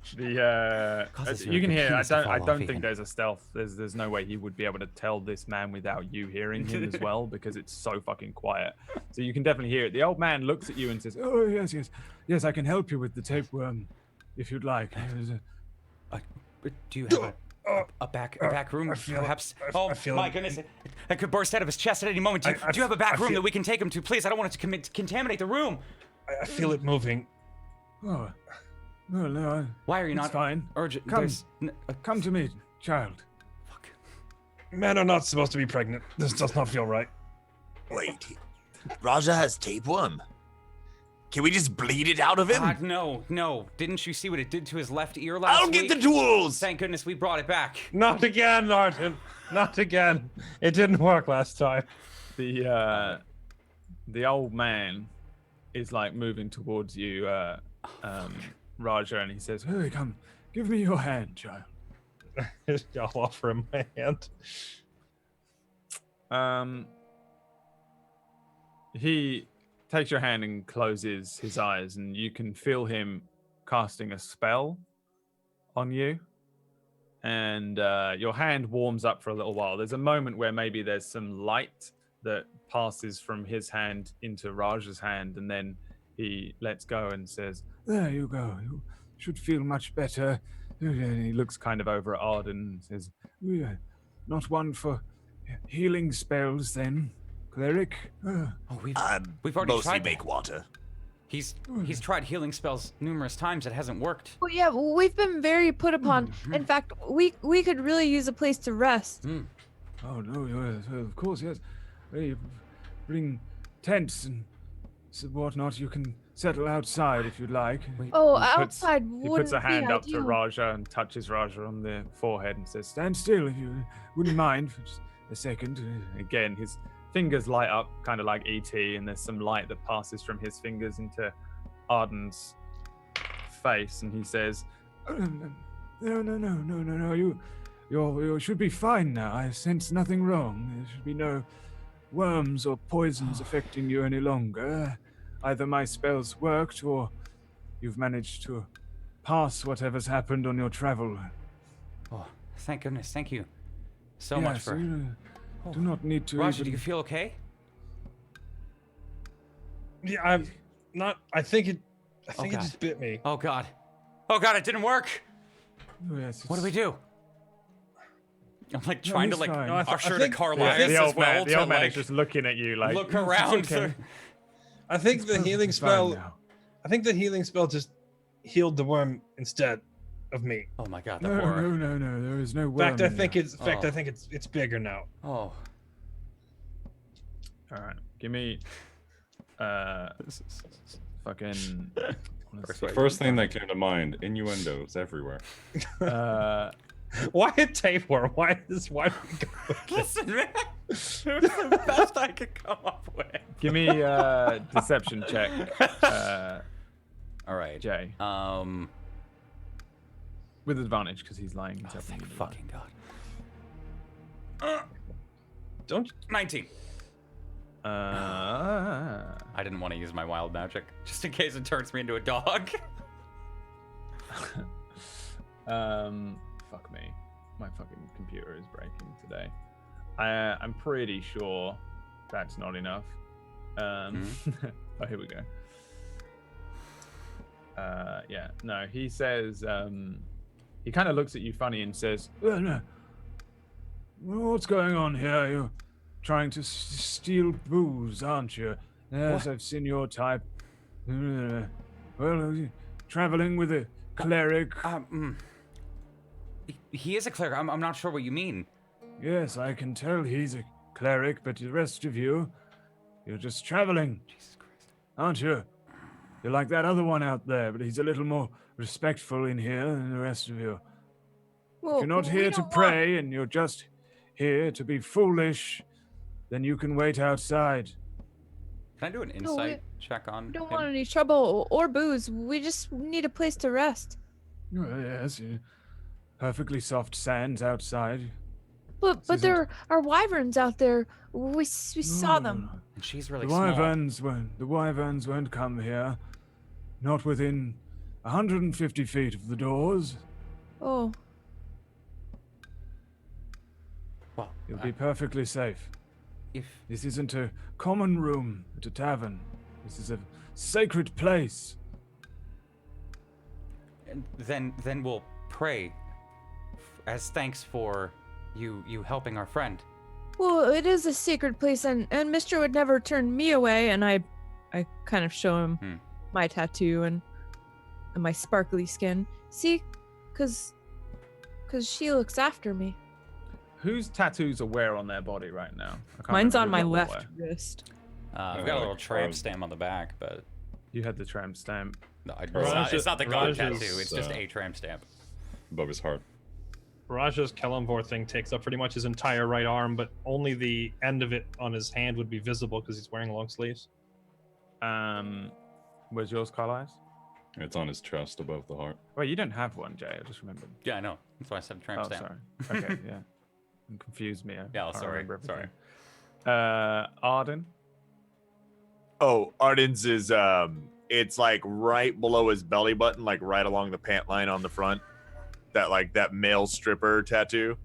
Speaker 4: Causes
Speaker 1: You
Speaker 4: your
Speaker 1: can hear.
Speaker 4: computers to
Speaker 1: I
Speaker 4: fall off
Speaker 1: don't
Speaker 4: even.
Speaker 1: think there's a stealth. There's no way he would be able to tell this man without you hearing him as well, because it's so fucking quiet. So you can definitely hear it. The old man looks at you and says, "Oh yes, I can help you with the tapeworm, if you'd like."
Speaker 4: Do you have a back room, perhaps? Oh my goodness! It could burst out of his chest at any moment. Do you have a back room that we can take him to, please? I don't want it to contaminate the room.
Speaker 5: I feel it moving.
Speaker 1: Oh, no.
Speaker 4: Why are you
Speaker 1: It's
Speaker 4: not
Speaker 1: fine.
Speaker 4: urgent?
Speaker 1: Come.
Speaker 4: There's
Speaker 1: Come to me, child.
Speaker 4: fuck.
Speaker 5: Men are not supposed to be pregnant. This does not feel right.
Speaker 2: Wait, Raja has tapeworm. Can we just bleed it out of him?
Speaker 4: No. Didn't you see what it did to his left ear last
Speaker 2: I'll
Speaker 4: week?
Speaker 2: get the tools.
Speaker 4: Thank goodness we brought it back.
Speaker 5: Not again, Martin. Not again. It didn't work last time.
Speaker 1: The old man is like moving towards you, Raja, and he says, "Hey, come, give me your hand, child."
Speaker 5: I'll offer him my hand.
Speaker 1: He takes your hand and closes his eyes, and you can feel him casting a spell on you. And your hand warms up for a little while. There's a moment where maybe there's some light that passes from his hand into Raja's hand, and then he lets go and says, "There you go. You should feel much better." And he looks kind of over at Arden and says, "Not one for healing spells, then, cleric?"
Speaker 4: We've already
Speaker 2: Mostly
Speaker 4: tried.
Speaker 2: make water.
Speaker 4: He's tried healing spells numerous times. It hasn't worked.
Speaker 3: Well, yeah, we've been very put upon. In fact, we could really use a place to rest.
Speaker 1: Oh, no, yes, of course, yes. We bring tents and whatnot. You can settle outside if you'd like.
Speaker 7: Oh,
Speaker 1: He puts-
Speaker 7: outside
Speaker 1: He
Speaker 7: wouldn't
Speaker 1: puts a hand
Speaker 7: be
Speaker 1: up to
Speaker 7: ideal.
Speaker 1: Raja and touches Raja on the forehead and says, "Stand still if you wouldn't mind for just a second." Again, his fingers light up, kind of like ET, and there's some light that passes from his fingers into Arden's face, and he says, "No, you should be fine now. I sense nothing wrong. There should be no worms or poisons affecting you any longer. Either my spells worked, or you've managed to pass whatever's happened on your travel."
Speaker 4: Oh, thank goodness. Thank you so much
Speaker 1: Yes,
Speaker 4: for.
Speaker 1: you do not need to.
Speaker 4: Raja, do
Speaker 1: even-
Speaker 4: you feel okay?
Speaker 5: Yeah, I'm not. I think it
Speaker 4: God.
Speaker 5: just bit me.
Speaker 4: Oh God. Oh God, it didn't work.
Speaker 1: Oh, yes,
Speaker 4: What do we
Speaker 1: it's-
Speaker 4: do? I'm like trying to
Speaker 1: he's
Speaker 4: like
Speaker 1: fine.
Speaker 5: No, I
Speaker 4: usher the
Speaker 5: think-
Speaker 4: Carlisle
Speaker 5: Yeah,
Speaker 1: The
Speaker 4: as
Speaker 1: old
Speaker 4: well
Speaker 1: man, the
Speaker 4: to
Speaker 1: old man
Speaker 4: like
Speaker 1: is just looking at you like,
Speaker 4: look
Speaker 1: "Yes, it's
Speaker 4: around.
Speaker 1: okay.
Speaker 5: I think the
Speaker 1: Perfectly
Speaker 5: healing
Speaker 1: fine
Speaker 5: spell.
Speaker 1: now."
Speaker 5: I think the healing spell just healed the worm instead of me.
Speaker 4: Oh my God, the
Speaker 1: No,
Speaker 4: horror.
Speaker 1: no, there is no
Speaker 5: In
Speaker 1: worm.
Speaker 5: fact, I
Speaker 1: in
Speaker 5: think
Speaker 1: you.
Speaker 5: it's. In fact,
Speaker 4: Oh.
Speaker 5: I think it's bigger now.
Speaker 4: Oh.
Speaker 1: All right, give me, fucking.
Speaker 6: The first thing that came to mind, innuendos everywhere.
Speaker 5: Why a tapeworm? Why do we go with this?
Speaker 4: Listen, man. It was the best I could come up with.
Speaker 1: Give me a deception check,
Speaker 4: All right.
Speaker 1: Jay, with advantage because he's lying.
Speaker 4: Oh,
Speaker 1: He's
Speaker 4: thank
Speaker 1: helping you to lie.
Speaker 4: fucking God.
Speaker 5: Don't
Speaker 4: 19.
Speaker 1: Uh,
Speaker 4: I didn't want to use my wild magic just in case it turns me into a dog.
Speaker 1: fuck me. My fucking computer is breaking today. I'm pretty sure that's not enough. Oh, here we go. Yeah, no, he says, he kind of looks at you funny and says, no. What's going on here? You're trying to steal booze, aren't you? Yes, I've seen your type. Well, traveling with a cleric.
Speaker 4: He is a cleric. I'm not sure what you mean.
Speaker 1: Yes, I can tell he's a cleric, but the rest of you, you're just traveling,
Speaker 4: Jesus Christ.
Speaker 1: aren't you? You're like that other one out there, but he's a little more respectful in here than the rest of you.
Speaker 7: Well,
Speaker 1: If you're not
Speaker 7: we
Speaker 1: here to
Speaker 7: don't want-
Speaker 1: pray and you're just here to be foolish, then you can wait outside.
Speaker 4: Can I do an
Speaker 7: No,
Speaker 4: insight check on
Speaker 7: We don't
Speaker 4: him?
Speaker 7: want any trouble or booze. We just need a place to rest.
Speaker 1: Oh, yes, perfectly soft sands outside.
Speaker 7: But
Speaker 1: isn't-
Speaker 7: there are wyverns out there. We saw them.
Speaker 4: And she's really
Speaker 1: The
Speaker 4: small.
Speaker 1: wyverns won't come here. Not within 150 feet of the doors.
Speaker 7: Oh,
Speaker 4: Well,
Speaker 1: You'll be perfectly safe.
Speaker 4: if
Speaker 1: This isn't a common room at a tavern. This is a sacred place.
Speaker 4: then we'll pray as thanks for you helping our friend.
Speaker 7: well, it is a sacred place, and Mister would never turn me away. And I kind of show him my tattoo and my sparkly skin. See, cause she looks after me.
Speaker 1: Whose tattoos are where on their body right now? I can't
Speaker 7: Mine's
Speaker 1: remember
Speaker 7: on my
Speaker 1: what they
Speaker 7: left
Speaker 1: were.
Speaker 7: wrist.
Speaker 4: I've got a little tramp
Speaker 6: um,
Speaker 4: stamp on the back, but
Speaker 1: You had the tramp stamp.
Speaker 4: no,
Speaker 6: Raja-
Speaker 4: it's not the god
Speaker 6: Raja's,
Speaker 4: tattoo. It's just a tramp stamp.
Speaker 6: Above his heart.
Speaker 5: Raja's Kalimvor thing takes up pretty much his entire right arm, but only the end of it on his hand would be visible because he's wearing long sleeves.
Speaker 1: Where's yours, Carlisle?
Speaker 6: It's on his chest above the heart.
Speaker 1: Wait, you don't have one, Jay. I just remembered.
Speaker 4: Yeah, I know. That's why I said tramp
Speaker 1: Oh,
Speaker 4: stamp.
Speaker 1: sorry. Okay, yeah. You confused me. I
Speaker 4: Yeah,
Speaker 1: can't
Speaker 4: sorry,
Speaker 1: remember
Speaker 4: sorry.
Speaker 1: everything. Arden?
Speaker 2: Oh, Arden's is it's like right below his belly button, like right along the pant line on the front. That male stripper tattoo.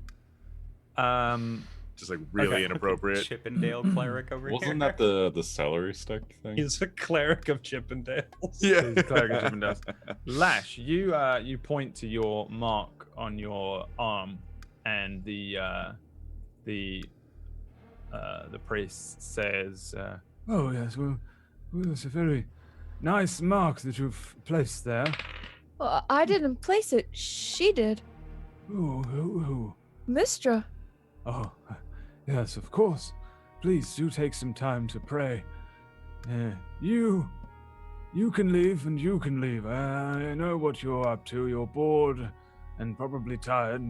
Speaker 2: Just like really
Speaker 1: Okay.
Speaker 2: inappropriate.
Speaker 4: Chippendale cleric over here.
Speaker 6: Wasn't that the celery stick thing?
Speaker 5: He's a cleric of Chippendales.
Speaker 2: Yeah.
Speaker 1: He's a cleric of Chippendales. Lash, you point to your mark on your arm, and the priest says, "Oh yes, well, it's a very nice mark that you've placed there.
Speaker 7: Well, I didn't place it. She did.
Speaker 1: Who?
Speaker 7: Mistra.
Speaker 1: Oh, yes, of course. Please do take some time to pray. You You can leave and you can leave. I know what you're up to. You're bored and probably tired.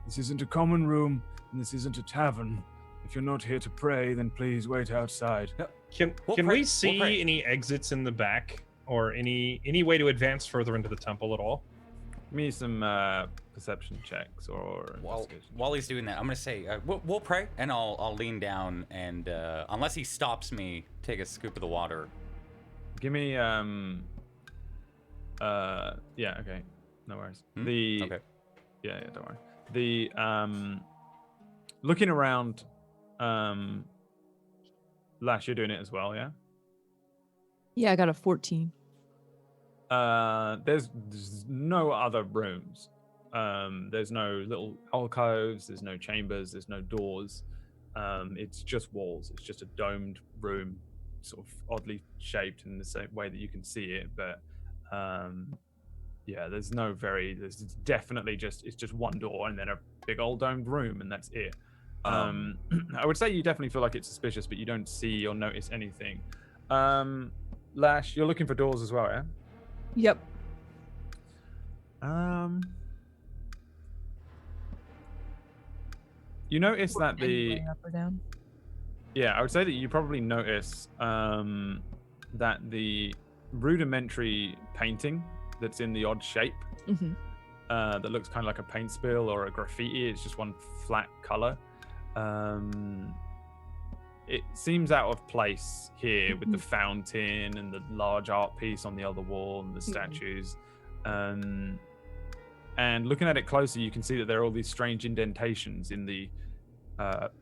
Speaker 1: This isn't a common room, and this isn't a tavern. If you're not here to pray, then please wait outside.
Speaker 5: Can
Speaker 4: We'll
Speaker 5: we
Speaker 4: pray.
Speaker 5: see any exits in the back, or any way to advance further into the temple at all?
Speaker 1: Give me some perception checks or investigation.
Speaker 4: While he's doing that, I'm gonna say we'll pray, and I'll lean down and unless he stops me, take a scoop of the water.
Speaker 1: Give me yeah, okay, no worries.
Speaker 4: Okay.
Speaker 1: Yeah, don't worry. The looking around, Lash, you're doing it as well, yeah?
Speaker 3: Yeah, I got a 14.
Speaker 1: There's no other rooms. There's no little alcoves, there's no chambers, there's no doors. It's just walls. It's just a domed room, sort of oddly shaped in the same way that you can see it, but yeah, there's definitely it's just one door and then a big old domed room, and that's it. I would say you definitely feel like it's suspicious, but you don't see or notice anything. Lash, you're looking for doors as well, yeah?
Speaker 3: Yep.
Speaker 1: You notice that
Speaker 3: Anywhere up or down?
Speaker 1: Yeah, I would say that you probably notice that the rudimentary painting that's in the odd shape
Speaker 3: Mm-hmm.
Speaker 1: that looks kind of like a paint spill or a graffiti, it's just one flat color. It seems out of place here with the fountain and the large art piece on the other wall and the statues. And looking at it closer, you can see that there are all these strange indentations in the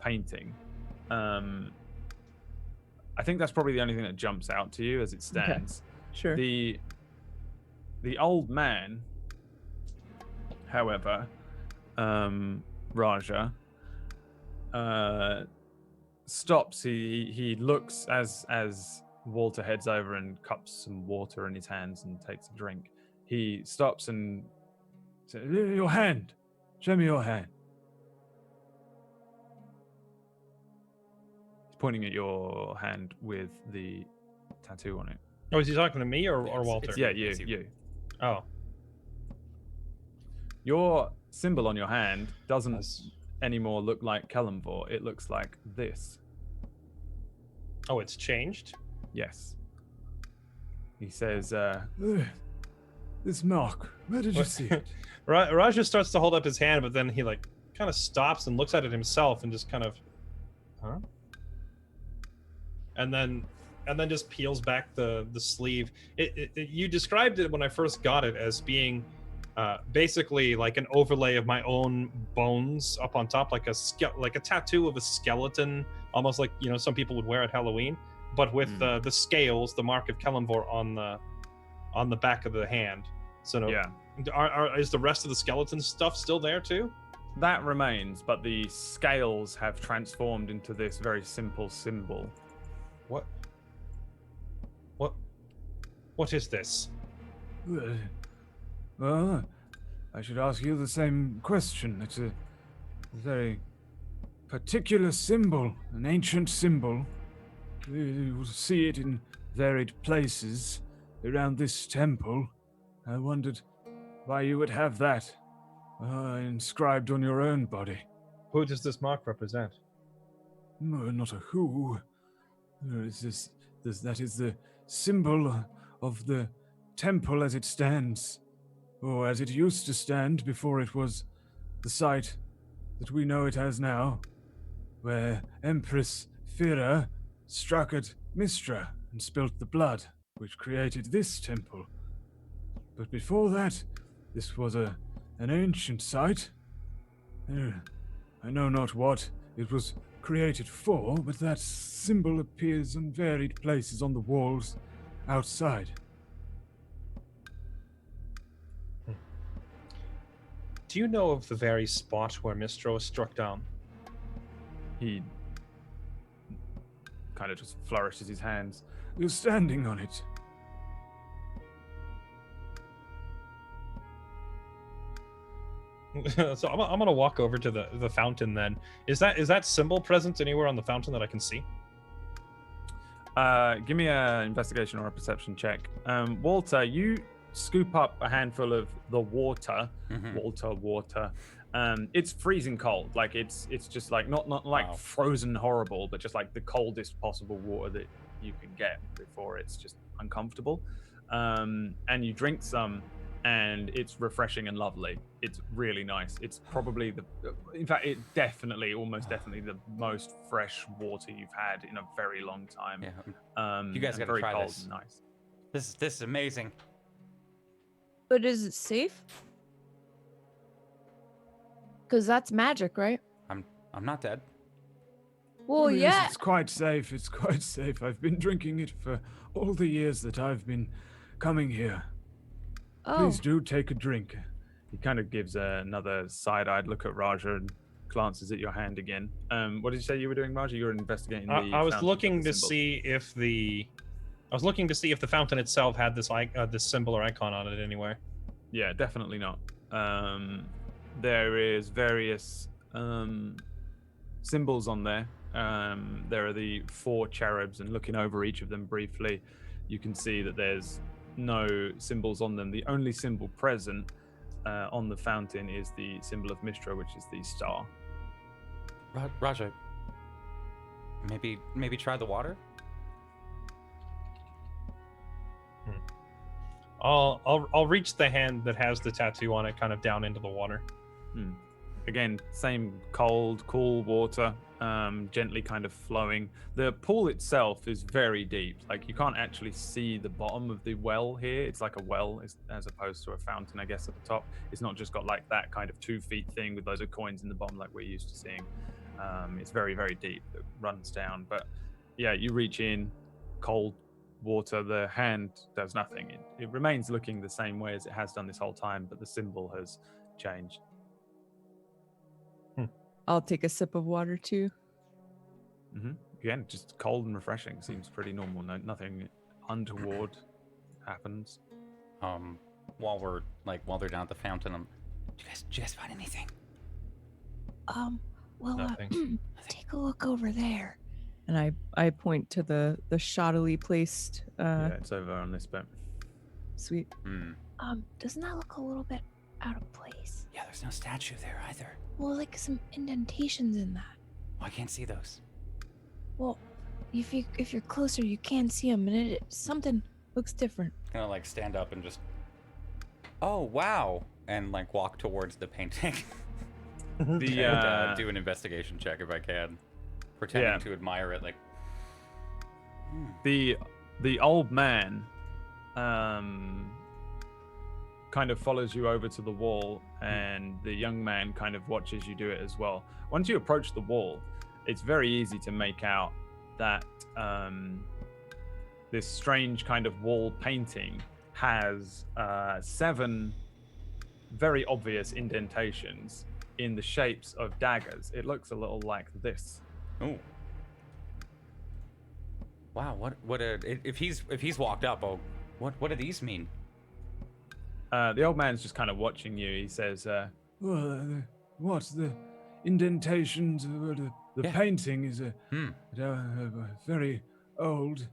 Speaker 1: painting. I think that's probably the only thing that jumps out to you as it stands.
Speaker 3: Okay. Sure.
Speaker 1: The old man, however, Raja, stops. He looks as Walter heads over and cups some water in his hands and takes a drink. He stops and says, "Your hand. Show me your hand." He's pointing at your hand with the tattoo on it.
Speaker 5: Oh, is he talking to me or Walter?
Speaker 1: Yeah, you.
Speaker 5: Oh.
Speaker 1: Your symbol on your hand doesn't anymore look like Kalimvor. It looks like this.
Speaker 5: Oh, it's changed?
Speaker 1: Yes. He says, this mark, where did you see it?
Speaker 5: Raja starts to hold up his hand, but then he kind of stops and looks at it himself and just kind of, huh? And then just peels back the sleeve. You described it when I first got it as being basically like an overlay of my own bones up on top, like a tattoo of a skeleton, almost like some people would wear at Halloween, but with the scales, the mark of Kalimvor on the back of the hand. So
Speaker 1: yeah,
Speaker 5: is the rest of the skeleton stuff still there too?
Speaker 1: That remains, but the scales have transformed into this very simple symbol.
Speaker 5: What is this?
Speaker 1: Well, I should ask you the same question. It's a very particular symbol, an ancient symbol. You will see it in varied places around this temple. I wondered why you would have that inscribed on your own body.
Speaker 5: Who does this mark represent?
Speaker 1: No, not a who. That is the symbol of the temple as it stands, or as it used to stand before it was the site that we know it as now, where Empress Fira struck at Mistra and spilt the blood, which created this temple. But before that, this was an ancient site. I know not what it was created for, but that symbol appears in varied places on the walls outside.
Speaker 5: Do you know of the very spot where Mistra was struck down?
Speaker 1: He kind of just flourishes his hands. You're standing on it.
Speaker 5: So I'm gonna walk over to the fountain then. Is that symbol present anywhere on the fountain that I can see?
Speaker 1: Give me an investigation or a perception check. Walter, you scoop up a handful of the water. Water. It's freezing cold. Like it's just like not like
Speaker 4: Wow.
Speaker 1: frozen horrible, but just like the coldest possible water that you can get before it's just uncomfortable. And you drink some, and it's refreshing and lovely. It's really nice. It's probably in fact, almost definitely the most fresh water you've had in a very long time.
Speaker 4: Yeah. You guys gotta
Speaker 1: very
Speaker 4: try
Speaker 1: cold
Speaker 4: this.
Speaker 1: and nice.
Speaker 4: This is amazing.
Speaker 7: But is it safe? Because that's magic, right?
Speaker 4: I'm not dead.
Speaker 7: Well,
Speaker 1: Oh, yes,
Speaker 7: yeah.
Speaker 1: it's quite safe. It's quite safe. I've been drinking it for all the years that I've been coming here.
Speaker 7: Oh,
Speaker 1: Please do take a drink. He kind of gives another side-eyed look at Raja and glances at your hand again. What did you say you were doing, Raja? You were investigating the
Speaker 5: I was
Speaker 1: fountain
Speaker 5: looking
Speaker 1: with the
Speaker 5: to
Speaker 1: symbols.
Speaker 5: see if the fountain itself had this this symbol or icon on it anywhere.
Speaker 1: Yeah, definitely not. There is various symbols on there. There are the 4 cherubs, and looking over each of them briefly, you can see that there's no symbols on them. The only symbol present on the fountain is the symbol of Mistra, which is the star.
Speaker 4: Raja, maybe try the water.
Speaker 5: I'll reach the hand that has the tattoo on it kind of down into the water.
Speaker 1: Again, same cold, cool water, gently kind of flowing. The pool itself is very deep. Like you can't actually see the bottom of the well here. It's like a well as opposed to a fountain, I guess, at the top. It's not just got like that kind of 2 feet thing with loads of coins in the bottom like we're used to seeing. It's very, very deep. It runs down. But yeah, you reach in, cold water. The hand does nothing. It remains looking the same way as it has done this whole time, but the symbol has changed.
Speaker 3: I'll take a sip of water too.
Speaker 1: Again, just cold and refreshing. Seems pretty normal. Nothing untoward happens.
Speaker 4: While they're down at the fountain, do you guys find anything?
Speaker 7: Well,
Speaker 5: Nothing.
Speaker 7: take a look over there.
Speaker 3: And I point to the shoddily placed
Speaker 1: Yeah, it's over on this bit.
Speaker 3: sweet.
Speaker 7: Doesn't that look a little bit out of place?
Speaker 4: Yeah, there's no statue there either.
Speaker 7: Well, like some indentations in that.
Speaker 4: Oh, I can't see those.
Speaker 7: Well, if you're closer, you can see them, and something looks different.
Speaker 4: Gonna like stand up and just, oh wow, and like walk towards the painting. And do an investigation check if I can, pretending to admire it. Like
Speaker 1: the old man kind of follows you over to the wall, and the young man kind of watches you do it as well. Once you approach the wall, it's very easy to make out that this strange kind of wall painting has 7 very obvious indentations in the shapes of daggers. It looks a little like this.
Speaker 4: oh. Wow, if he's walked up, what do these mean?
Speaker 1: The old man's just kind of watching you. He says, "What the indentations? The painting is very old.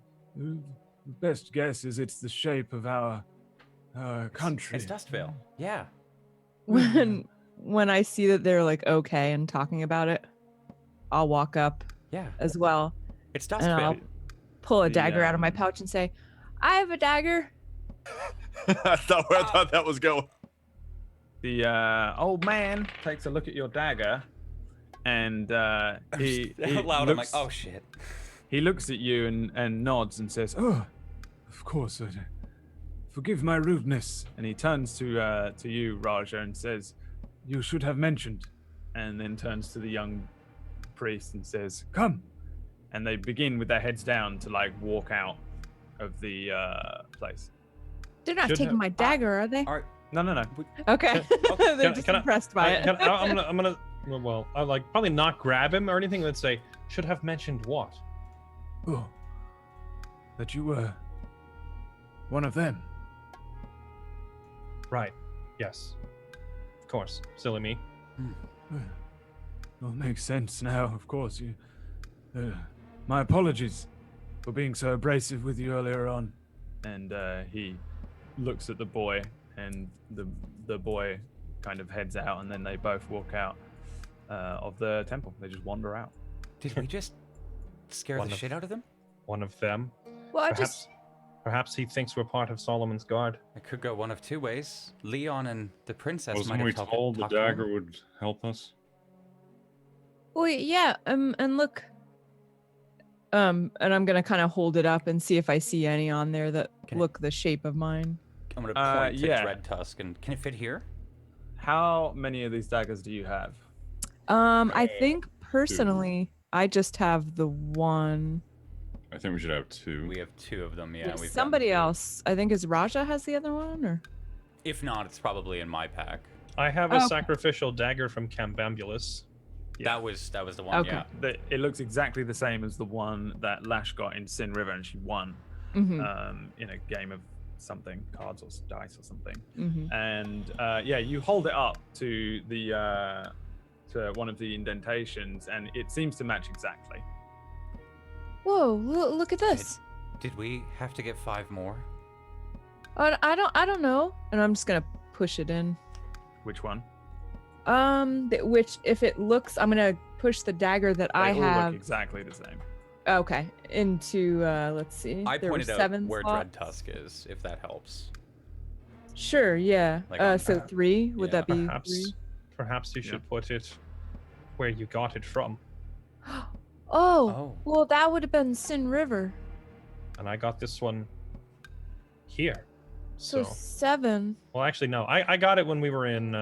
Speaker 1: Best guess is it's the shape of our country."
Speaker 4: It's Dustvale. Yeah.
Speaker 3: When I see that they're like okay and talking about it, I'll walk up
Speaker 4: Yeah.
Speaker 3: as well.
Speaker 4: It's
Speaker 3: And I'll
Speaker 4: Dustvale.
Speaker 3: pull a
Speaker 1: The,
Speaker 3: dagger out of my pouch and say, I have a dagger.
Speaker 2: I thought that was going.
Speaker 1: The old man takes a look at your dagger, and he
Speaker 4: Out loud, I'm like,
Speaker 1: looks-
Speaker 4: oh shit.
Speaker 1: He looks at you and nods and says, "Oh, of course. Forgive my rudeness." And he turns to you, Raja, and says, "You should have mentioned." And then turns to the young priest and says, "Come." And they begin with their heads down to like walk out of the place.
Speaker 7: They're not
Speaker 5: Should
Speaker 7: taking
Speaker 5: have-
Speaker 7: my dagger, are they?
Speaker 1: No.
Speaker 3: Okay. They're just
Speaker 5: Can I-
Speaker 3: impressed by it.
Speaker 5: I'm gonna. Well, I like probably not grab him or anything. Let's say should have mentioned what.
Speaker 1: Oh, that you were one of them.
Speaker 5: Right. Yes. Of course. Silly me.
Speaker 1: Well, makes sense now, of course. My apologies. for being so abrasive with you earlier on. And he looks at the boy, and the boy kind of heads out, and then they both walk out of the temple. They just wander out.
Speaker 4: Did we just scare the shit out of them?
Speaker 5: One of them.
Speaker 7: Well,
Speaker 5: Perhaps he thinks we're part of Solomon's guard.
Speaker 4: It could go one of two ways. Leon and the princess
Speaker 6: Wasn't
Speaker 4: might
Speaker 6: we
Speaker 4: have
Speaker 6: told the
Speaker 4: talked to him.
Speaker 6: dagger would help us?
Speaker 7: well, yeah. And look,
Speaker 3: And I'm gonna kind of hold it up and see if I see any on there that
Speaker 4: Can I-
Speaker 3: look the shape of mine.
Speaker 4: I'm gonna point to
Speaker 1: yeah.
Speaker 4: Dreadtusk, and can it fit here?
Speaker 1: How many of these daggers do you have?
Speaker 3: I think personally, I just have the one.
Speaker 6: I think we should have 2.
Speaker 4: We have 2 of them. Yeah, we've gotten
Speaker 3: Somebody
Speaker 4: 2.
Speaker 3: else, I think, is Raja has the other one, or
Speaker 4: If not, it's probably in my pack.
Speaker 5: I have a
Speaker 3: Okay.
Speaker 5: sacrificial dagger from Cambambulus.
Speaker 1: Yeah.
Speaker 4: That was the one.
Speaker 3: Okay.
Speaker 4: Yeah.
Speaker 1: It looks exactly the same as the one that Lash got in Sin River, and she won in a game of something, cards or dice or something. And you hold it up to the to one of the indentations, and it seems to match exactly.
Speaker 7: whoa, look at this.
Speaker 4: Did we have to get 5 more?
Speaker 7: I don't know.
Speaker 3: and I'm just gonna push it in.
Speaker 1: Which one?
Speaker 3: Which, if it looks, I'm gonna push the dagger that
Speaker 1: They
Speaker 3: I
Speaker 1: all
Speaker 3: have.
Speaker 1: look exactly the same.
Speaker 3: Okay, into let's see.
Speaker 4: I
Speaker 3: there were
Speaker 4: pointed out
Speaker 3: 7
Speaker 4: where
Speaker 3: slots.
Speaker 4: Dreadtusk is, if that helps.
Speaker 3: Sure, yeah.
Speaker 4: Like on
Speaker 3: So
Speaker 4: that.
Speaker 3: 3, would
Speaker 4: Yeah.
Speaker 3: that be
Speaker 5: Perhaps
Speaker 3: 3?
Speaker 5: perhaps you should put it where you got it from.
Speaker 7: Oh, well, that would have been Sin River.
Speaker 5: And I got this one here.
Speaker 7: So
Speaker 5: So
Speaker 7: 7.
Speaker 5: well actually no. I got it when we were in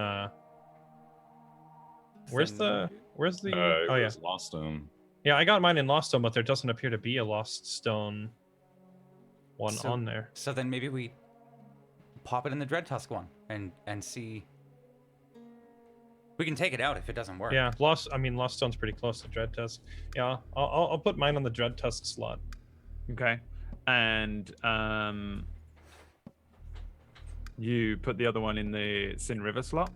Speaker 5: where's the oh yeah.
Speaker 6: Lost Stone.
Speaker 5: Yeah, I got mine in Lost Stone, but there doesn't appear to be a Lost Stone one
Speaker 4: So-
Speaker 5: on there.
Speaker 4: So then maybe we pop it in the Dreadtusk one and see. We can take it out if it doesn't work.
Speaker 5: Yeah, Lost Stone's pretty close to Dreadtusk. Yeah, I'll put mine on the Dreadtusk slot.
Speaker 1: Okay. And you put the other one in the Sin River slot.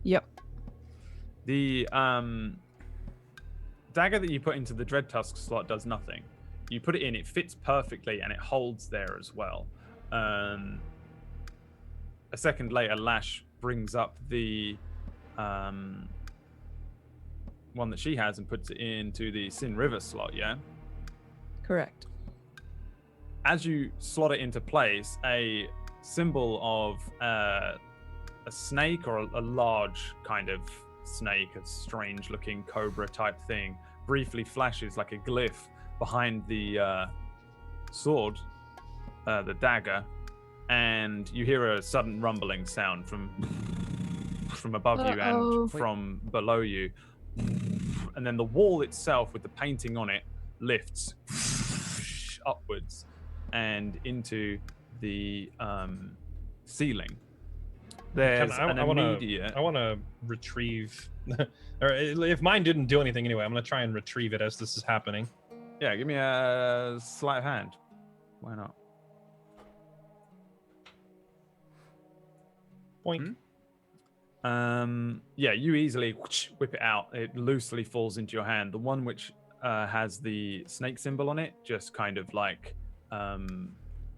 Speaker 3: Yep.
Speaker 1: The dagger that you put into the Dreadtusk slot does nothing. You put it in, it fits perfectly, and it holds there as well. A second later, Lash brings up the one that she has and puts it into the Sin River slot, yeah?
Speaker 3: Correct.
Speaker 1: As you slot it into place, a symbol of a snake or a large kind of snake, a strange looking cobra type thing, briefly flashes like a glyph behind the sword, the dagger, and you hear a sudden rumbling sound from above you
Speaker 7: Uh-oh.
Speaker 1: and from below you, and then the wall itself with the painting on it lifts upwards and into the ceiling. There's an immediate.
Speaker 5: I want to retrieve, or if mine didn't do anything anyway, I'm gonna try and retrieve it as this is happening.
Speaker 1: Yeah, give me a sleight of hand. Why not?
Speaker 5: Point.
Speaker 1: Yeah, you easily whip it out. It loosely falls into your hand. The one which has the snake symbol on it just kind of like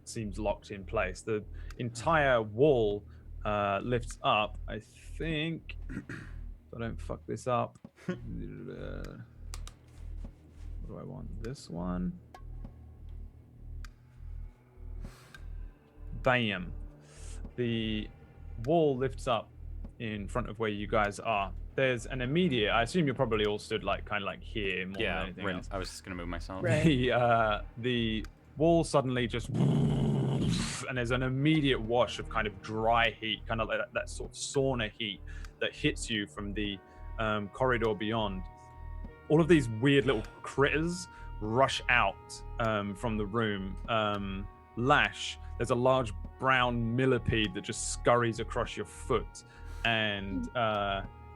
Speaker 1: seems locked in place. The entire wall lifts up. I think, if I don't fuck this up. What do I want? This one. Bam. The wall lifts up in front of where you guys are. There's an immediate. I assume you're probably all stood like kind of like here more than
Speaker 4: Yeah,
Speaker 1: anything
Speaker 4: right.
Speaker 1: else.
Speaker 4: I was just gonna move myself.
Speaker 3: Right.
Speaker 1: The wall suddenly just, and there's an immediate wash of kind of dry heat, kind of like that sort of sauna heat that hits you from the corridor beyond. All of these weird little critters rush out from the room. Lash, there's a large brown millipede that just scurries across your foot, and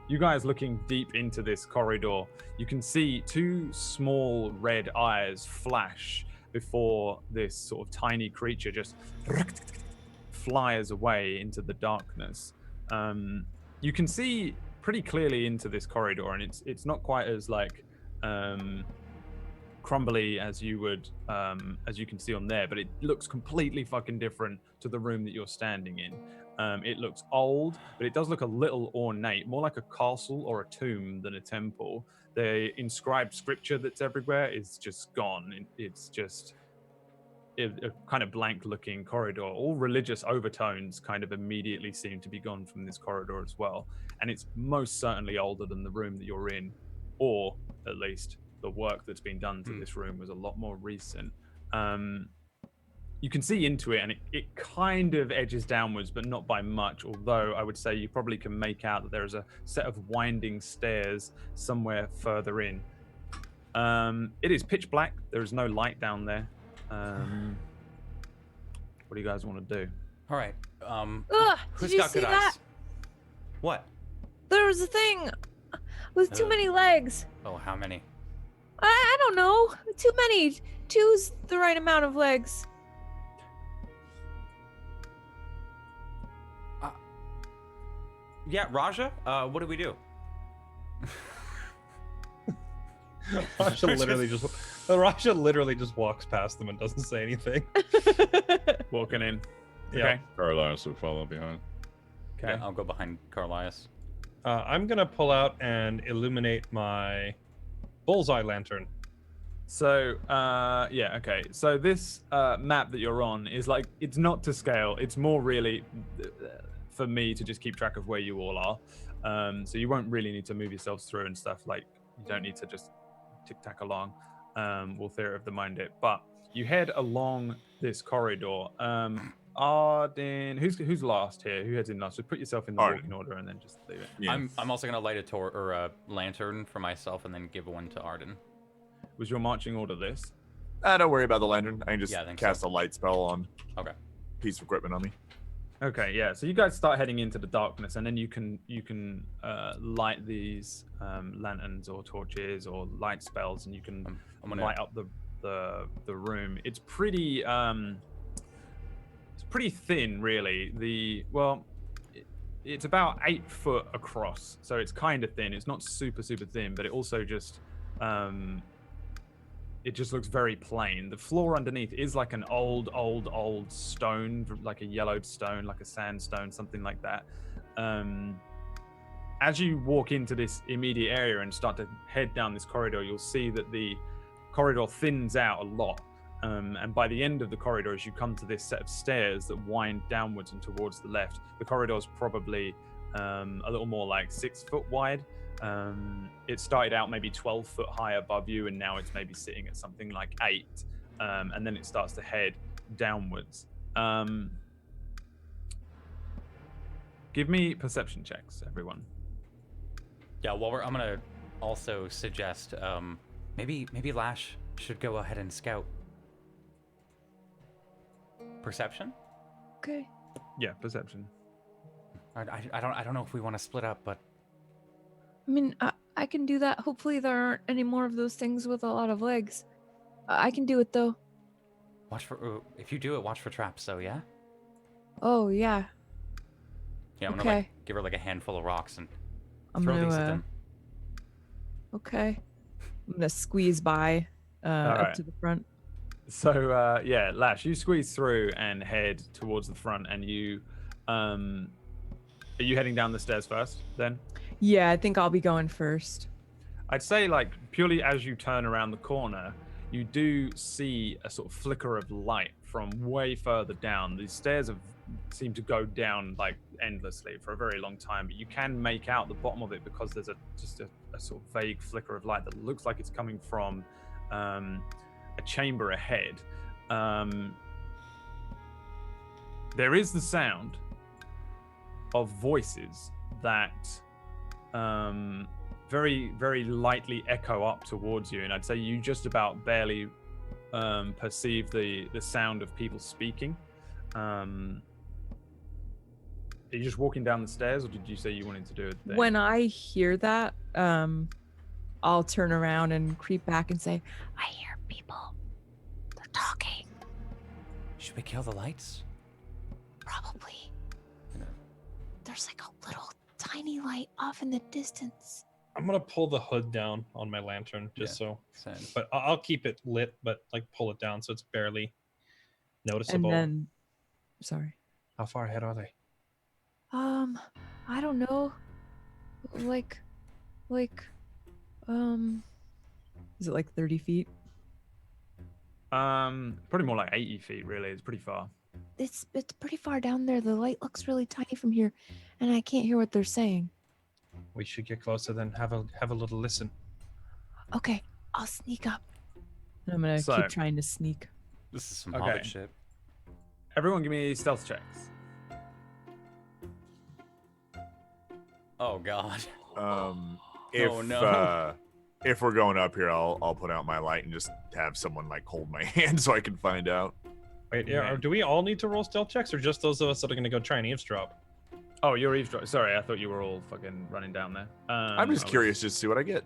Speaker 1: you guys looking deep into this corridor, you can see two small red eyes flash before this sort of tiny creature just flies away into the darkness. You can see pretty clearly into this corridor, and it's not quite as like crumbly as you would, as you can see on there, but it looks completely fucking different to the room that you're standing in. It looks old, but it does look a little ornate, more like a castle or a tomb than a temple. The inscribed scripture that's everywhere is just gone. It's just a kind of blank-looking corridor. All religious overtones kind of immediately seem to be gone from this corridor as well. And it's most certainly older than the room that you're in, or at least the work that's been done to this room was a lot more recent. You can see into it, and it kind of edges downwards, but not by much, although I would say you probably can make out that there is a set of winding stairs somewhere further in. It is pitch black. There is no light down there. What do you guys want to do?
Speaker 4: All right.
Speaker 7: Did you see that?
Speaker 4: What?
Speaker 7: There was a thing with too many legs.
Speaker 4: Oh, how many?
Speaker 7: I don't know. Too many. Two's the right amount of legs.
Speaker 4: Yeah, Raja. What do we do?
Speaker 5: Raja literally just walks past them and doesn't say anything.
Speaker 1: Walking in.
Speaker 5: Yeah.
Speaker 1: Okay.
Speaker 6: Carlisle will follow behind.
Speaker 1: Okay.
Speaker 4: Yeah, I'll go behind Carlias.
Speaker 5: I'm gonna pull out and illuminate my bullseye lantern.
Speaker 1: So, yeah, okay. So this map that you're on is like, it's not to scale. It's more really for me to just keep track of where you all are. So you won't really need to move yourselves through and stuff. Like, you don't need to just tic-tac along. We'll theory of the mind it. But you head along this corridor. Arden, who's last here? Who heads in last? So put yourself in the walking order and then just leave it.
Speaker 2: Yeah.
Speaker 4: I'm also gonna light a lantern for myself and then give one to Arden.
Speaker 1: Was your marching order this?
Speaker 2: Don't worry about the lantern. I can just
Speaker 4: Yeah, I think
Speaker 2: cast
Speaker 4: so.
Speaker 2: a light spell on
Speaker 4: Okay.
Speaker 2: piece of equipment on me.
Speaker 1: Okay, yeah. So you guys start heading into the darkness, and then you can light these lanterns or torches or light spells, and you can
Speaker 4: I'm gonna
Speaker 1: light up the room. It's pretty thin, really. It's about 8 foot across, so it's kind of thin. It's not super thin, but it also just it just looks very plain. The floor underneath is like an old stone, like a yellowed stone, like a sandstone, something like that. As you walk into this immediate area and start to head down this corridor, you'll see that the corridor thins out a lot. And by the end of the corridor, as you come to this set of stairs that wind downwards and towards the left, the corridor is probably a little more like 6 foot wide. It started out maybe 12 foot high above you, and now it's maybe sitting at something like 8. And then it starts to head downwards. Give me perception checks, everyone.
Speaker 4: Yeah. Well, I'm gonna also suggest maybe Lash should go ahead and scout. Perception?
Speaker 7: Okay.
Speaker 1: Yeah, perception.
Speaker 4: I don't know if we want to split up, but
Speaker 7: I mean, I can do that. Hopefully there aren't any more of those things with a lot of legs. I can do it, though.
Speaker 4: watch for if you do it, watch for traps. So yeah.
Speaker 7: Oh, yeah.
Speaker 4: Yeah. I'm gonna
Speaker 7: Okay.
Speaker 4: give her like a handful of rocks and
Speaker 7: I'm
Speaker 4: throw
Speaker 7: gonna,
Speaker 4: these at them.
Speaker 7: Okay. I'm gonna squeeze by up
Speaker 1: Alright.
Speaker 7: to the front.
Speaker 1: So yeah, Lash, you squeeze through and head towards the front, and you are you heading down the stairs first then?
Speaker 3: Yeah, I think I'll be going first.
Speaker 1: I'd say, like, purely as you turn around the corner, you do see a sort of flicker of light from way further down. These stairs seem to go down like endlessly for a very long time, but you can make out the bottom of it because there's just a sort of vague flicker of light that looks like it's coming from a chamber ahead. There is the sound of voices that very, very lightly echo up towards you, and I'd say you just about barely perceive the sound of people speaking. Are you just walking down the stairs, or did you say you wanted to do it there?
Speaker 3: When I hear that, I'll turn around and creep back and say,
Speaker 7: I hear people. They're talking.
Speaker 4: Should we kill the lights?
Speaker 7: Probably.
Speaker 4: No.
Speaker 7: There's like a little tiny light off in the distance.
Speaker 5: I'm gonna pull the hood down on my lantern just
Speaker 4: Yeah.
Speaker 5: so.
Speaker 4: Same.
Speaker 5: But I'll keep it lit, but like pull it down so it's barely noticeable.
Speaker 3: And then, sorry.
Speaker 5: How far ahead are they?
Speaker 7: I don't know. Like,
Speaker 3: Is it like 30 feet?
Speaker 1: Probably more like 80 feet. Really, it's pretty far.
Speaker 7: it's pretty far down there. The light looks really tiny from here, and I can't hear what they're saying.
Speaker 5: We should get closer, then have a little listen.
Speaker 7: Okay, I'll sneak up.
Speaker 3: And I'm gonna
Speaker 1: So-
Speaker 3: keep trying to sneak.
Speaker 4: This is some
Speaker 1: Okay.
Speaker 4: Hobbit shit.
Speaker 1: Everyone, give me stealth checks.
Speaker 4: Oh god.
Speaker 2: If
Speaker 4: Oh, no.
Speaker 2: If we're going up here, I'll put out my light and just have someone like hold my hand so I can find out.
Speaker 5: Wait, yeah. Do we all need to roll stealth checks, or just those of us that are gonna go try and eavesdrop?
Speaker 1: Oh, you're eavesdropping. Sorry, I thought you were all fucking running down there.
Speaker 2: I'm just
Speaker 1: I was-
Speaker 2: curious just to see what I get.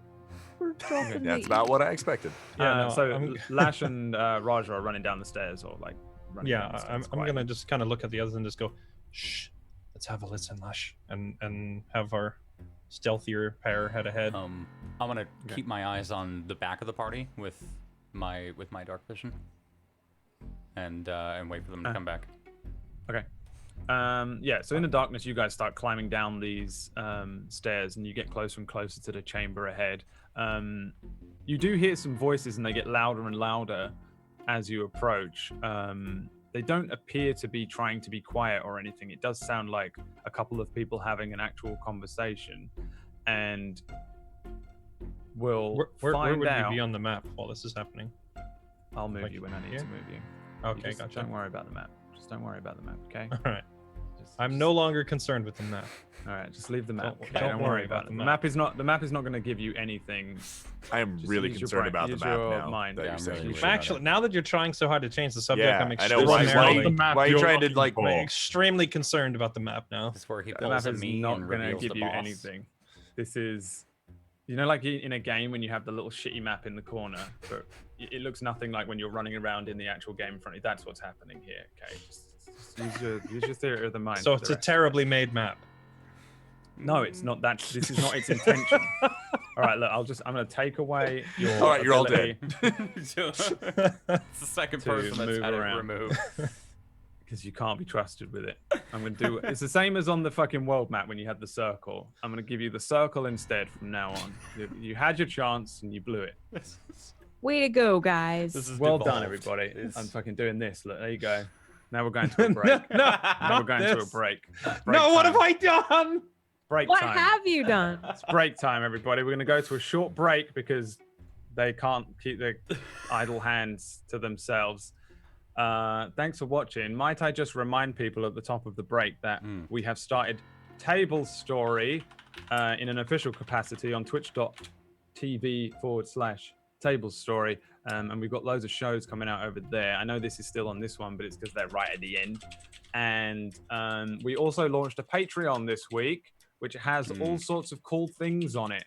Speaker 7: We're dropping
Speaker 2: That's
Speaker 7: the
Speaker 2: about what I expected.
Speaker 5: Yeah, no,
Speaker 1: so
Speaker 5: I'm-
Speaker 1: Lash and Raja are running down the stairs, or like running down the
Speaker 5: Yeah,
Speaker 1: stairs
Speaker 5: I'm
Speaker 1: quietly.
Speaker 5: gonna just kind of look at the others and just go, shh. Let's have a listen, Lash, and have our stealthier pair head ahead.
Speaker 4: I'm gonna keep my eyes on the back of the party with my dark vision, and wait for them to come back.
Speaker 1: Okay. Yeah, so in the darkness, you guys start climbing down these stairs, and you get closer and closer to the chamber ahead. You do hear some voices, and they get louder and louder as you approach. They don't appear to be trying to be quiet or anything. It does sound like a couple of people having an actual conversation, and we'll
Speaker 5: Where
Speaker 1: find
Speaker 5: would
Speaker 1: out.
Speaker 5: we be on the map while this is happening?
Speaker 1: I'll move
Speaker 5: like
Speaker 1: you when I need
Speaker 5: here?
Speaker 1: to move you.
Speaker 5: Okay,
Speaker 1: Just
Speaker 5: gotcha.
Speaker 1: Don't worry about the map. Just don't worry about the map, okay?
Speaker 5: All right.
Speaker 1: Just-
Speaker 5: I'm
Speaker 1: just-
Speaker 5: no longer concerned with the map.
Speaker 1: All right, just leave the map.
Speaker 5: Don't-
Speaker 1: okay?
Speaker 5: don't
Speaker 1: Don't
Speaker 5: worry
Speaker 1: worry
Speaker 5: about
Speaker 1: about
Speaker 5: the
Speaker 1: it.
Speaker 5: map.
Speaker 1: The map is not going to give you anything.
Speaker 2: I am
Speaker 1: Just
Speaker 2: really
Speaker 1: use your
Speaker 2: concerned
Speaker 1: brain,
Speaker 2: about the
Speaker 1: use
Speaker 2: map
Speaker 1: your
Speaker 2: now.
Speaker 1: mind.
Speaker 2: that
Speaker 4: Yeah,
Speaker 2: you're
Speaker 4: I'm
Speaker 2: saying
Speaker 4: really
Speaker 2: we
Speaker 4: worried
Speaker 2: should.
Speaker 4: about
Speaker 5: Actually, now that you're trying so hard to change the subject,
Speaker 2: Yeah,
Speaker 5: I'm
Speaker 2: I know. Why
Speaker 5: extraordinarily,
Speaker 2: are you trying to like?
Speaker 5: I'm extremely concerned about the map now.
Speaker 4: This is where he
Speaker 1: The
Speaker 4: pulls
Speaker 1: map
Speaker 4: a
Speaker 1: is
Speaker 4: me
Speaker 1: not
Speaker 4: and
Speaker 1: going to
Speaker 4: reveals
Speaker 1: give
Speaker 4: the
Speaker 1: you
Speaker 4: boss.
Speaker 1: anything. This is, like in a game when you have the little shitty map in the corner, but it looks nothing like when you're running around in the actual game in front of you. That's what's happening here. Okay, just use your theory of the mind.
Speaker 5: So
Speaker 1: for
Speaker 5: it's
Speaker 1: the
Speaker 5: a
Speaker 1: rest.
Speaker 5: terribly made map.
Speaker 1: No, it's not that. This is not its intention. All right, look, I'm going to take away your.
Speaker 2: All right, you're all
Speaker 1: ability
Speaker 4: It's the second
Speaker 1: to
Speaker 4: person that's
Speaker 1: move
Speaker 4: had it
Speaker 1: around.
Speaker 4: removed.
Speaker 1: Because you can't be trusted with it. I'm going to do it's the same as on the fucking world map when you had the circle. I'm going to give you the circle instead from now on. You had your chance and you blew it.
Speaker 7: Way to go, guys.
Speaker 4: This is
Speaker 1: Well
Speaker 4: devolved.
Speaker 1: done, everybody.
Speaker 4: It's-
Speaker 1: I'm fucking doing this. Look, there you go. Now we're going to a break.
Speaker 5: no,
Speaker 1: Now we're going to a break.
Speaker 5: No, what have
Speaker 1: time.
Speaker 5: I done?
Speaker 1: Break
Speaker 7: What
Speaker 1: time.
Speaker 7: have you done?
Speaker 1: It's break time, everybody. We're going to go to a short break because they can't keep their idle hands to themselves. Thanks for watching. Might I just remind people at the top of the break that we have started Tablestory in an official capacity on twitch.tv/Tablestory. And we've got loads of shows coming out over there. I know this is still on this one, but it's because they're right at the end. And we also launched a Patreon this week, which has all sorts of cool things on it.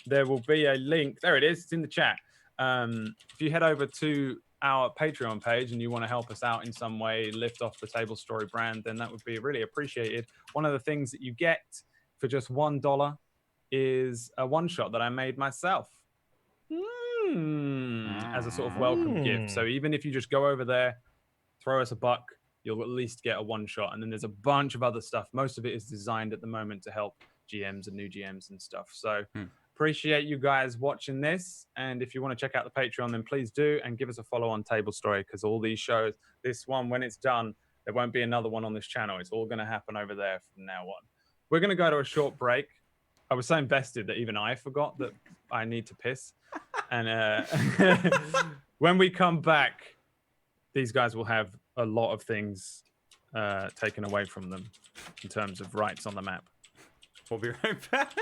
Speaker 1: There will be a link. There it is. It's in the chat. If you head over to our Patreon page and you want to help us out in some way, lift off the Tablestory brand, then that would be really appreciated. One of the things that you get for just $1 is a one-shot that I made myself. As a sort of welcome gift. So even if you just go over there, throw us a buck, you'll at least get a one-shot. And then there's a bunch of other stuff. Most of it is designed at the moment to help GMs and new GMs and stuff. So appreciate you guys watching this. And if you want to check out the Patreon, then please do. And give us a follow on Tablestory, because all these shows, this one, when it's done, there won't be another one on this channel. It's all going to happen over there from now on. We're going to go to a short break. I was so invested that even I forgot that I need to piss. And when we come back, these guys will have a lot of things taken away from them in terms of rights on the map.
Speaker 4: We'll be right back.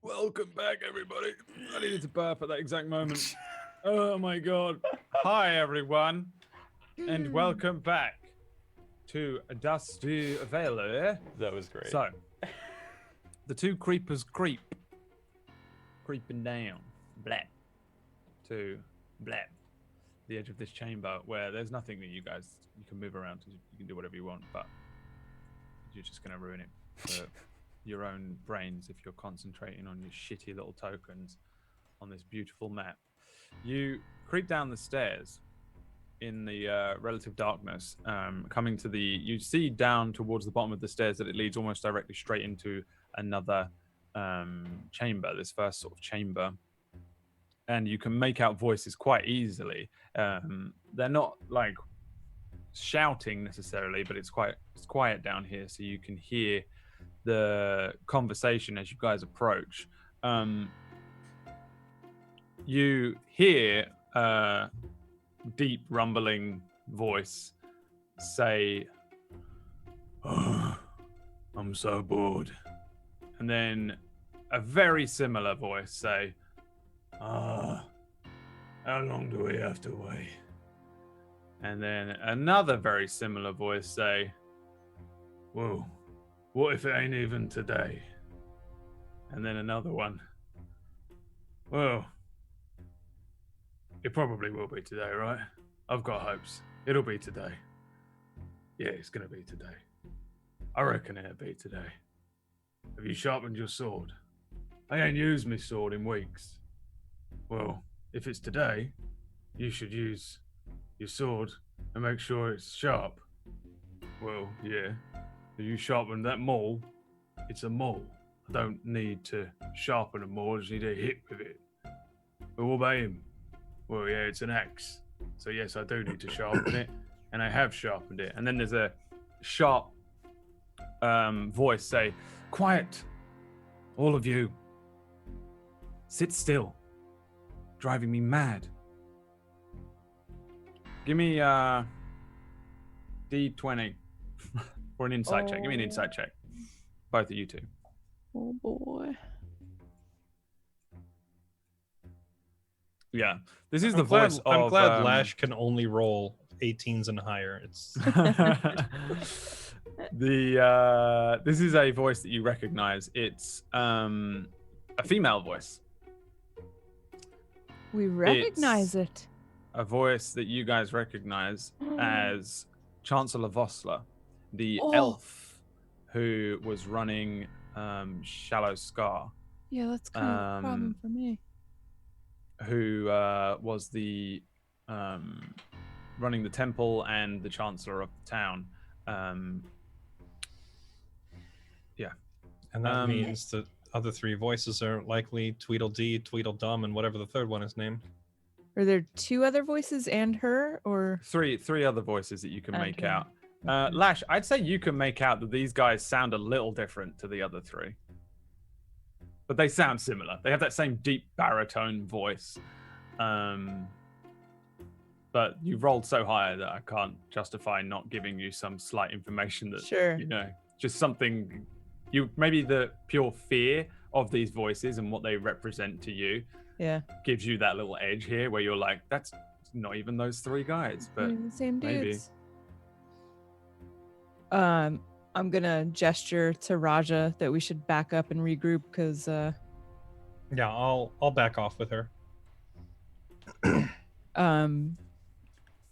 Speaker 1: Welcome back, everybody. I needed to burp at that exact moment. Oh my god. Hi, everyone, and welcome back to Dusty Vale.
Speaker 4: That was great.
Speaker 1: So, the two creepers creeping down, blap, to blap, the edge of this chamber where there's nothing that you can move around. You can do whatever you want, but you're just gonna ruin it for your own brains if you're concentrating on your shitty little tokens on this beautiful map. You creep down the stairs in the relative darkness, coming to you see down towards the bottom of the stairs that it leads almost directly straight into another chamber, this first sort of chamber. And you can make out voices quite easily. They're not like shouting necessarily, but it's quiet down here, so you can hear the conversation as you guys approach. You hear a deep rumbling voice say, "Oh, I'm so bored," and then a very similar voice say, "How long do we have to wait?" And then another very similar voice say, "Whoa, what if it ain't even today?" And then another one, "Well, it probably will be today, right? I've got hopes. It'll be today. Yeah, it's gonna be today. I reckon it'll be today. Have you sharpened your sword? I ain't used my sword in weeks. Well, if it's today, you should use your sword and make sure it's sharp. Well, yeah. You sharpen that maul, it's a maul. I don't need to sharpen a maul, I just need to hit with it. But what about him? Well, yeah, it's an axe. So yes, I do need to sharpen it, and I have sharpened it. And then there's a sharp voice say, "Quiet, all of you. Sit still. Driving me mad." Give me D20 for an insight check. Give me an insight check. Both of you two.
Speaker 7: Oh boy.
Speaker 1: Yeah, this is
Speaker 5: I'm
Speaker 1: the
Speaker 5: glad,
Speaker 1: voice
Speaker 5: I'm
Speaker 1: of.
Speaker 5: glad Lash can only roll 18s and higher. It's
Speaker 1: This is a voice that you recognize. It's a female voice.
Speaker 7: We recognize it.
Speaker 1: A voice that you guys recognize as Chancellor Vossler, the elf who was running Shallow Scar.
Speaker 7: Yeah, that's kind of a problem for me.
Speaker 1: Who was the running the temple and the chancellor of the town. Yeah.
Speaker 5: And that means the other three voices are likely Tweedledee, Tweedledum, and whatever the third one is named.
Speaker 3: Are there two other voices and her, or
Speaker 1: Three other voices that you can make
Speaker 3: Okay.
Speaker 1: out. Lash, I'd say you can make out that these guys sound a little different to the other three. But they sound similar. They have that same deep baritone voice. But you've rolled so high that I can't justify not giving you some slight information that,
Speaker 3: Sure.
Speaker 1: you know, just something, maybe the pure fear of these voices and what they represent to you
Speaker 3: yeah,
Speaker 1: gives you that little edge here where you're like, that's not even those three guys, but
Speaker 3: the same
Speaker 1: maybe.
Speaker 3: dudes. I'm gonna gesture to Raja that we should back up and regroup because
Speaker 5: Yeah, I'll back off with her.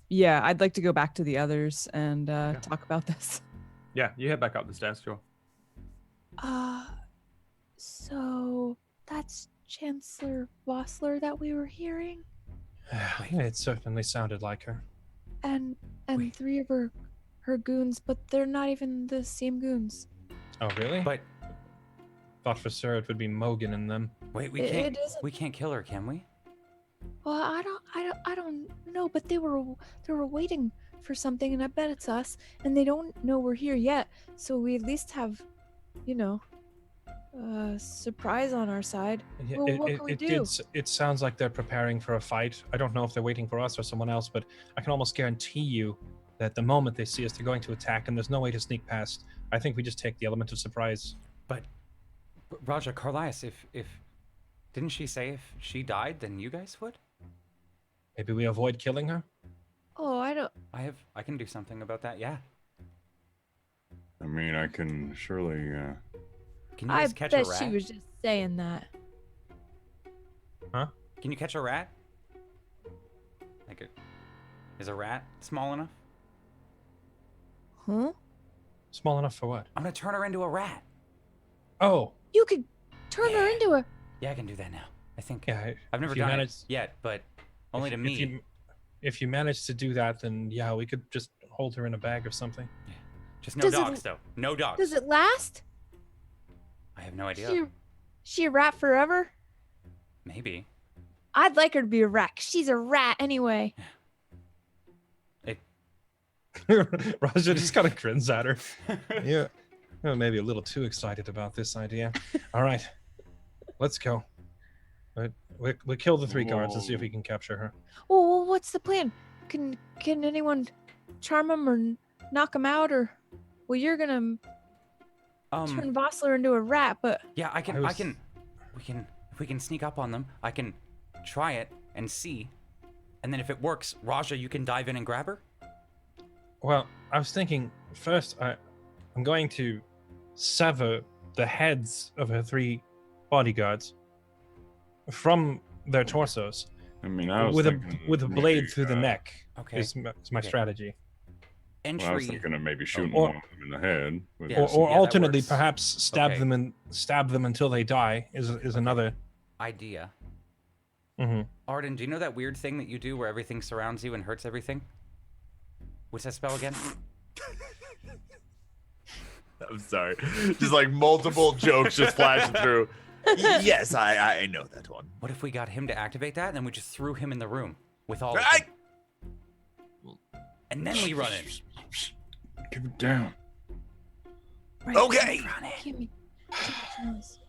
Speaker 3: yeah, I'd like to go back to the others and talk about this.
Speaker 1: Yeah, you head back up the stairs, sure.
Speaker 7: So that's Chancellor Vossler that we were hearing,
Speaker 5: It certainly sounded like her.
Speaker 7: and three of her goons, but they're not even the same goons.
Speaker 5: Oh, really?
Speaker 4: But
Speaker 5: Thought for sure it would be Mogan in them.
Speaker 4: wait,
Speaker 7: It isn't.
Speaker 4: we can't kill her, can we?
Speaker 7: Well, I don't know, but they were waiting for something, and I bet it's us, and they don't know we're here yet, so we at least have, surprise on our side.
Speaker 5: Yeah,
Speaker 7: Well, what can we do?
Speaker 5: It sounds like they're preparing for a fight. I don't know if they're waiting for us or someone else, but I can almost guarantee you that the moment they see us, they're going to attack, and there's no way to sneak past. I think we just take the element of surprise.
Speaker 4: But Raja, Carlias, if didn't she say if she died, then you guys would?
Speaker 5: Maybe we avoid killing her?
Speaker 7: Oh, I don't.
Speaker 4: I can do something about that. Yeah.
Speaker 6: I mean, I can surely.
Speaker 4: Can you
Speaker 7: I
Speaker 4: guys catch
Speaker 7: bet
Speaker 4: a rat?
Speaker 7: she was just saying that.
Speaker 4: Can you catch a rat? Is a rat small enough?
Speaker 7: Huh?
Speaker 5: Small enough for what?
Speaker 4: I'm gonna turn her into a rat.
Speaker 5: Oh,
Speaker 7: You could turn her
Speaker 4: Yeah.
Speaker 7: into a.
Speaker 4: Yeah, I can do that now. I think.
Speaker 5: yeah.
Speaker 4: I've never
Speaker 5: if you
Speaker 4: done
Speaker 5: manage-
Speaker 4: it yet, but only to
Speaker 5: if
Speaker 4: me.
Speaker 5: if you manage to do that, then yeah, we could just hold her in a bag or something.
Speaker 4: Just no
Speaker 7: Does it-
Speaker 4: dogs, though. No dogs.
Speaker 7: Does it last?
Speaker 4: I have no idea.
Speaker 7: She a rat forever?
Speaker 4: Maybe.
Speaker 7: I'd like her to be a rat. 'Cause she's a rat anyway.
Speaker 5: Raja just kind of grins at her. Yeah, well, maybe a little too excited about this idea. All right, let's go. We kill the 3 guards and see if we can capture her.
Speaker 7: Well, what's the plan? Can anyone charm him or knock him out or? Well, you're gonna turn Vossler into a rat, but
Speaker 4: Yeah, I can.
Speaker 5: was-
Speaker 4: If we can sneak up on them, I can try it and see, and then if it works, Raja, you can dive in and grab her.
Speaker 5: Well, I was thinking first I'm going to sever the heads of her 3 bodyguards from their torsos
Speaker 6: I mean, I was
Speaker 5: with
Speaker 6: thinking
Speaker 5: a
Speaker 6: maybe,
Speaker 5: blade through the neck.
Speaker 4: Okay.
Speaker 5: Is my
Speaker 4: Okay.
Speaker 5: strategy.
Speaker 4: Entry.
Speaker 6: Well, I was thinking of maybe shooting
Speaker 5: Or-
Speaker 6: one of them in the head. with
Speaker 4: Yeah,
Speaker 5: or
Speaker 4: so that
Speaker 5: alternately,
Speaker 4: works.
Speaker 5: perhaps stab
Speaker 4: Okay.
Speaker 5: them until they die is another.
Speaker 4: idea.
Speaker 5: hmm
Speaker 4: Arden, do you know that weird thing that you do where everything surrounds you and hurts everything? What's that spell again?
Speaker 2: I'm sorry. Just like multiple jokes just flashing through. Yes, I know that one.
Speaker 4: What if we got him to activate that, and then we just threw him in the room with all of
Speaker 2: I-
Speaker 4: them, and then we run in.
Speaker 6: Give it down.
Speaker 7: right,
Speaker 2: Okay.
Speaker 7: Give me those.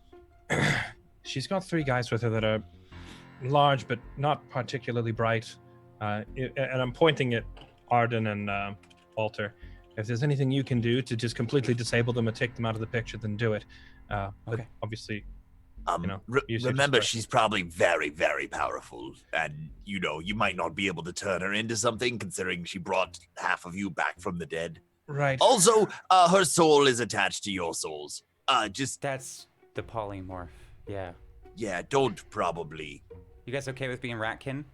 Speaker 5: She's got 3 guys with her that are large but not particularly bright. And I'm pointing at Arden and Walter. If there's anything you can do to just completely disable them and take them out of the picture, then do it. But
Speaker 4: Okay.
Speaker 5: obviously,
Speaker 2: Um,
Speaker 5: know, use your
Speaker 2: remember,
Speaker 5: discretion.
Speaker 2: she's probably very, very powerful, and you might not be able to turn her into something, considering she brought half of you back from the dead.
Speaker 5: right.
Speaker 2: Also, her soul is attached to your souls. Just
Speaker 4: That's the polymorph. Yeah.
Speaker 2: don't probably.
Speaker 4: You guys okay with being ratkin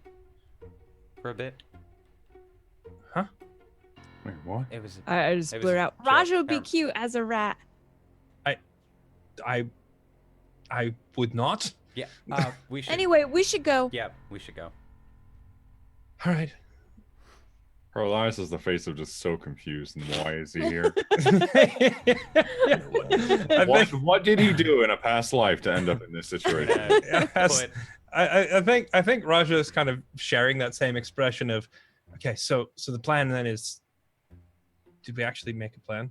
Speaker 4: for a bit?
Speaker 6: Wait, what?
Speaker 4: It was.
Speaker 7: I just
Speaker 4: It was
Speaker 7: blurt
Speaker 4: a
Speaker 7: out.
Speaker 4: joke.
Speaker 7: Raja would be
Speaker 4: Never-
Speaker 7: cute as a rat.
Speaker 5: I would not.
Speaker 4: Yeah. We should.
Speaker 7: Anyway, we should go.
Speaker 4: Yeah, we should go.
Speaker 5: All right.
Speaker 6: Carlias is the face of just so confused, and why is he here?
Speaker 5: I
Speaker 6: What did he do in a past life to end up in this situation?
Speaker 5: Yes.
Speaker 4: But
Speaker 5: I think Raja is kind of sharing that same expression of, okay, so the plan then is, did we actually make a plan?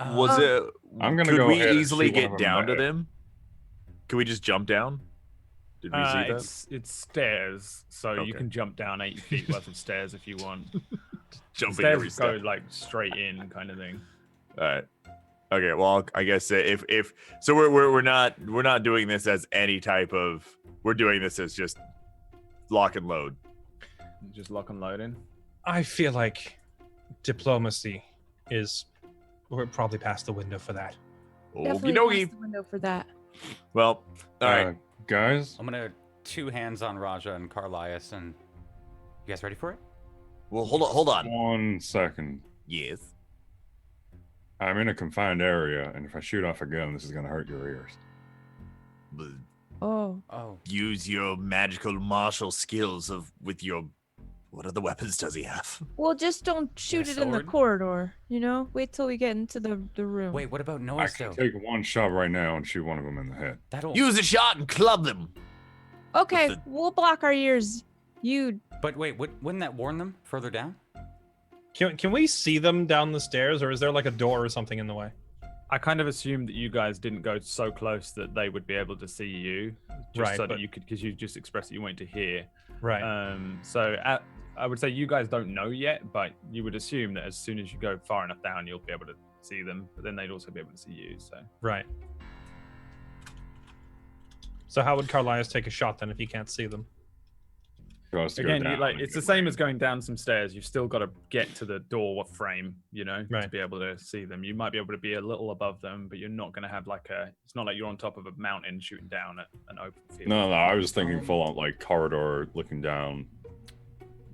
Speaker 2: Was it?
Speaker 6: I'm gonna
Speaker 2: could
Speaker 6: go
Speaker 2: we
Speaker 6: ahead and
Speaker 2: easily
Speaker 6: shoot one
Speaker 2: get
Speaker 6: of them in
Speaker 2: down
Speaker 6: the
Speaker 2: to
Speaker 6: head.
Speaker 2: them? Can we just jump down? Did we see that?
Speaker 1: It's stairs, so you
Speaker 2: Okay.
Speaker 1: can jump down 80 feet worth of stairs if you want.
Speaker 2: Jumping every
Speaker 1: Stairs go
Speaker 2: step.
Speaker 1: like straight in, kind of thing.
Speaker 2: All right. Okay. Well, I guess if so, we're not doing this as any type of. We're doing this as just lock and load.
Speaker 1: Just lock and load in.
Speaker 5: I feel like diplomacy we're probably past the window for that.
Speaker 7: Definitely
Speaker 2: Okie
Speaker 7: past
Speaker 2: dokie.
Speaker 7: the window for that.
Speaker 2: Well, all right.
Speaker 6: Guys,
Speaker 4: I'm gonna 2 hands on Raja and Carlias, and you guys ready for it?
Speaker 2: Well, hold on.
Speaker 6: 1 second.
Speaker 2: Yes.
Speaker 6: I'm in a confined area, and if I shoot off a gun, this is gonna hurt your ears.
Speaker 2: But
Speaker 7: Oh.
Speaker 4: Oh,
Speaker 2: use your magical martial skills with your. What other weapons does he have?
Speaker 7: Well, just don't shoot it in the
Speaker 4: sword?
Speaker 7: corridor. Wait till we get into the room.
Speaker 4: wait. What about
Speaker 6: I
Speaker 4: noise
Speaker 6: can
Speaker 4: though?
Speaker 6: take one shot right now and shoot one of them in the head.
Speaker 4: That'll.
Speaker 2: Use a shot and club them.
Speaker 7: Okay,
Speaker 2: the-
Speaker 7: we'll block our ears. You.
Speaker 4: But wait, wouldn't that warn them further down?
Speaker 5: Can we see them down the stairs, or is there like a door or something in the way?
Speaker 1: I kind of assumed that you guys didn't go so close that they would be able to see you, just
Speaker 5: Right,
Speaker 1: so that
Speaker 5: but-
Speaker 1: you could, because you just expressed that you wanted to hear.
Speaker 5: Right.
Speaker 1: I would say you guys don't know yet, but you would assume that as soon as you go far enough down, you'll be able to see them. But then they'd also be able to see you. So
Speaker 5: Right. So how would Carlias take a shot then if he can't see them?
Speaker 6: He wants to go
Speaker 1: Again,
Speaker 6: down and
Speaker 1: it's the
Speaker 6: get
Speaker 1: same
Speaker 6: away.
Speaker 1: as going down some stairs. You've still got to get to the door frame, to
Speaker 5: Right.
Speaker 1: be able to see them. You might be able to be a little above them, but you're not going to have it's not like you're on top of a mountain shooting down at an open field.
Speaker 6: No, I was thinking full on like corridor, looking down,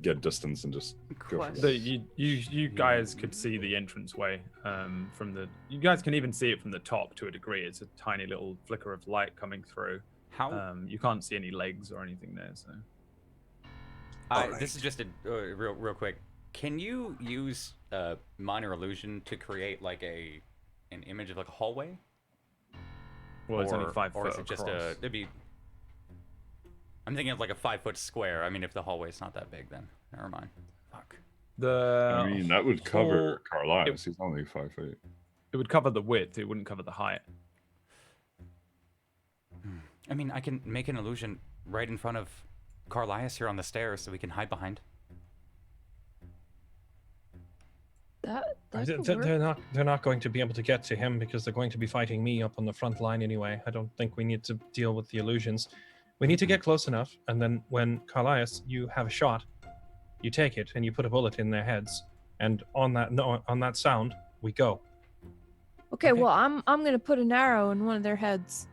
Speaker 6: get distance, and just go for it.
Speaker 1: You guys could see the entranceway you guys can even see it from the top to a degree. It's a tiny little flicker of light coming through.
Speaker 4: How?
Speaker 1: You can't see any legs or anything there, so.
Speaker 4: This is just a real quick. Can you use minor illusion to create like an image of like a hallway?
Speaker 1: Well, it's only 5 foot
Speaker 4: Or is it just
Speaker 1: across.
Speaker 4: it'd be? I'm thinking of like a 5-foot square. I mean, if the hallway's not that big, then never mind. Fuck.
Speaker 6: I mean, that would cover Carlias. He's only 5 feet.
Speaker 1: It would cover the width. It wouldn't cover the height.
Speaker 4: I mean, I can make an illusion right in front of Carlias here on the stairs, so we can hide behind.
Speaker 7: That could work.
Speaker 5: They're not going to be able to get to him because they're going to be fighting me up on the front line anyway. I don't think we need to deal with the illusions. We need to get close enough, and then when Carlias, you have a shot, you take it and you put a bullet in their heads, and on that sound, we go.
Speaker 7: Okay, well, I'm gonna put an arrow in one of their heads.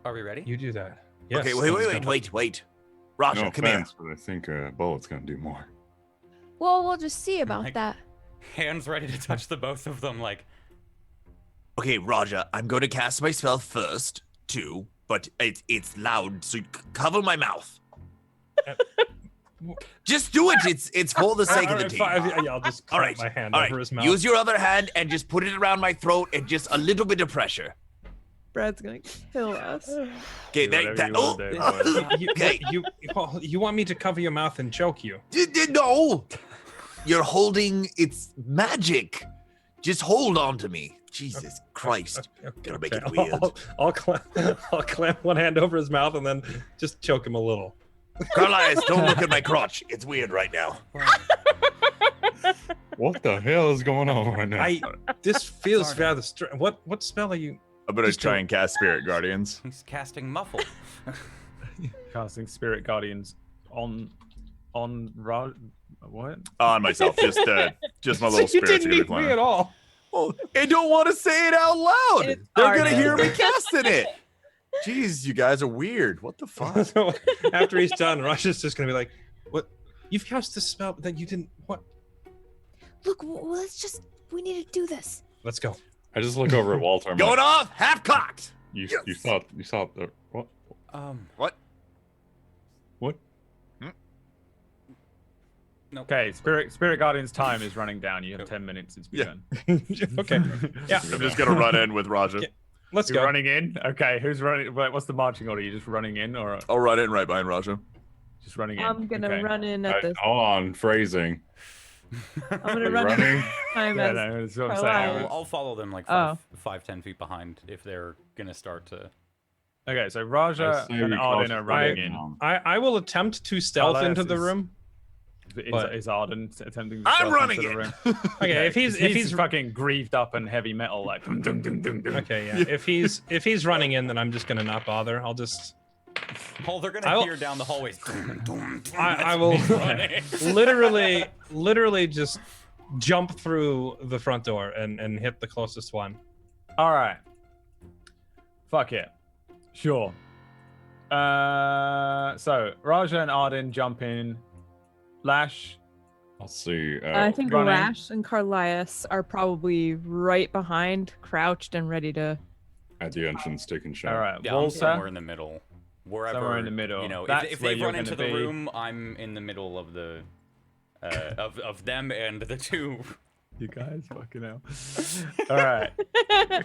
Speaker 4: Are we ready?
Speaker 5: You do that. Yes.
Speaker 2: Okay, wait.
Speaker 6: No
Speaker 2: Raja, come here.
Speaker 6: offense, but I think a bullet's gonna do more.
Speaker 7: Well, we'll just see about
Speaker 4: Like-
Speaker 7: that.
Speaker 4: Hands ready to touch the both of them, like.
Speaker 2: Okay, Raja, I'm going to cast my spell first, too, but it's loud, so you cover my mouth. Just do it. It's for the sake of the team.
Speaker 5: I'll just
Speaker 2: All
Speaker 5: clap
Speaker 2: right,
Speaker 5: my hand
Speaker 2: all
Speaker 5: over
Speaker 2: right.
Speaker 5: his mouth.
Speaker 2: Use your other hand and just put it around my throat and just a little bit of pressure.
Speaker 7: Brad's gonna kill us.
Speaker 2: Okay,
Speaker 1: Do whatever you wanna do, boys.
Speaker 2: okay.
Speaker 5: You want me to cover your mouth and choke you?
Speaker 2: No, you're holding. It's magic. Just hold on to me. Jesus Christ. Gotta make it weird.
Speaker 5: I'll clamp one hand over his mouth and then just choke him a little.
Speaker 2: Carlias, don't look at my crotch. It's weird right now.
Speaker 6: What the hell is going on right now?
Speaker 5: This feels
Speaker 4: Sorry.
Speaker 5: rather strange. What spell are you?
Speaker 2: I'm gonna
Speaker 5: Just
Speaker 2: try
Speaker 5: don't-
Speaker 2: and cast Spirit Guardians.
Speaker 4: He's casting muffle.
Speaker 1: Casting Spirit Guardians on what?
Speaker 2: On myself, just my little
Speaker 5: you
Speaker 2: spirits
Speaker 5: didn't
Speaker 2: are gonna
Speaker 5: need
Speaker 2: be
Speaker 5: me
Speaker 2: flying.
Speaker 5: at all.
Speaker 2: Well, I don't want to say it out loud.
Speaker 7: It's
Speaker 2: They're
Speaker 7: hard
Speaker 2: gonna
Speaker 7: to-
Speaker 2: hear me casting it. Jeez, you guys are weird. What the fuck?
Speaker 5: So after he's done, Rush is just gonna be like, "What? You've cast this spell that you didn't. What?
Speaker 7: Look, we need to do this.
Speaker 5: Let's go."
Speaker 6: I just look over at Walter. I'm
Speaker 2: Going
Speaker 6: like,
Speaker 2: off, half cocked.
Speaker 6: you
Speaker 2: Yes.
Speaker 6: thought the what?
Speaker 2: What?
Speaker 6: What?
Speaker 4: Nope.
Speaker 1: Okay, Spirit Guardians time is running down. You have 10 minutes. It's
Speaker 2: Yeah.
Speaker 1: begun.
Speaker 5: Okay. Yeah.
Speaker 2: I'm just gonna run in with Raja.
Speaker 5: Okay. Let's
Speaker 1: You're
Speaker 5: go.
Speaker 1: running in. Okay, who's running? What's the marching order? You just running in, or
Speaker 2: I'll run in right behind Raja.
Speaker 1: just running in?
Speaker 7: I'm gonna
Speaker 1: Okay.
Speaker 7: run in at the.
Speaker 6: Hold on, phrasing.
Speaker 7: I'm
Speaker 6: Are
Speaker 7: gonna
Speaker 6: you
Speaker 7: run in
Speaker 6: running?
Speaker 7: time
Speaker 1: Yeah,
Speaker 7: as.
Speaker 1: no, that's what I'm
Speaker 7: Carlisle.
Speaker 1: saying.
Speaker 4: I'll follow them like
Speaker 7: Oh.
Speaker 4: 5-10 feet behind if they're gonna start to.
Speaker 1: Okay, so
Speaker 6: I
Speaker 1: Raja
Speaker 6: say
Speaker 1: and
Speaker 6: we
Speaker 1: Arden
Speaker 6: cross
Speaker 1: are
Speaker 6: the
Speaker 1: running
Speaker 6: line
Speaker 1: in.
Speaker 6: now.
Speaker 5: I will attempt to stealth
Speaker 1: Carlias
Speaker 5: into the
Speaker 1: is-
Speaker 5: room. But-
Speaker 1: Is Arden attempting to
Speaker 2: I'm
Speaker 1: stealth
Speaker 2: running
Speaker 1: into the
Speaker 2: in.
Speaker 1: room?
Speaker 5: Okay, if he's
Speaker 1: fucking grieved up and heavy metal, like dum, dum, dum, dum, dum.
Speaker 5: okay, yeah. If he's running in, then I'm just gonna not bother. I'll just
Speaker 4: Oh, they're gonna
Speaker 5: I'll-
Speaker 4: hear down the hallways.
Speaker 5: I will
Speaker 4: Running.
Speaker 5: literally just jump through the front door and hit the closest one.
Speaker 1: All right. Fuck it. Sure. So Raja and Arden jump in. Lash.
Speaker 6: I'll see.
Speaker 7: I think
Speaker 1: running.
Speaker 7: Lash and Carlias are probably right behind, crouched and ready to.
Speaker 6: at the entrance taking shot.
Speaker 1: All right.
Speaker 4: Yeah, I'm somewhere
Speaker 1: Walter.
Speaker 4: in the middle. Wherever.
Speaker 1: Somewhere in the middle.
Speaker 4: You know,
Speaker 1: That's
Speaker 4: if
Speaker 1: where
Speaker 4: they
Speaker 1: you're
Speaker 4: run into
Speaker 1: gonna
Speaker 4: the
Speaker 1: be.
Speaker 4: room, I'm in the middle of the. Of them and the two.
Speaker 1: You guys fucking hell. All right.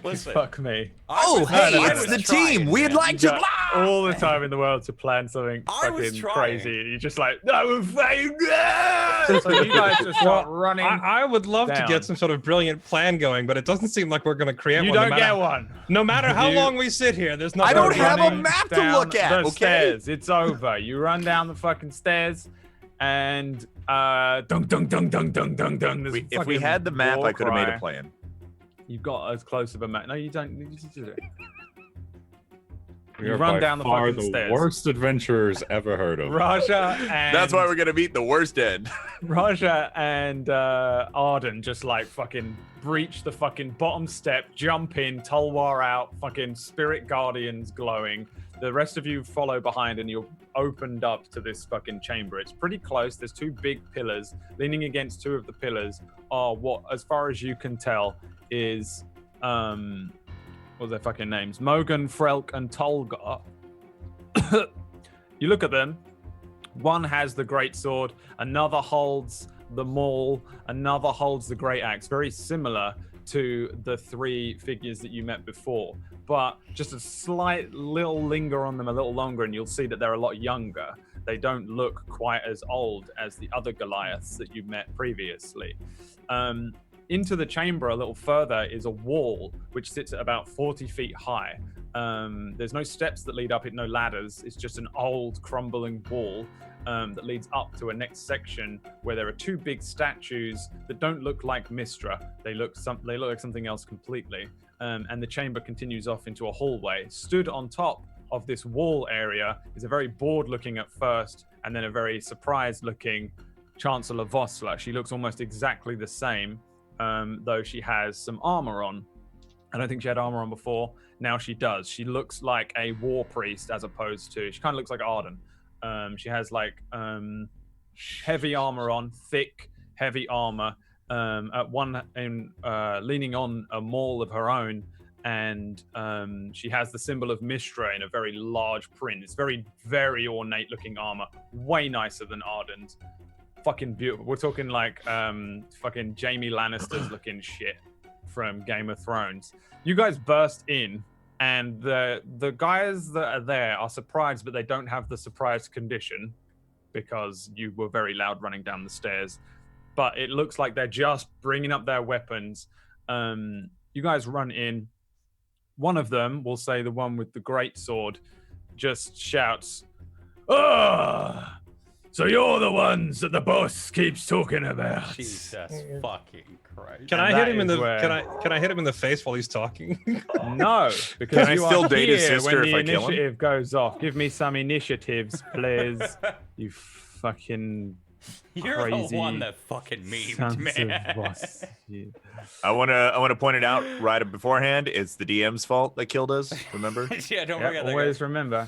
Speaker 4: Listen.
Speaker 1: Fuck me.
Speaker 2: Oh,
Speaker 4: was-
Speaker 2: hey,
Speaker 4: I
Speaker 2: it's
Speaker 4: was
Speaker 2: the
Speaker 4: trying,
Speaker 2: team. We'd
Speaker 4: man.
Speaker 2: like
Speaker 1: You
Speaker 2: to
Speaker 1: got
Speaker 2: blah.
Speaker 1: all the time in the world to plan something
Speaker 4: I was
Speaker 1: fucking
Speaker 4: trying.
Speaker 1: crazy. You're just like, no, so you guys just start running.
Speaker 5: I would love to
Speaker 1: down.
Speaker 5: get some sort of brilliant plan going, but it doesn't seem like we're gonna create
Speaker 1: You
Speaker 5: one.
Speaker 1: don't
Speaker 5: no
Speaker 1: get
Speaker 5: matter,
Speaker 1: one.
Speaker 5: No matter how
Speaker 1: You-
Speaker 5: long we sit here, there's not.
Speaker 2: I don't have a
Speaker 1: running
Speaker 2: map to
Speaker 1: down
Speaker 2: look at,
Speaker 1: the
Speaker 2: okay?
Speaker 1: stairs. It's over. You run down the fucking stairs, and dung dung dung dung dung dung dung. There's
Speaker 2: If we
Speaker 1: fucking
Speaker 2: had the map,
Speaker 1: war
Speaker 2: I could have made
Speaker 1: cry.
Speaker 2: a plan.
Speaker 1: You've got as close of a map. No, you don't.
Speaker 6: We
Speaker 1: You
Speaker 6: are
Speaker 1: run
Speaker 6: by
Speaker 1: down the
Speaker 6: far
Speaker 1: fucking
Speaker 6: the
Speaker 1: stairs.
Speaker 6: worst adventurers ever heard of.
Speaker 1: Raja and
Speaker 2: That's why we're gonna meet the worst end.
Speaker 1: Raja and Arden just like fucking breach the fucking bottom step, jump in, Tulwar out, fucking spirit guardians glowing. The rest of you follow behind and you're opened up to this fucking chamber. It's pretty close. There's two big pillars. Leaning against two of the pillars are what, as far as you can tell, is what's their fucking names? Mogan, Frelk, and Tolgar. You look at them. One has the great sword, another holds the maul, another holds the great axe. Very similar to the three figures that you met before, but just a slight little linger on them a little longer, and you'll see that they're a lot younger. They don't look quite as old as the other Goliaths that you met previously. Into the chamber a little further is a wall which sits at about 40 feet high. There's no steps that lead up it, no ladders. It's just an old crumbling wall that leads up to a next section where there are two big statues that don't look like Mistra. They look like something else completely. And the chamber continues off into a hallway. Stood on top of this wall area is a very bored looking at first, and then a very surprised looking Chancellor Vosla. She looks almost exactly the same, though she has some armor on. I don't think she had armor on before. Now she does. She looks like a war priest as opposed to, she kind of looks like Arden. She has like heavy armor on, thick, heavy armor. At one leaning on a maul of her own, and she has the symbol of Mistra in a very large print. It's very, very ornate looking armor, way nicer than Arden's. Fucking beautiful. We're talking like fucking Jaime Lannister's looking shit from Game of Thrones. You guys burst in, and the guys that are there are surprised, but they don't have the surprised condition because you were very loud running down the stairs. But it looks like they're just bringing up their weapons. You guys run in. One of them, we'll say the one with the great sword, just shouts, "Ah! So you're the ones that the boss keeps talking about."
Speaker 4: Jesus fucking Christ.
Speaker 5: Can I
Speaker 1: And
Speaker 5: hit him
Speaker 1: that
Speaker 5: in the
Speaker 1: is where-
Speaker 5: can I hit him in the face while he's talking?
Speaker 1: No, because
Speaker 2: Can I
Speaker 1: you
Speaker 2: still
Speaker 1: are
Speaker 2: date his
Speaker 1: here
Speaker 2: sister
Speaker 1: when
Speaker 2: if
Speaker 1: the
Speaker 2: I kill him?
Speaker 1: initiative goes off. Give me some initiatives, please. You fucking
Speaker 4: You're
Speaker 1: crazy
Speaker 4: the one that fucking
Speaker 1: sons
Speaker 4: memed,
Speaker 1: of
Speaker 4: man.
Speaker 1: boss. You-
Speaker 2: I wanna point it out right beforehand. It's the DM's fault that killed us. Remember?
Speaker 4: Yeah, don't
Speaker 1: Yep,
Speaker 4: forget that.
Speaker 1: always
Speaker 4: Guys.
Speaker 1: remember.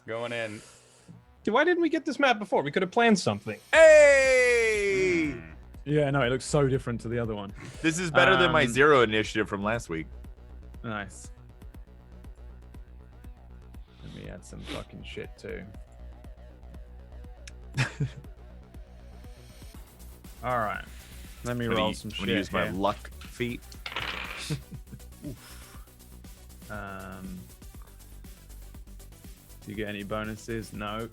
Speaker 4: Going in.
Speaker 5: Why didn't we get this map before? We could have planned something.
Speaker 2: Hey!
Speaker 1: Yeah, no, it looks so different to the other one.
Speaker 2: This is better than my
Speaker 1: Um,
Speaker 2: 0 initiative from last week.
Speaker 1: Nice. Let me add some fucking shit too. All right. Let me roll some
Speaker 2: I'm
Speaker 1: shit
Speaker 2: gonna use my
Speaker 1: here.
Speaker 2: luck feat.
Speaker 1: Do you get any bonuses? No.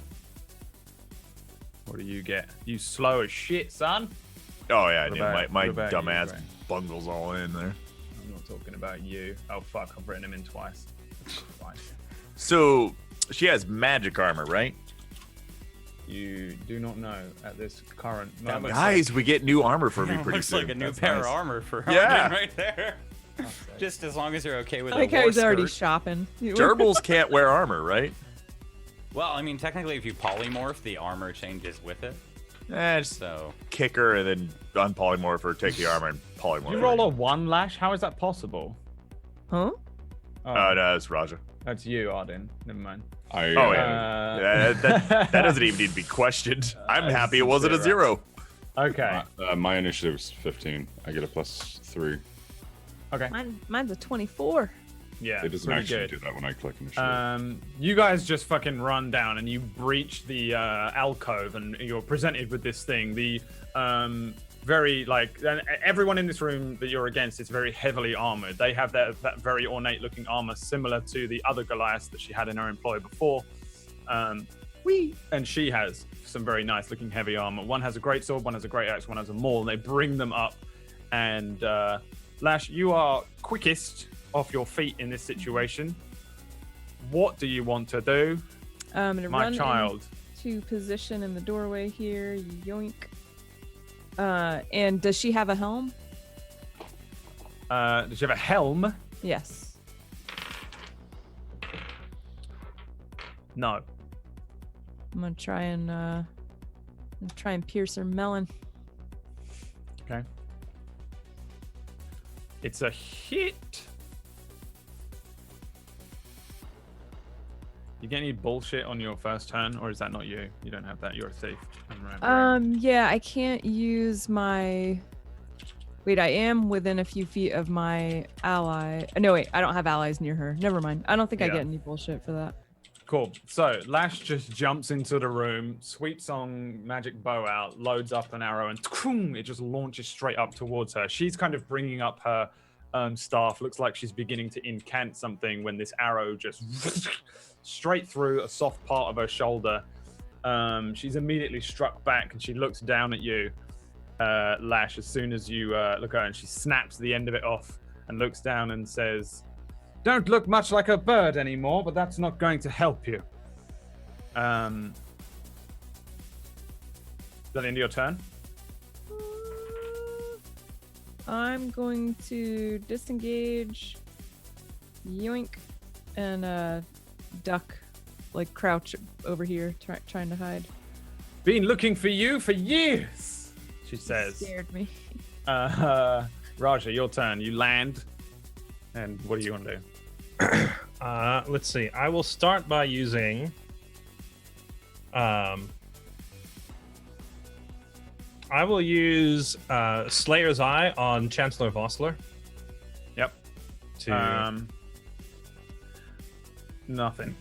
Speaker 1: What do you get? You slow as shit, son.
Speaker 2: Oh yeah, I
Speaker 1: What
Speaker 2: do.
Speaker 1: about-
Speaker 2: My
Speaker 1: what about you,
Speaker 2: dumbass
Speaker 1: Ray?
Speaker 2: bungles all in there.
Speaker 1: I'm not talking about you. Oh fuck, I've written him in twice. Twice.
Speaker 2: So she has magic armor, right?
Speaker 1: You do not know at this current
Speaker 4: That
Speaker 1: moment.
Speaker 4: looks
Speaker 2: Guys, we get new armor for me
Speaker 4: That
Speaker 2: pretty
Speaker 4: looks
Speaker 2: soon.
Speaker 4: like a new
Speaker 2: That's
Speaker 4: pair
Speaker 2: nice.
Speaker 4: of armor for
Speaker 2: Yeah.
Speaker 4: Arden right there. Just as long as you're okay with
Speaker 3: I
Speaker 4: a
Speaker 3: like how
Speaker 4: war
Speaker 3: he's already
Speaker 4: skirt.
Speaker 3: shopping.
Speaker 2: Gerbils can't wear armor, right?
Speaker 4: Well, I mean, technically, if you polymorph, the armor changes with it.
Speaker 2: Just
Speaker 4: So
Speaker 2: kick her and then unpolymorph her, take the armor and polymorph
Speaker 1: You
Speaker 2: her.
Speaker 1: roll a 1 Lash? How is that possible?
Speaker 3: Huh?
Speaker 1: Oh,
Speaker 2: No, it's Raja.
Speaker 1: that's you, Arden. Never mind.
Speaker 6: I,
Speaker 2: Oh, yeah. That doesn't even need to be questioned. I'm happy it wasn't a 0.
Speaker 1: Okay.
Speaker 6: my initiative's 15. I get a +3.
Speaker 1: Okay.
Speaker 3: Mine's a 24.
Speaker 1: Yeah.
Speaker 6: It doesn't
Speaker 1: pretty
Speaker 6: actually
Speaker 1: good.
Speaker 6: do that when I click initiative.
Speaker 1: You guys just fucking run down and you breach the alcove and you're presented with this thing. The very like everyone in this room that you're against is very heavily armored. They have that very ornate looking armor similar to the other Goliaths that she had in her employ before. And she has some very nice looking heavy armor. One has a great sword, one has a great axe, one has a maul, and they bring them up. And Lash, you are quickest off your feet in this situation. What do you want to do,
Speaker 3: I'm gonna
Speaker 1: my
Speaker 3: run
Speaker 1: child?
Speaker 3: into position in the doorway here. Yoink. And does she have a helm?
Speaker 1: Does she have a helm?
Speaker 3: Yes.
Speaker 1: No.
Speaker 3: I'm gonna try and pierce her melon.
Speaker 1: Okay. It's a hit. You get any bullshit on your first turn, or is that not you? You don't have that. You're a thief. I'm remembering.
Speaker 3: Yeah, I can't use my. Wait, I am within a few feet of my ally. No, wait, I don't have allies near her. Never mind. I don't think I
Speaker 1: Yeah.
Speaker 3: get any bullshit for that.
Speaker 1: Cool. So Lash just jumps into the room, sweeps on magic bow out, loads up an arrow, and it just launches straight up towards her. She's kind of bringing up her staff. Looks like she's beginning to incant something when this arrow just straight through a soft part of her shoulder. She's immediately struck back, and she looks down at you, Lash, as soon as you look at her, and she snaps the end of it off and looks down and says, "Don't look much like a bird anymore, but that's not going to help you." Is that the end of your turn?
Speaker 3: I'm going to disengage, yoink, and duck, like crouch over here, trying to hide.
Speaker 1: Been looking for you for years, she says.
Speaker 3: Scared me.
Speaker 1: Raja, your turn. You land, and what do you want to do?
Speaker 5: Let's see. I will start by using. I will use Slayer's Eye on Chancellor Vossler.
Speaker 1: Yep.
Speaker 5: To
Speaker 1: nothing.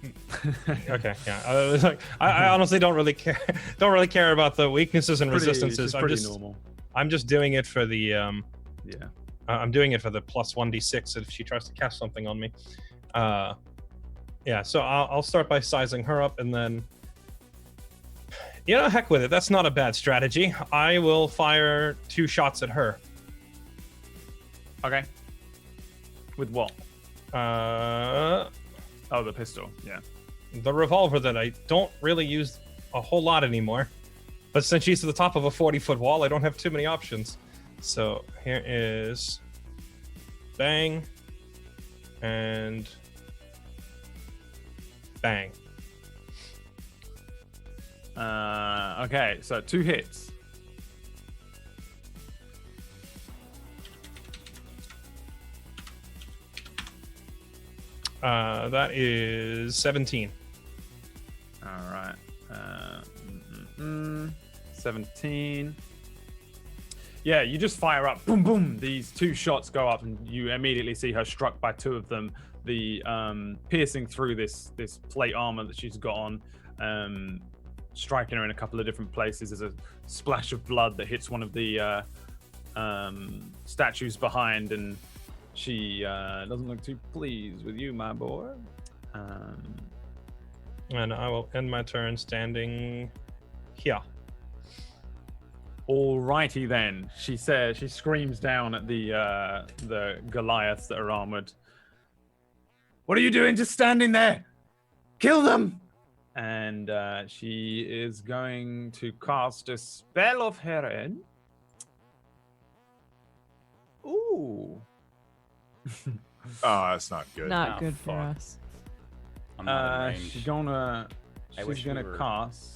Speaker 5: okay, yeah. I honestly don't really care. Don't really care about the weaknesses and resistances.
Speaker 1: Normal.
Speaker 5: I'm just doing it for the
Speaker 1: Yeah.
Speaker 5: I'm doing it for the plus 1d6 if she tries to cast something on me. Yeah, so I'll start by sizing her up, and then heck with it. That's not a bad strategy. I will fire 2 shots at her.
Speaker 1: Okay. With what? Oh, the pistol. Yeah.
Speaker 5: The revolver that I don't really use a whole lot anymore. But since she's to the top of a 40-foot wall, I don't have too many options. So here is bang and bang.
Speaker 1: Okay, so 2 hits.
Speaker 5: That is 17.
Speaker 1: All right. 17. Yeah, you just fire up. Boom, boom. These 2 shots go up, and you immediately see her struck by 2 of them. The piercing through this plate armor that she's got on, striking her in a couple of different places. There's a splash of blood that hits one of the statues behind, and she doesn't look too pleased with you, my boy.
Speaker 5: And I will end my turn standing here.
Speaker 1: Alrighty then. She says, she screams down at the Goliaths that are armored. "What are you doing just standing there? Kill them!" And she is going to cast a spell of her own. Ooh.
Speaker 2: Oh, that's not good.
Speaker 3: Not
Speaker 4: Oh,
Speaker 3: good for
Speaker 4: fuck.
Speaker 3: us.
Speaker 4: I'm not in
Speaker 1: She's
Speaker 4: range.
Speaker 1: gonna.
Speaker 4: I wish
Speaker 1: She's
Speaker 4: we
Speaker 1: gonna
Speaker 4: were-
Speaker 1: cast.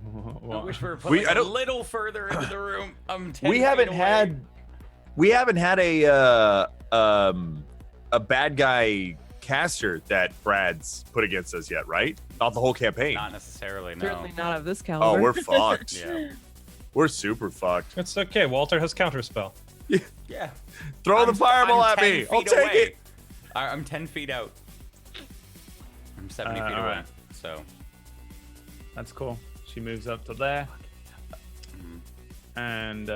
Speaker 4: I wish we were
Speaker 2: We-
Speaker 4: putting
Speaker 2: I
Speaker 4: a
Speaker 2: don't-
Speaker 4: little further into the room. I'm 10
Speaker 2: We
Speaker 4: feet
Speaker 2: haven't
Speaker 4: away.
Speaker 2: had a bad guy caster that Brad's put against us yet, right? Not the whole campaign.
Speaker 4: Not necessarily, no.
Speaker 3: Certainly not of this
Speaker 2: Oh,
Speaker 3: caliber.
Speaker 2: we're fucked.
Speaker 4: Yeah.
Speaker 2: We're super fucked.
Speaker 5: It's okay. Walter has counterspell.
Speaker 4: Yeah.
Speaker 2: Throw the fireball
Speaker 4: I'm
Speaker 2: at
Speaker 4: 10
Speaker 2: me. I'll
Speaker 4: feet
Speaker 2: take
Speaker 4: away.
Speaker 2: it.
Speaker 4: I'm 10 feet out. I'm 70 feet away.
Speaker 1: alright.
Speaker 4: So,
Speaker 1: That's cool. She moves up to there. And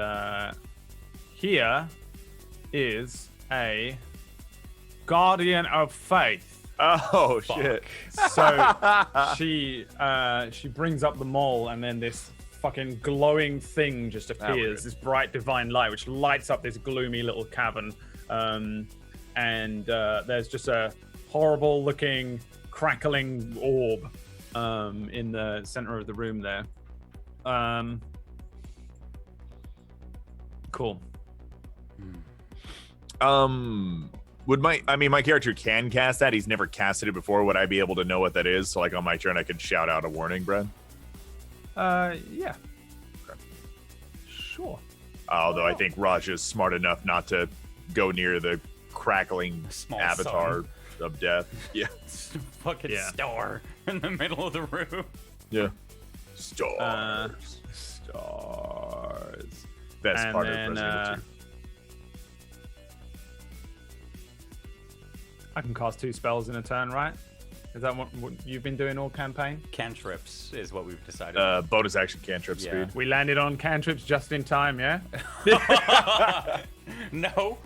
Speaker 1: here is a Guardian of Faith.
Speaker 2: Oh shit.
Speaker 1: So she brings up the mole, and then this fucking glowing thing just
Speaker 2: we're
Speaker 1: appears,
Speaker 2: good.
Speaker 1: this bright divine light which lights up this gloomy little cavern, and there's just a horrible looking crackling orb in the center of the room there. Cool.
Speaker 2: Would my character can cast that. He's never casted it before. Would I be able to know what that is? So like on my turn, I could shout out a warning, Brad.
Speaker 1: Yeah. Okay. Sure.
Speaker 2: Although I think Raj is smart enough not to go near the crackling
Speaker 4: Small
Speaker 2: avatar
Speaker 4: sun.
Speaker 2: of death. Yeah.
Speaker 4: Fucking star in the middle of the room.
Speaker 2: Yeah. Stars.
Speaker 1: Stars.
Speaker 2: Best
Speaker 1: And
Speaker 2: part
Speaker 1: then,
Speaker 2: of Resident Evil 2.
Speaker 1: I can cast 2 spells in a turn, right? Is that what you've been doing all campaign?
Speaker 4: Cantrips is what we've decided.
Speaker 2: Bonus action cantrip
Speaker 4: Yeah.
Speaker 2: speed.
Speaker 1: We landed on cantrips just in time, yeah?
Speaker 4: No.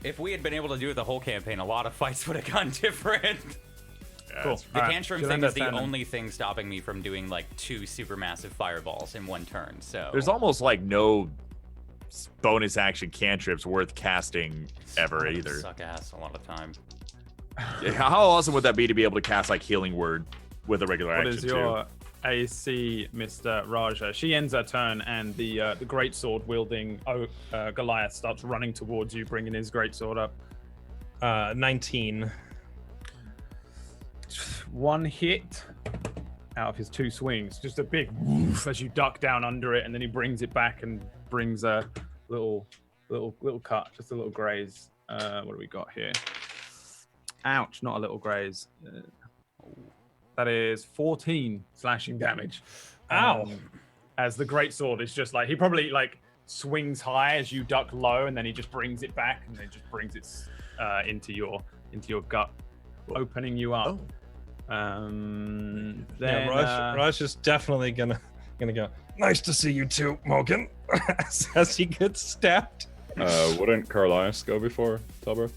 Speaker 4: If we had been able to do it the whole campaign, a lot of fights would have gone different.
Speaker 2: Yeah,
Speaker 1: Cool.
Speaker 2: that's-
Speaker 4: The
Speaker 1: All right,
Speaker 4: cantrip
Speaker 1: should
Speaker 4: thing
Speaker 1: end
Speaker 4: is
Speaker 1: up
Speaker 4: the
Speaker 1: turning.
Speaker 4: only thing stopping me from doing like 2 supermassive fireballs in one turn. So
Speaker 2: There's almost like no bonus action cantrips worth casting ever either.
Speaker 4: Suck ass a lot of time.
Speaker 2: How awesome would that be to be able to cast like Healing Word with a regular
Speaker 1: What
Speaker 2: action
Speaker 1: is your AC, Mr. Raja? She ends her turn, and the greatsword wielding Goliath starts running towards you, bringing his greatsword up.
Speaker 5: 19.
Speaker 1: 1 hit out of his 2 swings, just a big woof as you duck down under it, and then he brings it back and brings a little cut, just a little graze. What do we got here? Ouch! Not a little graze. That is 14 slashing damage.
Speaker 5: Ow.
Speaker 1: As the greatsword is just like, he probably like swings high as you duck low, and then he just brings it back, and then just brings it into your gut, opening you up. Then
Speaker 5: Raj is definitely gonna go. Nice to see you too, Morgan. As he gets stabbed.
Speaker 6: Wouldn't Carlias go before Talbert?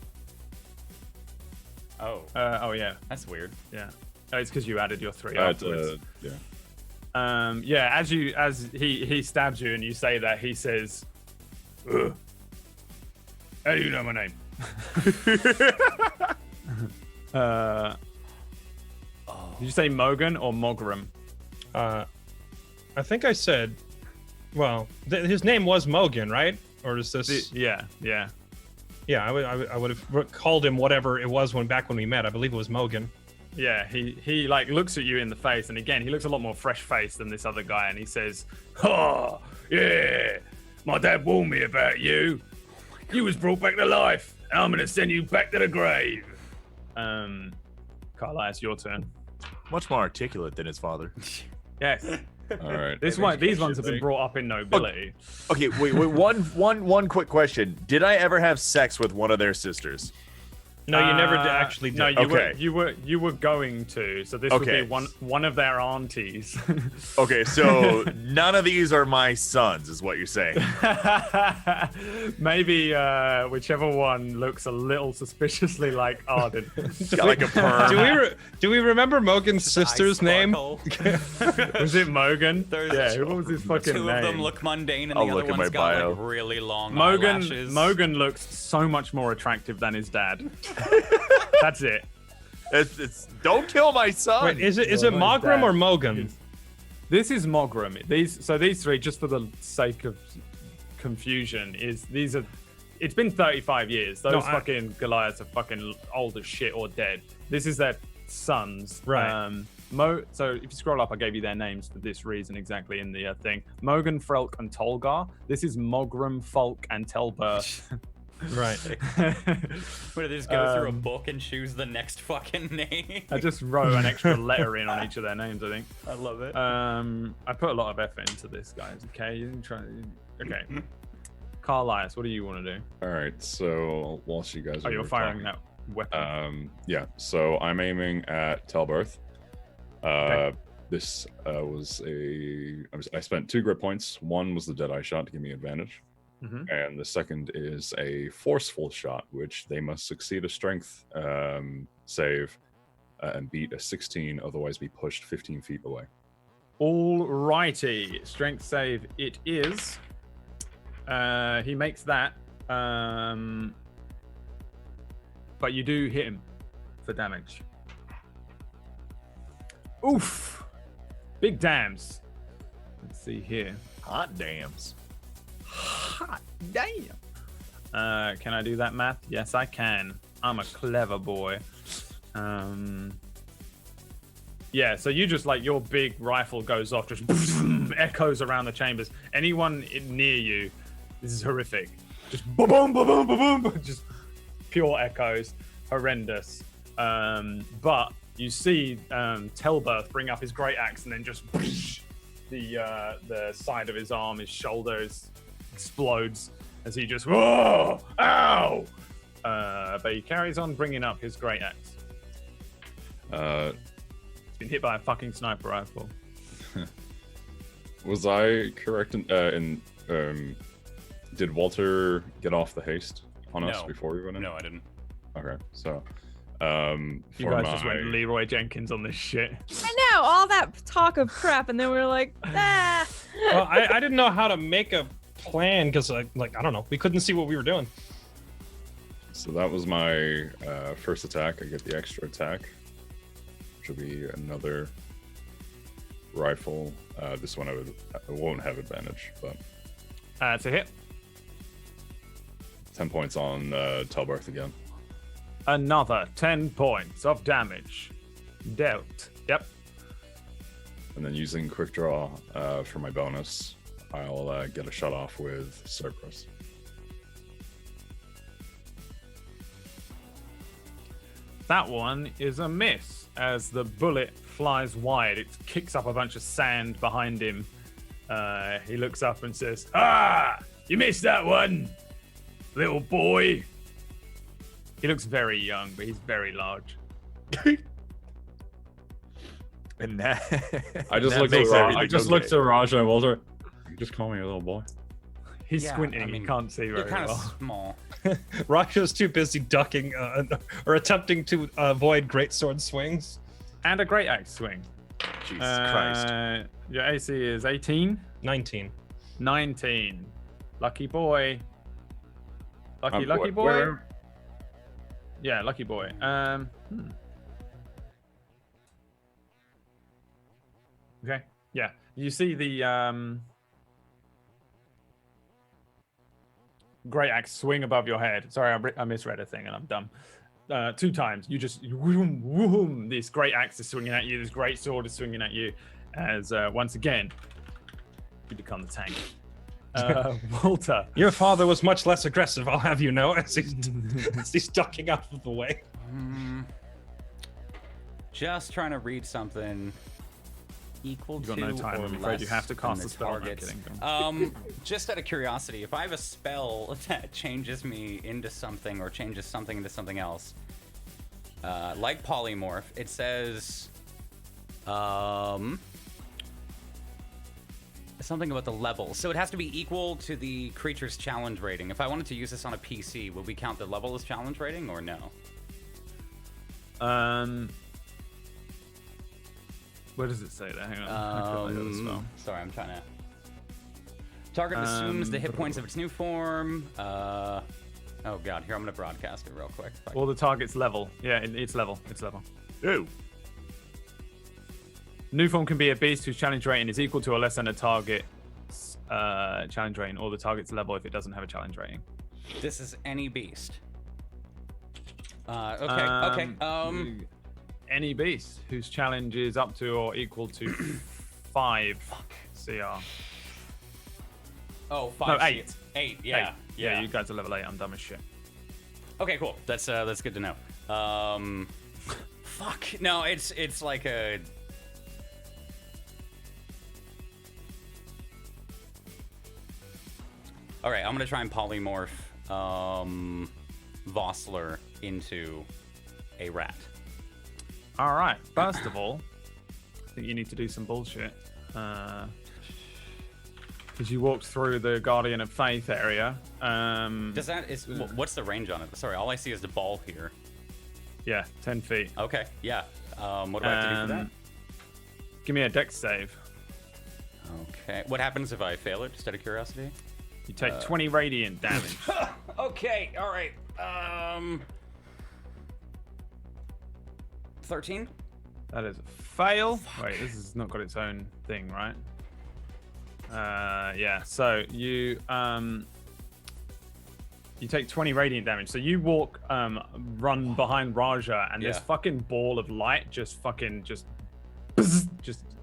Speaker 4: Oh,
Speaker 1: oh yeah,
Speaker 4: that's weird.
Speaker 1: yeah. Oh, it's because you added your 3
Speaker 6: Yeah.
Speaker 1: afterwards. Yeah. As he stabs you and you say that, he says, "Ugh. How do you know my name?" Did you say Mogan or Mogram?
Speaker 5: I think I said, well, his name was Mogan, right? Or is this?
Speaker 1: Yeah.
Speaker 5: Yeah, I would have called him whatever it was back when we met. I believe it was Mogan.
Speaker 1: Yeah, he like looks at you in the face, and again, he looks a lot more fresh-faced than this other guy, and he says, "Oh, yeah, my dad warned me about you. You was brought back to life. And I'm gonna send you back to the grave." Carla, it's your turn.
Speaker 2: Much more articulate than his father.
Speaker 1: Yes.
Speaker 6: All right.
Speaker 1: These ones have been brought up in nobility.
Speaker 2: Okay, wait. One quick question. Did I ever have sex with one of their sisters?
Speaker 5: No, you never actually did.
Speaker 1: No,
Speaker 2: Okay.
Speaker 1: you were going to. So this would
Speaker 2: Okay.
Speaker 1: be one of their aunties.
Speaker 2: Okay, so none of these are my sons, is what you're saying.
Speaker 1: Maybe whichever one looks a little suspiciously like Arden.
Speaker 2: Got like a perm.
Speaker 5: Do we remember Mogan's sister's name?
Speaker 1: Was it Mogan?
Speaker 4: There's
Speaker 1: What was his fucking
Speaker 4: Two
Speaker 1: name?
Speaker 4: of them look mundane, and
Speaker 2: I'll
Speaker 4: the
Speaker 2: look
Speaker 4: other
Speaker 2: at
Speaker 4: one's
Speaker 2: my
Speaker 4: got
Speaker 2: bio.
Speaker 4: like really long
Speaker 1: Mogan.
Speaker 4: eyelashes.
Speaker 1: Mogan looks so much more attractive than his dad. That's it.
Speaker 2: It's don't kill my son.
Speaker 5: Wait, is it
Speaker 1: Oh, my
Speaker 5: Mogram
Speaker 1: dad.
Speaker 5: or Mogan?
Speaker 1: This is Mogram. These 3, just for the sake of confusion, it's been 35 years. Those fucking Goliaths are fucking old as shit or dead. This is their sons.
Speaker 5: Right.
Speaker 1: So if you scroll up, I gave you their names for this reason exactly in the thing. Mogan, Frelk, and Tolgar. This is Mogram, Folk, and Telbert.
Speaker 5: Right.
Speaker 4: Where they just go through a book and choose the next fucking name.
Speaker 1: I just wrote an extra letter in on each of their names, I think.
Speaker 4: I love it.
Speaker 1: I put a lot of effort into this, guys. Okay, you can try. Okay. Carlias, what do you want to do?
Speaker 6: All right. So whilst you guys
Speaker 1: Oh,
Speaker 6: are
Speaker 1: you're firing that weapon.
Speaker 6: yeah. So I'm aiming at Talbert.
Speaker 1: Okay.
Speaker 6: This was I spent 2 grit points. One was the Deadeye shot to give me advantage.
Speaker 1: Mhm.
Speaker 6: And the second is a forceful shot, which they must succeed a strength save and beat a 16, otherwise be pushed 15 feet away.
Speaker 1: All righty, strength save it is. He makes that, but you do hit him for damage. Oof! Big dams. Let's see here.
Speaker 2: Hot dams.
Speaker 1: Hot damn. Can I do that math? Yes, I can. I'm a clever boy. Yeah, so you just like your big rifle goes off, just echoes around the chambers. Anyone near you, this is horrific. Just boom, boom, boom, boom, boom, just pure echoes, horrendous. But you see Telberth bring up his great axe and then just the side of his arm, his shoulders explodes as he just whoa, ow. But he carries on bringing up his great axe. Been hit by a fucking sniper rifle.
Speaker 6: Was I correct in did Walter get off the haste on us before we went in?
Speaker 4: No, I didn't.
Speaker 6: Okay, so
Speaker 1: You guys just went Leroy Jenkins on this shit.
Speaker 3: I know, all that talk of crap, and then we were like, ah.
Speaker 5: Well, I didn't know how to make a plan because, I don't know, we couldn't see what we were doing.
Speaker 6: So that was my first attack. I get the extra attack, which will be another rifle. This one I won't have advantage, but
Speaker 1: It's a hit.
Speaker 6: 10 points on Telbarth again.
Speaker 1: Another 10 points of damage dealt. Yep.
Speaker 6: And then using quick draw for my bonus, I'll get a shot off with Cerberus.
Speaker 1: That one is a miss as the bullet flies wide. It kicks up a bunch of sand behind him. He looks up and says, "Ah, you missed that one, little boy." He looks very young, but he's very large.
Speaker 2: And that,
Speaker 6: I just
Speaker 2: that
Speaker 6: looked
Speaker 2: makes
Speaker 6: at
Speaker 2: everything
Speaker 6: I just
Speaker 2: okay.
Speaker 6: looked at Raja and Walter. You just call me a little boy.
Speaker 1: He's
Speaker 4: Yeah,
Speaker 1: squinting.
Speaker 4: I mean,
Speaker 1: he can't see
Speaker 4: You're
Speaker 1: very
Speaker 4: kind
Speaker 1: well.
Speaker 4: of small.
Speaker 5: Raja's too busy ducking or attempting to avoid greatsword swings.
Speaker 1: And a great axe swing.
Speaker 2: Jesus Christ.
Speaker 1: Your AC is 18.
Speaker 5: 19.
Speaker 1: 19. Lucky boy. Lucky
Speaker 6: What-
Speaker 1: boy.
Speaker 6: where-
Speaker 1: Yeah, lucky boy. Okay. Yeah. You see the great axe swing above your head. Sorry, I misread a thing and I'm dumb. 2 times. You just whoom, whoom, this great axe is swinging at you. This great sword is swinging at you. As once again, you become the tank. Walter.
Speaker 5: Your father was much less aggressive, I'll have you know, as he's ducking out of the way.
Speaker 4: Just trying to read something equal
Speaker 1: You've
Speaker 4: to
Speaker 1: got no time,
Speaker 4: or
Speaker 1: I'm afraid you
Speaker 4: less
Speaker 1: have to cast
Speaker 4: than
Speaker 1: a spell. No,
Speaker 4: target's-
Speaker 1: kidding.
Speaker 4: Just out of curiosity, if I have a spell that changes me into something or changes something into something else, like polymorph, it says something about the level. So it has to be equal to the creature's challenge rating. If I wanted to use this on a PC, would we count the level as challenge rating or no?
Speaker 1: Where does it say that? Hang on. I feel like that spell.
Speaker 4: Sorry, I'm trying to. Target assumes the hit points of its new form. Oh god, here I'm gonna broadcast it real quick.
Speaker 1: Or the target's level. Yeah, it's level. It's level.
Speaker 2: Ew.
Speaker 1: New form can be a beast whose challenge rating is equal to or less than a target's challenge rating, or the target's level if it doesn't have a challenge rating.
Speaker 4: This is any beast. Okay.
Speaker 1: Any beast whose challenge is up to or equal to 5 CR.
Speaker 4: Oh, 5.
Speaker 1: No, 8.
Speaker 4: 8. Yeah.
Speaker 1: Yeah, you guys are level 8. I'm dumb as shit.
Speaker 4: Okay, cool. That's good to know. Fuck. No, it's like a. All right, I'm gonna try and polymorph Vossler into a rat.
Speaker 1: All right. First of all, I think you need to do some bullshit. Because you walked through the Guardian of Faith area.
Speaker 4: What's the range on it? Sorry, all I see is the ball here.
Speaker 1: Yeah, 10 feet.
Speaker 4: Okay, yeah. What do I have to do for that?
Speaker 1: Give me a dex save.
Speaker 4: Okay. What happens if I fail it, just out of curiosity?
Speaker 1: You take 20 radiant damage.
Speaker 4: Okay, all right. 13?
Speaker 1: That is a fail. Wait, this has not got its own thing, right? Yeah, so you You take 20 radiant damage. So you walk, run behind Raja, and this fucking ball of light just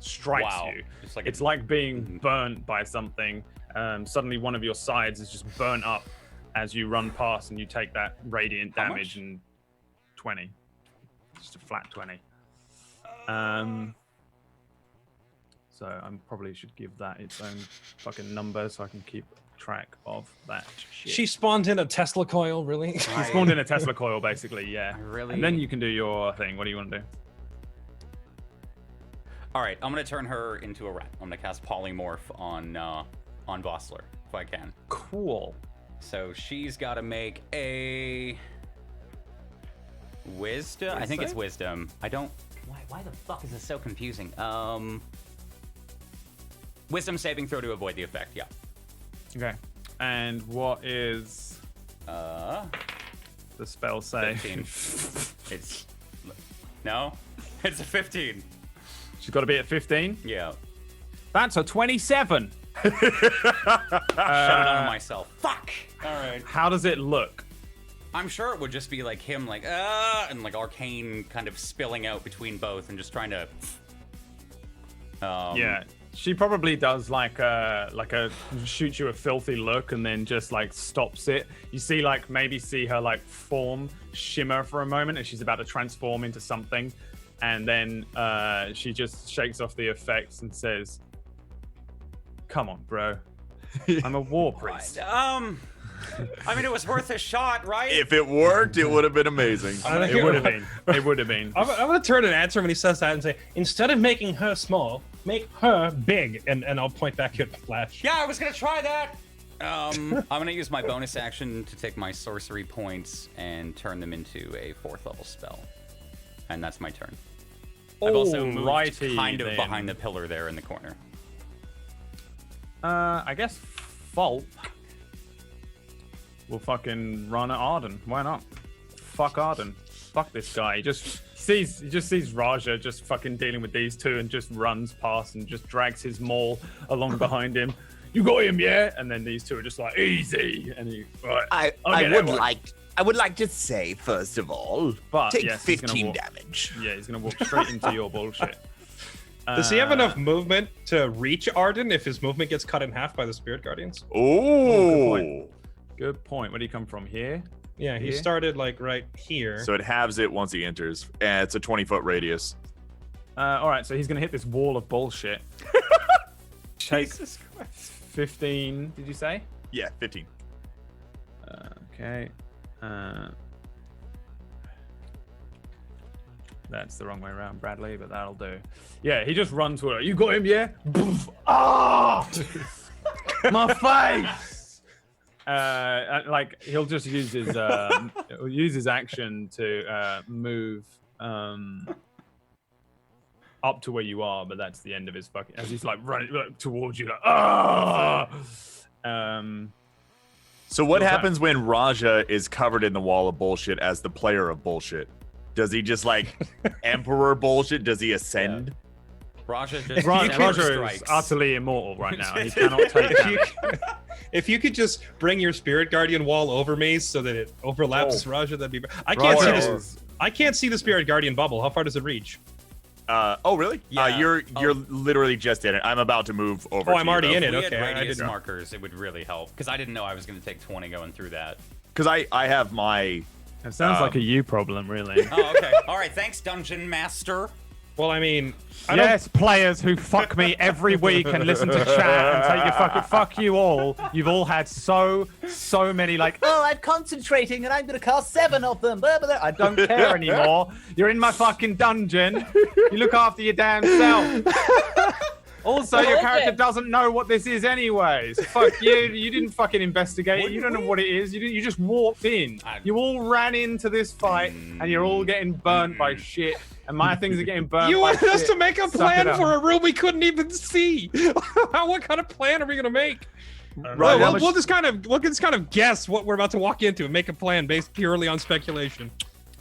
Speaker 1: strikes you. It's like being burnt by something. Suddenly one of your sides is just burnt up as you run past, and you take that radiant damage. And 20. Just a flat 20. So I probably should give that its own fucking number so I can keep track of that shit.
Speaker 5: She spawned in a Tesla coil, really?
Speaker 1: She spawned in a Tesla coil, basically, yeah.
Speaker 4: Really?
Speaker 1: And then you can do your thing. What do you want to do?
Speaker 4: All right, I'm gonna turn her into a rat. I'm gonna cast polymorph on Vossler if I can.
Speaker 1: Cool.
Speaker 4: So she's got to make a wisdom. I think it's wisdom. I don't. Why the fuck is this so confusing? Wisdom saving throw to avoid the effect. Yeah.
Speaker 1: Okay. And what is the spell say?
Speaker 4: 15. It's a 15.
Speaker 1: She's got to be at 15.
Speaker 4: Yeah.
Speaker 1: That's a 27.
Speaker 4: Shut it on myself. Fuck. All right.
Speaker 1: How does it look?
Speaker 4: I'm sure it would just be like him, like and like arcane kind of spilling out between both, and just trying to.
Speaker 1: Yeah, she probably does like a shoot you a filthy look and then just like stops it. You see maybe her like form shimmer for a moment as she's about to transform into something, and then she just shakes off the effects and says, "Come on, bro, I'm a war priest."
Speaker 4: I mean, it was worth a shot, right?
Speaker 2: If it worked, it would have been amazing.
Speaker 1: It would have been. It would have been.
Speaker 5: I'm going to turn and answer when he says that and say, instead of making her small, make her big. And I'll point back at Flash.
Speaker 4: Yeah, I was going to try that. I'm going to use my bonus action to take my sorcery points and turn them into a 4th level spell. And that's my turn. I've also moved kind of behind the pillar there in the corner.
Speaker 1: I guess Fault will fucking run at Arden. Why not? Fuck Arden. Fuck this guy. He just sees Raja just fucking dealing with these two and just runs past and just drags his maul along behind him. You got him, yeah? And then these two are just like, easy. And he, right.
Speaker 8: I would like to say, first of all, take 15 damage.
Speaker 1: Yeah, he's gonna walk straight into your bullshit.
Speaker 5: Does he have enough movement to reach Arden if his movement gets cut in half by the Spirit Guardians?
Speaker 2: Oh,
Speaker 1: good point. Where do you come from? Here?
Speaker 5: Yeah, he started like right here.
Speaker 2: So it halves it once he enters, and it's a 20-foot radius.
Speaker 1: All right, so he's gonna hit this wall of bullshit. Jesus Christ. 15. Did you say?
Speaker 2: Yeah, 15.
Speaker 1: Okay. That's the wrong way around, Bradley, but that'll do. Yeah, he just runs with it. You got him, yeah? Ah! My face! Like he'll just use his action to move up to where you are, but that's the end of his fucking. As he's like running towards you, like ah.
Speaker 2: So what happens when Raja is covered in the wall of bullshit as the player of bullshit? Does he just like emperor bullshit? Does he ascend?
Speaker 4: Yeah. Raja just
Speaker 1: Raja is utterly immortal right now. He cannot take damage.
Speaker 5: If you could just bring your Spirit Guardian wall over me so that it overlaps Raja, that'd be. I can't see the Spirit Guardian bubble. How far does it reach?
Speaker 2: Oh really?
Speaker 4: Yeah.
Speaker 2: You're literally just in it. I'm about to move over.
Speaker 5: Oh, I'm already in it.
Speaker 4: If we
Speaker 5: Okay,
Speaker 4: had
Speaker 5: I
Speaker 4: radius
Speaker 5: didn't know.
Speaker 4: markers, it would really help because I didn't know I was going to take 20 going through that.
Speaker 2: Because I have my.
Speaker 1: It sounds like a you problem, really.
Speaker 4: Oh, okay. All right. Thanks, Dungeon Master.
Speaker 5: Well, I mean,
Speaker 1: yes, players who fuck me every week and listen to chat and say you fucking fuck you all. You've all had so many like, oh, I'm concentrating and I'm gonna cast 7 of them. Blah, blah, blah. I don't care anymore. You're in my fucking dungeon. You look after your damn self. Also, your character doesn't know what this is anyway. So fuck you. You didn't fucking investigate it. You don't know what it is. You just walked in. You all ran into this fight and you're all getting burnt by shit. And my things are getting burnt.
Speaker 5: You
Speaker 1: by
Speaker 5: wanted us
Speaker 1: shit.
Speaker 5: to make a
Speaker 1: Suck
Speaker 5: plan
Speaker 1: it up.
Speaker 5: for a room we couldn't even see. What kind of plan are we gonna make?
Speaker 2: Right,
Speaker 5: We'll just kind of guess what we're about to walk into and make a plan based purely on speculation.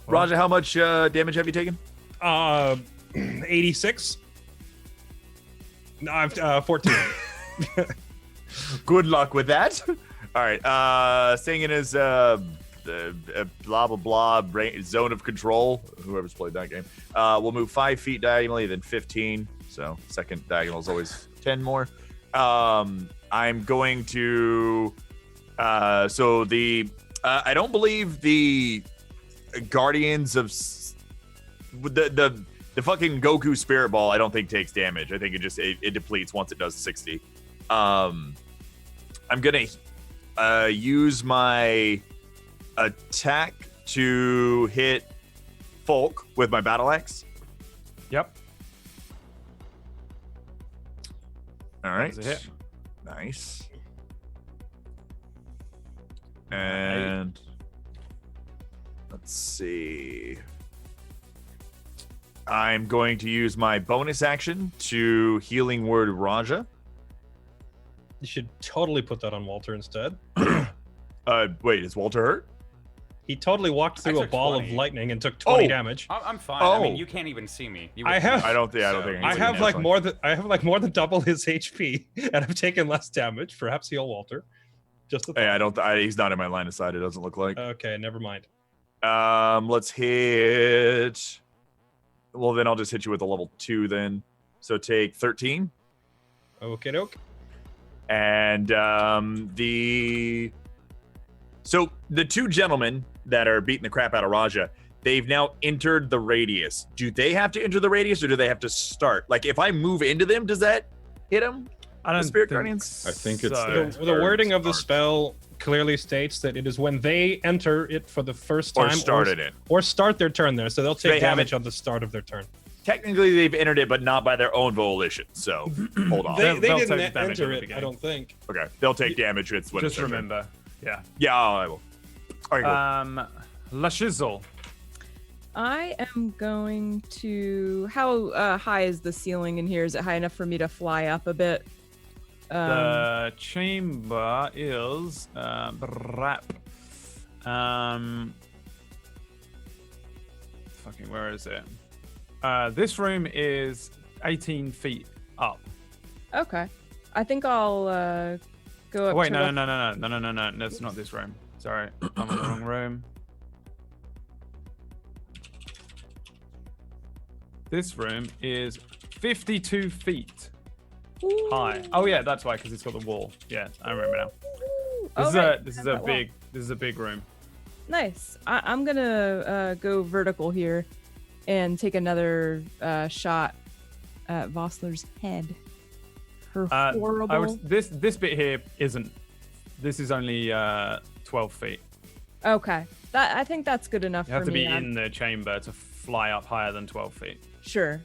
Speaker 2: Raja, how much damage have you taken?
Speaker 5: 86. No, I've 14.
Speaker 2: Good luck with that. All right. Staying in his blah blah blah zone of control. Whoever's played that game, will move 5 feet diagonally, then 15. So second diagonal is always 10 more. I'm going to. So the I don't believe the Guardians of the fucking Goku Spirit Ball. I don't think takes damage. I think it depletes once it does 60. I'm gonna use my attack to hit Folk with my battle axe.
Speaker 1: Yep.
Speaker 2: All right.
Speaker 1: That's a hit.
Speaker 2: Nice. And let's see. I'm going to use my bonus action to Healing Word Raja.
Speaker 5: You should totally put that on Walter instead.
Speaker 2: Wait, is Walter hurt?
Speaker 5: He totally walked through a
Speaker 4: took
Speaker 5: ball
Speaker 4: 20.
Speaker 5: of lightning and took 20
Speaker 2: Oh.
Speaker 5: damage.
Speaker 4: I'm fine.
Speaker 2: Oh.
Speaker 4: I mean, you can't even see me. You
Speaker 5: I
Speaker 4: would
Speaker 5: have-
Speaker 4: see
Speaker 2: I
Speaker 4: me,
Speaker 2: don't think. I don't
Speaker 4: so-
Speaker 2: think.
Speaker 5: I have
Speaker 2: Yeah,
Speaker 5: like
Speaker 2: fine.
Speaker 5: more than double his HP, and I've taken less damage. Perhaps heal Walter. Just a
Speaker 2: Hey, I
Speaker 5: thought.
Speaker 2: don't. He's not in my line of sight. It doesn't look like.
Speaker 5: Okay, never mind.
Speaker 2: Let's hit. Well, then I'll just hit you with a level 2 then. So take 13.
Speaker 5: Okay, doke.
Speaker 2: And so the two gentlemen that are beating the crap out of Raja, they've now entered the radius. Do they have to enter the radius, or do they have to start? Like, if I move into them, does that hit them?
Speaker 1: I don't
Speaker 2: The Spirit
Speaker 1: think
Speaker 2: Guardians?
Speaker 6: I think it's
Speaker 1: so.
Speaker 5: The wording of the spell clearly states that it is when they enter it for the first time
Speaker 2: Or started it.
Speaker 5: or start their turn there, so they'll
Speaker 2: So they
Speaker 5: take damage
Speaker 2: haven't-
Speaker 5: on the start of their turn.
Speaker 2: Technically, they've entered it, but not by their own volition. So hold on.
Speaker 5: They
Speaker 1: they'll
Speaker 5: didn't
Speaker 1: take damage at
Speaker 5: enter
Speaker 1: the
Speaker 5: it, I
Speaker 1: beginning.
Speaker 5: don't think.
Speaker 2: Okay, they'll take damage. It's when
Speaker 1: Just
Speaker 2: it's their turn.
Speaker 1: remember. Yeah.
Speaker 2: Yeah, I will. All right, cool.
Speaker 1: Lashizzle.
Speaker 3: I am going to. How high is the ceiling in here? Is it high enough for me to fly up a bit?
Speaker 1: The chamber is brap. Fucking, where is it? This room is 18 feet up.
Speaker 3: Okay. I think I'll go up.
Speaker 1: Oh, wait,
Speaker 3: to
Speaker 1: no,
Speaker 3: the-
Speaker 1: no, no, no, no, no, no, no. That's not this room. Sorry, I'm in the wrong room. This room is 52 feet high. Oh yeah, that's why, because it's got the wall. Yeah, I remember now. This is a big room.
Speaker 3: Nice. I'm gonna go vertical here and take another shot at Vossler's head. Her horrible.
Speaker 1: This bit here isn't. This is only 12 feet.
Speaker 3: Okay, I think that's good enough
Speaker 1: You have
Speaker 3: for
Speaker 1: to
Speaker 3: me.
Speaker 1: be in the chamber to fly up higher than 12 feet.
Speaker 3: Sure.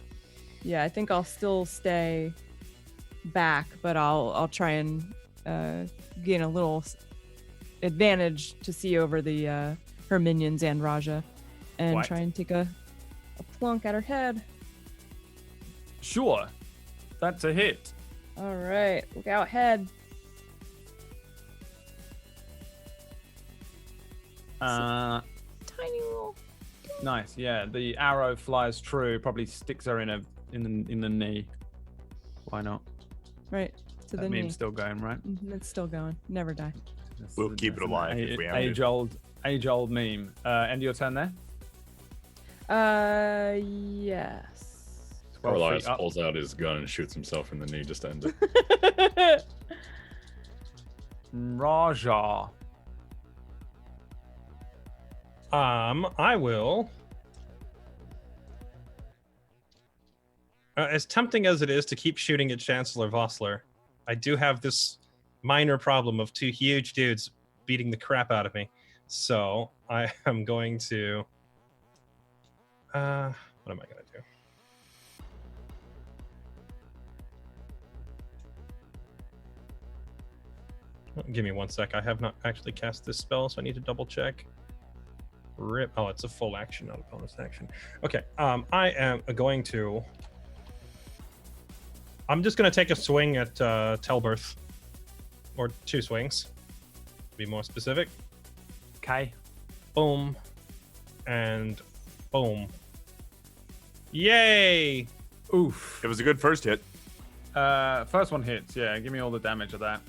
Speaker 3: Yeah, I think I'll still stay back, but I'll try and gain a little advantage to see over the her minions and Raja, and
Speaker 1: What?
Speaker 3: try and take a plunk at her head.
Speaker 1: Sure, that's a hit.
Speaker 3: All right, look out, head. Tiny little.
Speaker 1: Nice. Yeah, the arrow flies true. Probably sticks her in the knee. Why not?
Speaker 3: Right to the
Speaker 1: That
Speaker 3: knee.
Speaker 1: meme's still going, right?
Speaker 3: Mhm, it's still going. Never die.
Speaker 2: We'll keep it
Speaker 1: That's an
Speaker 2: alive if we have to.
Speaker 1: age-old meme. End your turn there.
Speaker 3: Yes.
Speaker 1: 12
Speaker 6: Carlisle
Speaker 1: feet up.
Speaker 6: pulls out his gun and shoots himself in the knee just to end it.
Speaker 1: Raja.
Speaker 5: I will. As tempting as it is to keep shooting at Chancellor Vossler, I do have this minor problem of two huge dudes beating the crap out of me. So I am going to. What am I going to do? Give me 1 sec. I have not actually cast this spell, so I need to double check. Rip. Oh, it's a full action, not a bonus action. Okay. I am going to. I'm just going to take a swing at Telberth. Or 2 swings. To be more specific.
Speaker 1: Okay.
Speaker 5: Boom. And boom. Yay!
Speaker 1: Oof.
Speaker 2: It was a good first hit.
Speaker 1: First one hits. Yeah, give me all the damage of that.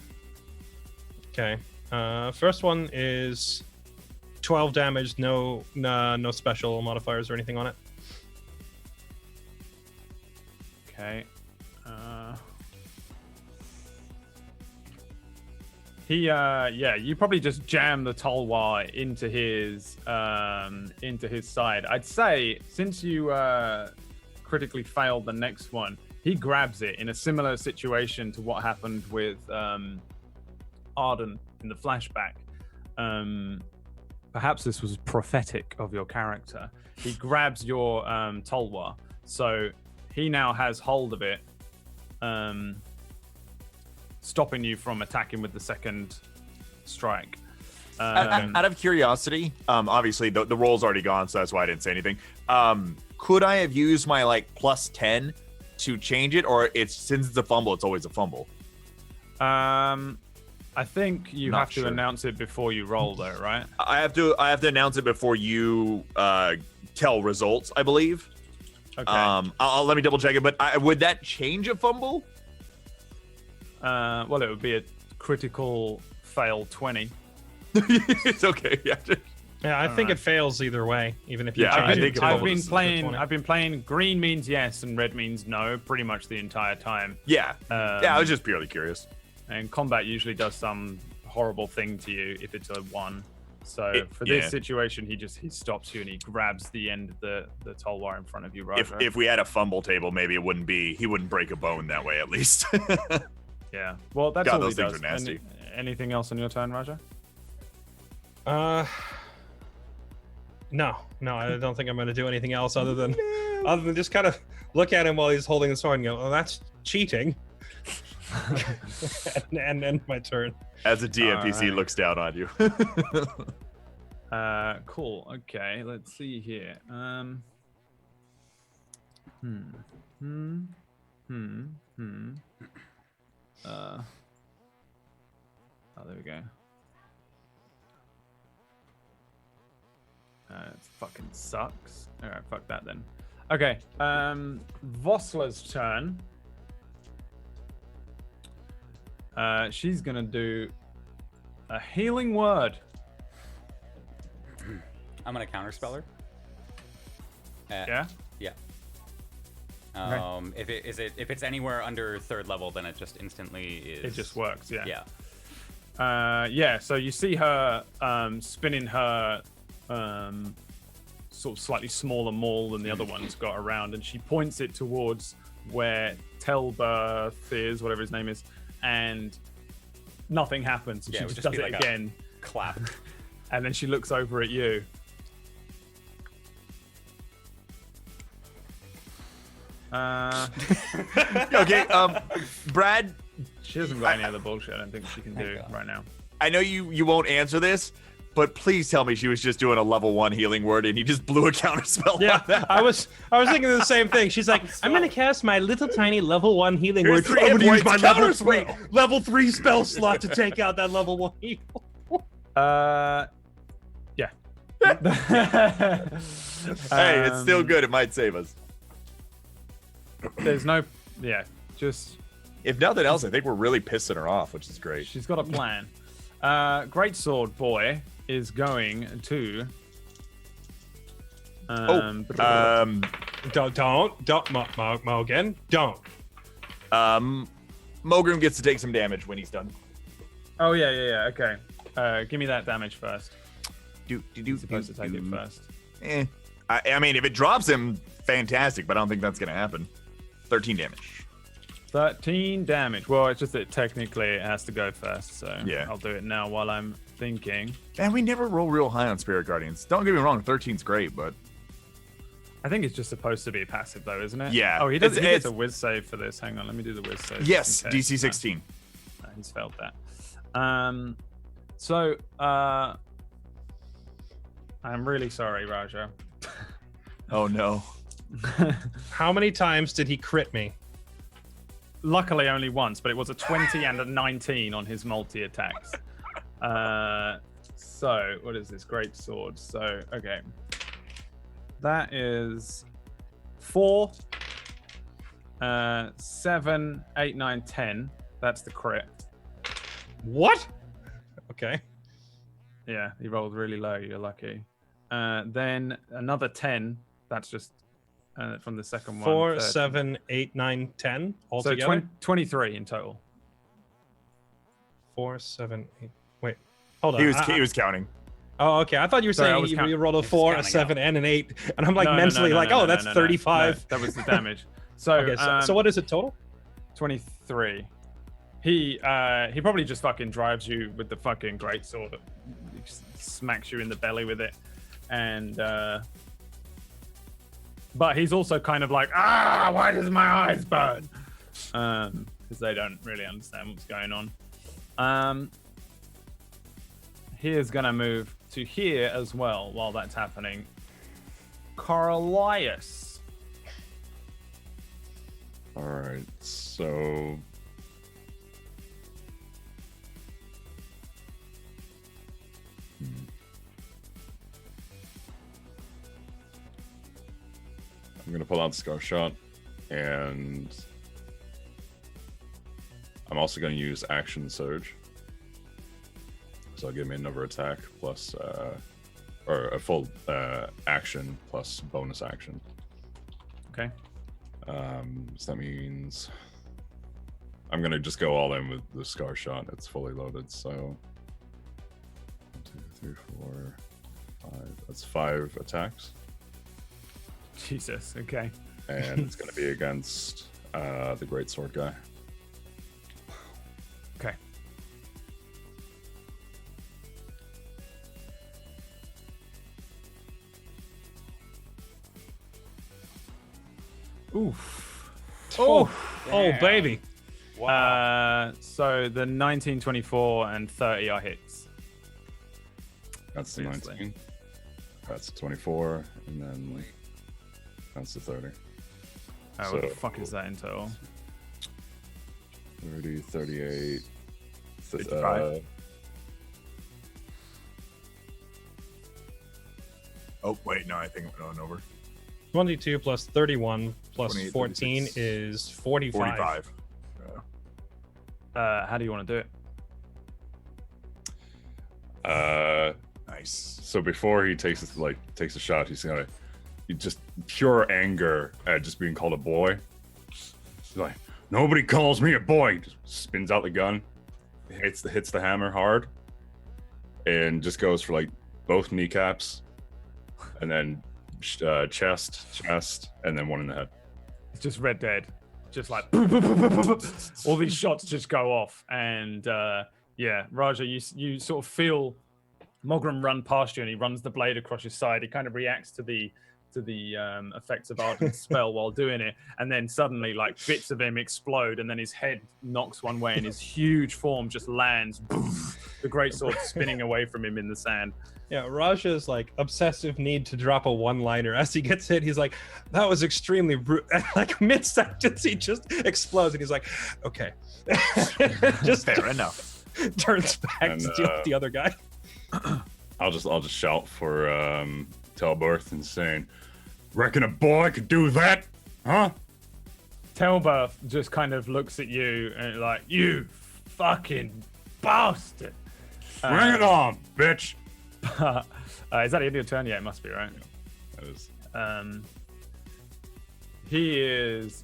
Speaker 5: Okay. First one is 12 damage. No special modifiers or anything on it.
Speaker 1: Okay. You probably just jam the Tolwa into his side. I'd say since you critically failed the next one, he grabs it in a similar situation to what happened with Arden in the flashback. Perhaps this was prophetic of your character. He grabs your Tolwa, so he now has hold of it, stopping you from attacking with the second strike.
Speaker 2: Out of curiosity, obviously the roll's already gone, so that's why I didn't say anything. Could I have used my like plus 10 to change it, or since it's a fumble, it's always a fumble?
Speaker 1: I think you have to announce it before you roll, though, right?
Speaker 2: I have to announce it before you tell results, I believe.
Speaker 1: Okay.
Speaker 2: I'll let me double check it, but would that change a fumble?
Speaker 1: Well, it would be a critical fail 20.
Speaker 2: It's okay. Yeah.
Speaker 5: Yeah, I think it fails either way, even if you change it.
Speaker 1: I've been playing green means yes and red means no pretty much the entire time.
Speaker 2: Yeah. I was just purely curious.
Speaker 1: And combat usually does some horrible thing to you if it's a 1. So for this situation, he stops you and he grabs the end of the Tolwa in front of you, right?
Speaker 2: If we had a fumble table, maybe he wouldn't break a bone that way, at least.
Speaker 1: Yeah. Well, that's all
Speaker 2: those
Speaker 1: he
Speaker 2: things
Speaker 1: does.
Speaker 2: are nasty.
Speaker 1: Anything else on your turn, Raja?
Speaker 5: No, I don't think I'm going to do anything else other than just kind of look at him while he's holding the sword and go, "Oh, that's cheating," and end my turn.
Speaker 2: As a DMPC looks down on you.
Speaker 1: Cool. Okay, let's see here. Oh, there we go. It fucking sucks. All right, fuck that then. Okay, Vosla's turn. She's gonna do a healing word.
Speaker 4: I'm gonna counterspell her.
Speaker 1: Yeah.
Speaker 4: Yeah. If it's anywhere under 3rd level, then it just instantly is.
Speaker 1: It just works. Yeah.
Speaker 4: Yeah.
Speaker 1: So you see her spinning her sort of slightly smaller maul than the other ones got around, and she points it towards where Telberth is, whatever his name is, and nothing happens. She just does it like again.
Speaker 4: Clap.
Speaker 1: And then she looks over at you.
Speaker 2: Okay, Brad.
Speaker 1: She hasn't got any other bullshit I don't think she can do right now.
Speaker 2: I know you won't answer this, but please tell me she was just doing a level 1 healing word and he just blew a counterspell.
Speaker 5: Yeah,
Speaker 2: on that.
Speaker 5: I was thinking the same thing. She's like, I'm gonna cast my little tiny level 1 healing
Speaker 2: Here's
Speaker 5: word.
Speaker 2: 3
Speaker 5: I'm
Speaker 2: hit
Speaker 5: gonna use
Speaker 2: points,
Speaker 5: my
Speaker 2: counterspell.
Speaker 5: level 3 spell slot to take out that level 1 heal.
Speaker 1: Yeah.
Speaker 2: Hey, it's still good. It might save us.
Speaker 1: There's no, just.
Speaker 2: If nothing else, I think we're really pissing her off, which is great.
Speaker 1: She's got a plan. Greatsword boy is going to.
Speaker 5: Don't, Mogan, don't.
Speaker 2: Mogrim gets to take some damage when he's done.
Speaker 1: Oh yeah. Okay. Give me that damage first.
Speaker 2: He's
Speaker 1: supposed to take it first.
Speaker 2: I mean, if it drops him, fantastic, but I don't think that's gonna happen. 13 damage.
Speaker 1: 13 damage. Well, it's just that technically it has to go first, so
Speaker 2: yeah.
Speaker 1: I'll do it now while I'm thinking.
Speaker 2: And we never roll real high on Spirit Guardians. Don't get me wrong, 13's great, but
Speaker 1: I think it's just supposed to be passive though, isn't it?
Speaker 2: Yeah.
Speaker 1: Oh, he gets a whiz save for this. Hang on, let me do the whiz save.
Speaker 2: Yes, DC 16.
Speaker 1: No, he's failed that. I'm really sorry, Raja.
Speaker 2: Oh no.
Speaker 5: How many times did he crit me?
Speaker 1: Luckily only once, but it was a 20 and a 19 on his multi-attacks. So, what is this? Great sword. So, okay. That is 4, 7, 8, 9, 10. That's the crit.
Speaker 5: What? Okay.
Speaker 1: Yeah, he rolled really low. You're lucky. Then another 10. That's just from the second one.
Speaker 5: 4,
Speaker 1: 13.
Speaker 5: 7, 8, 9, 10 altogether.
Speaker 1: So 23 in total.
Speaker 5: 4, 7, 8. Wait, hold on.
Speaker 2: He was counting.
Speaker 5: Oh, okay. I thought you were saying you rolled a 4, a 7, and an 8, and I'm like mentally that's 35.
Speaker 1: No, that was the damage. So,
Speaker 5: okay, so what is it total?
Speaker 1: 23. He probably just fucking drives you with the fucking greatsword, smacks you in the belly with it, and but he's also kind of like, why does my eyes burn? Because they don't really understand what's going on. He is gonna move to here as well while that's happening. Carlias.
Speaker 6: All right, so I'm gonna pull out the Scar Shot, and I'm also gonna use Action Surge. So I'll give me another attack plus, or a full action plus bonus action.
Speaker 1: Okay.
Speaker 6: So that means I'm gonna just go all in with the Scar Shot. It's fully loaded, so 1, 2, 3, 4, 5. That's 5 attacks.
Speaker 1: Jesus. Okay.
Speaker 6: And it's gonna be against the Greatsword guy.
Speaker 1: Okay. Oof.
Speaker 5: Oh, baby.
Speaker 1: Wow. So the 19, 24, and 30 are hits.
Speaker 6: That's the 19. That's the 24, and then that's the 30.
Speaker 1: Oh, what the fuck is that in total?
Speaker 6: 30, 38,
Speaker 1: 55.
Speaker 2: Oh, wait, no, I think it went on over.
Speaker 5: 22 plus 31 plus 14
Speaker 2: 36.
Speaker 5: is 45.
Speaker 2: 45.
Speaker 1: How do you want to do it?
Speaker 2: Nice.
Speaker 6: So before he takes a shot, he's just pure anger at just being called a boy. He's like, nobody calls me a boy. He just spins out the gun, hits the hammer hard, and just goes for like both kneecaps, and then chest, and then one in the head.
Speaker 1: It's just Red Dead. Just like all these shots just go off, and Raja, you sort of feel Mogram run past you, and he runs the blade across your side. He kind of reacts to the effects of Arden's spell while doing it, and then suddenly like bits of him explode, and then his head knocks one way, and his huge form just lands. The greatsword spinning away from him in the sand.
Speaker 5: Yeah, Raja's like obsessive need to drop a one-liner. As he gets hit, he's like, "That was extremely rude." And like mid-sentence, he just explodes, and he's like, "Okay, just
Speaker 2: fair enough."
Speaker 5: Turns back to deal with the other guy.
Speaker 6: I'll just shout for Telberth and saying, "Reckon a boy could do that, huh?"
Speaker 1: Telberth just kind of looks at you and like, "You fucking bastard!"
Speaker 6: Bring it on, bitch.
Speaker 1: Is that the end of your turn? Yeah, it must be, right?
Speaker 6: That is.
Speaker 1: He is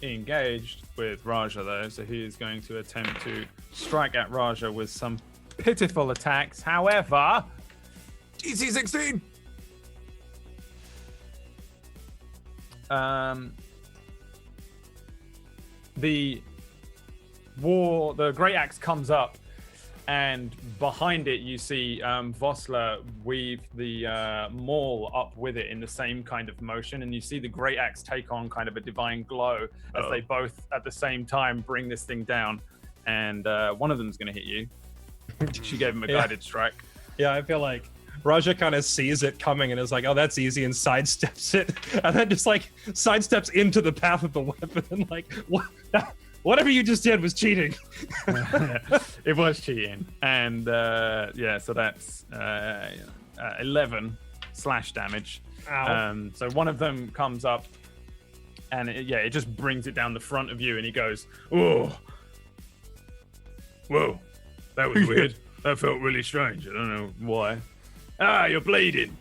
Speaker 1: engaged with Raja though, so he is going to attempt to strike at Raja with some pitiful attacks. However,
Speaker 2: DC 16.
Speaker 1: The great axe comes up, and behind it you see Vossler weave the maul up with it in the same kind of motion, and you see the great axe take on kind of a divine glow as they both at the same time bring this thing down, and one of them is going to hit you. She gave him a guided strike.
Speaker 5: Yeah, I feel like Raja kind of sees it coming and is like, "Oh, that's easy," and sidesteps it, and then just like sidesteps into the path of the weapon, and like, whatever you just did was cheating.
Speaker 1: It was cheating, and so that's 11 slash damage. So one of them comes up, and it just brings it down the front of you, and he goes, "Oh, whoa, That was weird. That felt really strange. I don't know why. Ah, you're bleeding.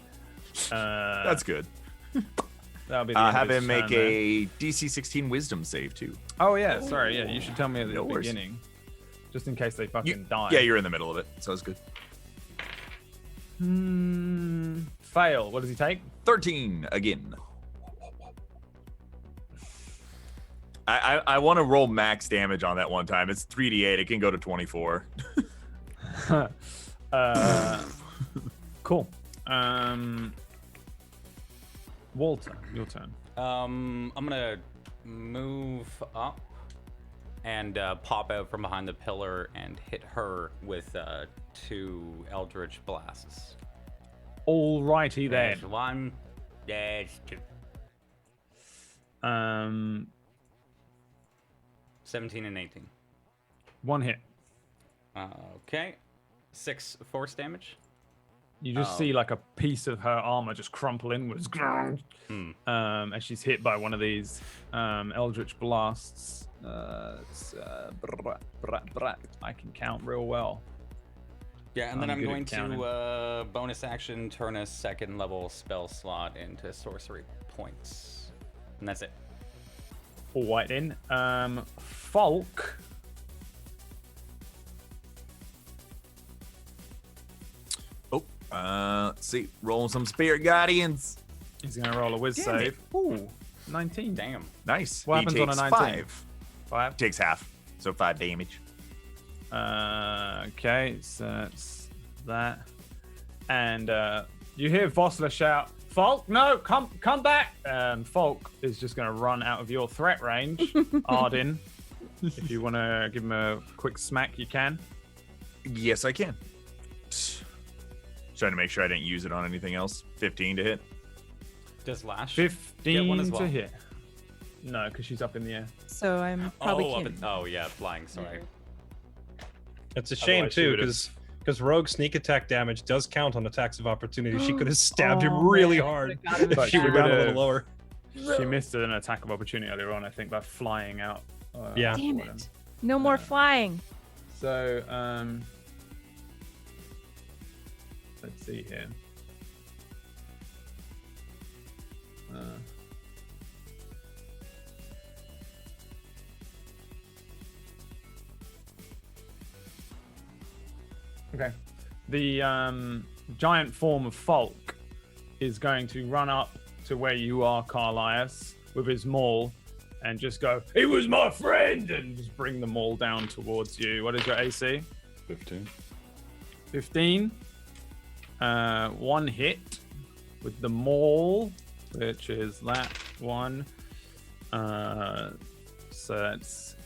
Speaker 2: That's good.
Speaker 1: That'll be the end
Speaker 2: have
Speaker 1: of
Speaker 2: him
Speaker 1: his
Speaker 2: make
Speaker 1: turn
Speaker 2: a DC 16 Wisdom save too.
Speaker 1: Oh yeah, sorry. Yeah, you should tell me at the
Speaker 2: No worries.
Speaker 1: beginning, just in case they fucking die.
Speaker 2: Yeah, you're in the middle of it, so it's good.
Speaker 1: Fail. What does he take?
Speaker 2: 13 again. I want to roll max damage on that one time. It's 3d8. It can go to 24.
Speaker 1: Cool. Walter, your turn.
Speaker 4: I'm gonna move up and pop out from behind the pillar and hit her with 2 Eldritch Blasts.
Speaker 1: Alrighty then.
Speaker 4: There's 1, there's 2. 17 and 18.
Speaker 1: 1 hit.
Speaker 4: Okay. 6 force damage.
Speaker 1: You just see like a piece of her armor just crumple inwards. And she's hit by one of these Eldritch Blasts. I can count real well.
Speaker 4: Yeah, and then I'm
Speaker 1: good
Speaker 4: going
Speaker 1: at counting.
Speaker 4: to bonus action turn a 2nd level spell slot into sorcery points. And that's it.
Speaker 1: All right then. Falk.
Speaker 2: Let's see. Rolling some Spirit Guardians.
Speaker 1: He's going to roll a whiz save. Ooh, 19.
Speaker 4: Damn.
Speaker 2: Nice.
Speaker 1: What
Speaker 2: He
Speaker 1: happens on a
Speaker 2: takes
Speaker 1: 19? 5.
Speaker 2: Takes half, so 5 damage.
Speaker 1: Okay, so that's that. And you hear Vossler shout, Falk, no, come back. And Falk is just going to run out of your threat range. Arden, if you want to give him a quick smack, you can.
Speaker 2: Yes, I can. Trying to make sure I didn't use it on anything else. 15 to hit.
Speaker 4: Does Lash
Speaker 1: 15
Speaker 4: get one as well?
Speaker 1: to hit. No, because she's up in the air.
Speaker 3: So I'm probably
Speaker 4: Oh,
Speaker 3: can't.
Speaker 4: yeah, flying, sorry.
Speaker 5: It's a shame
Speaker 1: Otherwise she
Speaker 5: too,
Speaker 1: would've-
Speaker 5: because rogue sneak attack damage does count on attacks of opportunity. She could have stabbed him
Speaker 3: Oh,
Speaker 5: really
Speaker 3: man,
Speaker 5: hard
Speaker 3: I could've got him
Speaker 5: if
Speaker 1: But
Speaker 5: she were
Speaker 1: she
Speaker 5: down a
Speaker 1: would've-
Speaker 5: little lower.
Speaker 1: She missed an attack of opportunity earlier on, I think, by flying out.
Speaker 5: Yeah.
Speaker 3: Damn it. No more flying.
Speaker 1: So, let's see here. Okay. The giant form of Falk is going to run up to where you are, Carlias, with his maul and just go, "He was my friend!" and just bring the maul down towards you. What is your AC?
Speaker 6: 15.
Speaker 1: 15. 1 hit with the maul, which is that one. So that's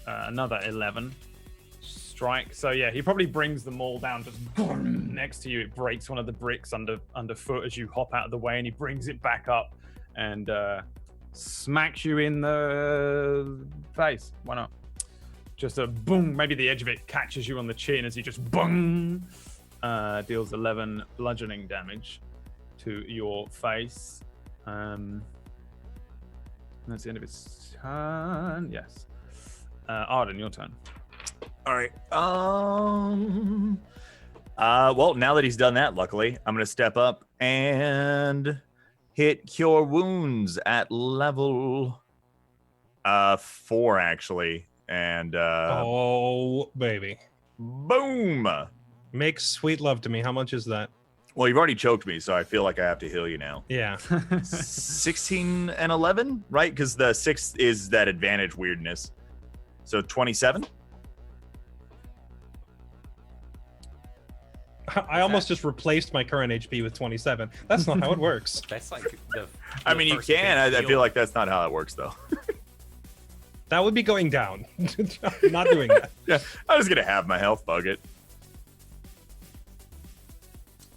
Speaker 1: another 11 strike. So yeah, he probably brings the maul down just next to you. It breaks one of the bricks underfoot as you hop out of the way, and he brings it back up and smacks you in the face. Why not? Just a boom. Maybe the edge of it catches you on the chin as he just boom. Deals 11 bludgeoning damage to your face. That's the end of its turn. Yes. Arden, your turn.
Speaker 2: All right. Well, now that he's done that, luckily, I'm gonna step up and hit Cure Wounds at level 4, actually, and
Speaker 5: Oh, baby.
Speaker 2: boom.
Speaker 5: Make sweet love to me. How much is that?
Speaker 2: Well, you've already choked me, so I feel like I have to heal you now.
Speaker 5: Yeah.
Speaker 2: 16 and 11, right? Because the 6 is that advantage weirdness. So 27.
Speaker 5: I almost just replaced my current HP with 27. That's not how it works.
Speaker 4: That's like the.
Speaker 2: I mean, you
Speaker 4: first
Speaker 2: can.
Speaker 4: big
Speaker 2: I
Speaker 4: heal.
Speaker 2: feel like that's not how it works, though.
Speaker 5: That would be going down. I'm not doing that.
Speaker 2: Yeah, I was gonna have my health. Bug it.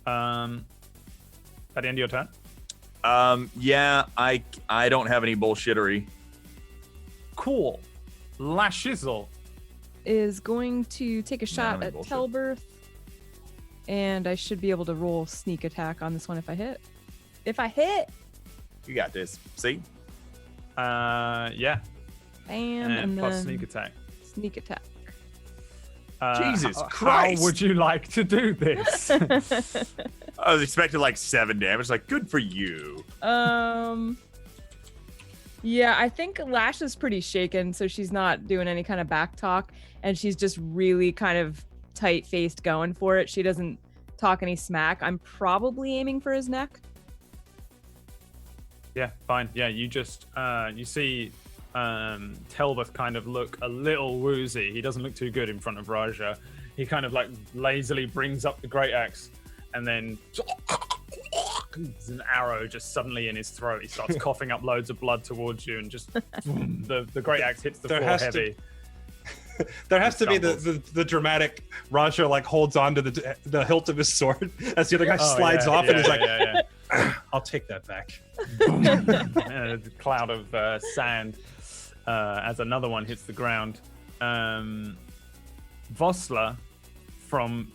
Speaker 1: At the end of your turn.
Speaker 2: Yeah, I don't have any bullshittery.
Speaker 1: Cool. Lashizzle.
Speaker 3: Is going to take a shot
Speaker 2: no
Speaker 3: at
Speaker 2: bullshit.
Speaker 3: Telberth. And I should be able to roll sneak attack on this one if I hit. If I hit!
Speaker 2: You got this. See?
Speaker 1: Yeah.
Speaker 3: Bam.
Speaker 1: And plus
Speaker 3: then
Speaker 1: sneak attack.
Speaker 3: Sneak attack.
Speaker 2: Jesus Christ!
Speaker 1: How would you like to do this?
Speaker 2: I was expecting like 7 damage. Like, good for you.
Speaker 3: Yeah, I think Lash is pretty shaken, so she's not doing any kind of back talk, and she's just really kind of tight-faced going for it. She doesn't talk any smack. I'm probably aiming for his neck.
Speaker 1: Yeah, fine. Yeah, you just you see Telbeth kind of look a little woozy. He doesn't look too good in front of Raja. He kind of like lazily brings up the great axe, and then there's an arrow just suddenly in his throat. He starts coughing up loads of blood towards you, and just the great axe hits the floor heavy.
Speaker 5: There has to be the dramatic Raja like holds on to the hilt of his sword as the other guy slides off and he's like, I'll take that back.
Speaker 1: A cloud of sand as another one hits the ground. Vosla from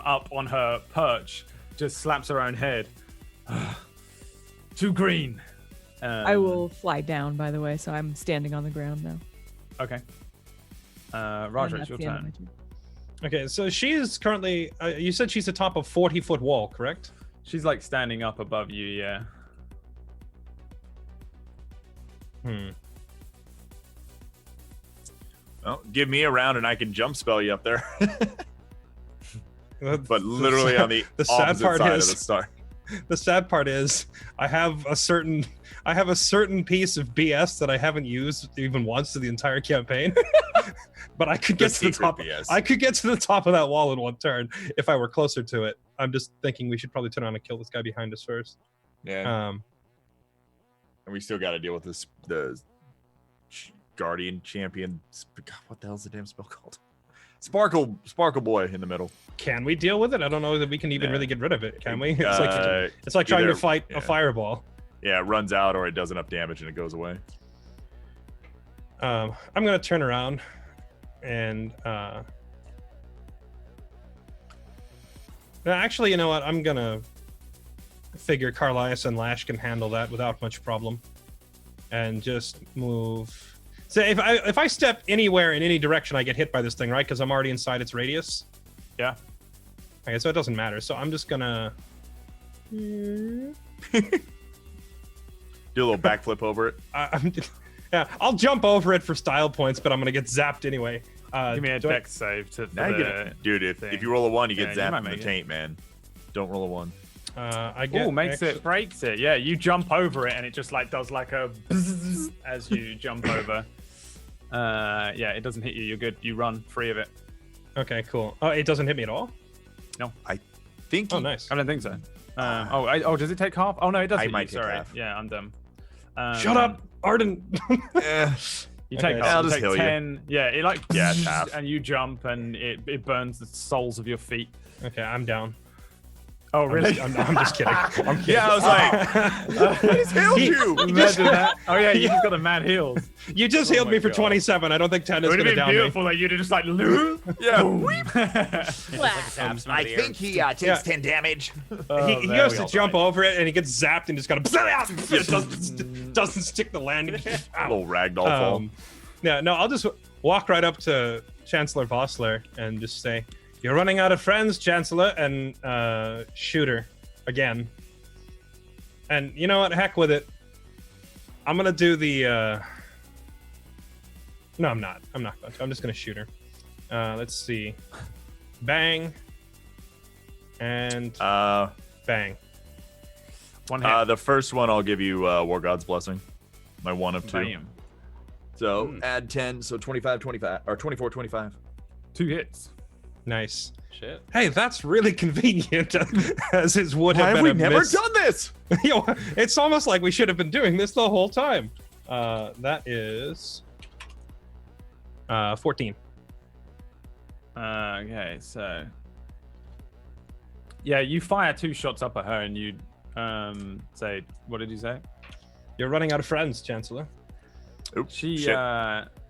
Speaker 1: up on her perch just slaps her own head. Too green.
Speaker 3: I will fly down, by the way, so I'm standing on the ground now.
Speaker 1: Okay. Raja, it's your turn.
Speaker 5: Okay, so she is currently, you said she's atop a 40-foot wall, correct?
Speaker 1: She's like standing up above you, yeah.
Speaker 2: Well, give me a round and I can jump spell you up there. But literally on the opposite side of the star.
Speaker 5: The sad part is I have a certain piece of BS that I haven't used even once in the entire campaign. But I could get to the top. BS. I could get to the top of that wall in one turn if I were closer to it. I'm just thinking we should probably turn around and kill this guy behind us first.
Speaker 2: Yeah. And we still got to deal with this the Guardian Champion. God, what the hell's the damn spell called? Sparkle Boy in the middle.
Speaker 5: Can we deal with it? I don't know that we can even really get rid of it. Can we? It's like trying to fight a fireball.
Speaker 2: Yeah, it runs out or it does enough damage and it goes away.
Speaker 5: I'm gonna turn around and actually, you know what? I'm gonna figure Carlias and Lash can handle that without much problem, and just move. So if I step anywhere in any direction, I get hit by this thing, right? Because I'm already inside its radius.
Speaker 1: Yeah.
Speaker 5: Okay, so it doesn't matter. So I'm just gonna
Speaker 2: do a little backflip over it.
Speaker 5: Yeah, I'll jump over it for style points, but I'm gonna get zapped anyway.
Speaker 1: Give me a dex save to.
Speaker 2: Dude, if you roll a 1, you get zapped from the taint, man. Don't roll a 1.
Speaker 1: Breaks it. Yeah, you jump over it and it just like does like a as you jump over. Yeah, it doesn't hit you. You're good. You run free of it.
Speaker 5: Okay, cool. Oh, it doesn't hit me at all?
Speaker 1: No.
Speaker 2: I think.
Speaker 5: Oh, nice.
Speaker 1: I don't think so. Does it take half? Oh no, it does.
Speaker 2: I might take
Speaker 1: Sorry.
Speaker 2: half.
Speaker 1: Yeah, I'm dumb.
Speaker 5: Shut up, Arden.
Speaker 1: You take half.
Speaker 2: I'll
Speaker 1: you
Speaker 2: just
Speaker 1: take
Speaker 2: heal
Speaker 1: 10.
Speaker 2: you.
Speaker 1: Yeah, it like
Speaker 2: half.
Speaker 1: and you jump and it burns the soles of your feet.
Speaker 5: Okay, I'm down.
Speaker 1: Oh really?
Speaker 5: I'm just kidding. I'm kidding.
Speaker 2: Yeah, I was like, I just healed you.
Speaker 1: Imagine that. Oh yeah, you just got the mad heals.
Speaker 5: You just healed me for 27. I don't think 10 is going to down me.
Speaker 1: It would have been beautiful that you'd have just like lose.
Speaker 2: Yeah.
Speaker 8: I think he takes 10 damage.
Speaker 5: He goes to jump over it and he gets zapped and just kind of doesn't stick the landing.
Speaker 2: A little ragdoll fall.
Speaker 5: Yeah, no, I'll just walk right up to Chancellor Vossler and just say, "You're running out of friends, Chancellor," and shoot her again. And you know what? Heck with it. I'm gonna do the. No, I'm not. I'm not going to. I'm just gonna shoot her. Let's see. Bang. And bang.
Speaker 1: One hit.
Speaker 2: The first one I'll give you War God's Blessing. My 1 of 2.
Speaker 1: Bam.
Speaker 2: So add 10, so 25, 25, or 24, 25.
Speaker 1: 2 hits.
Speaker 5: Nice.
Speaker 4: Shit.
Speaker 5: Hey, that's really convenient, as it would have been.
Speaker 2: Why
Speaker 5: a
Speaker 2: have we never
Speaker 5: miss.
Speaker 2: done this?
Speaker 5: It's almost like we should have been doing this the whole time. That is 14.
Speaker 1: Okay, so yeah, you fire 2 shots up at her, and you say, "What did you say?"
Speaker 5: You're running out of friends, Chancellor.
Speaker 2: Oops,
Speaker 1: She
Speaker 2: shit.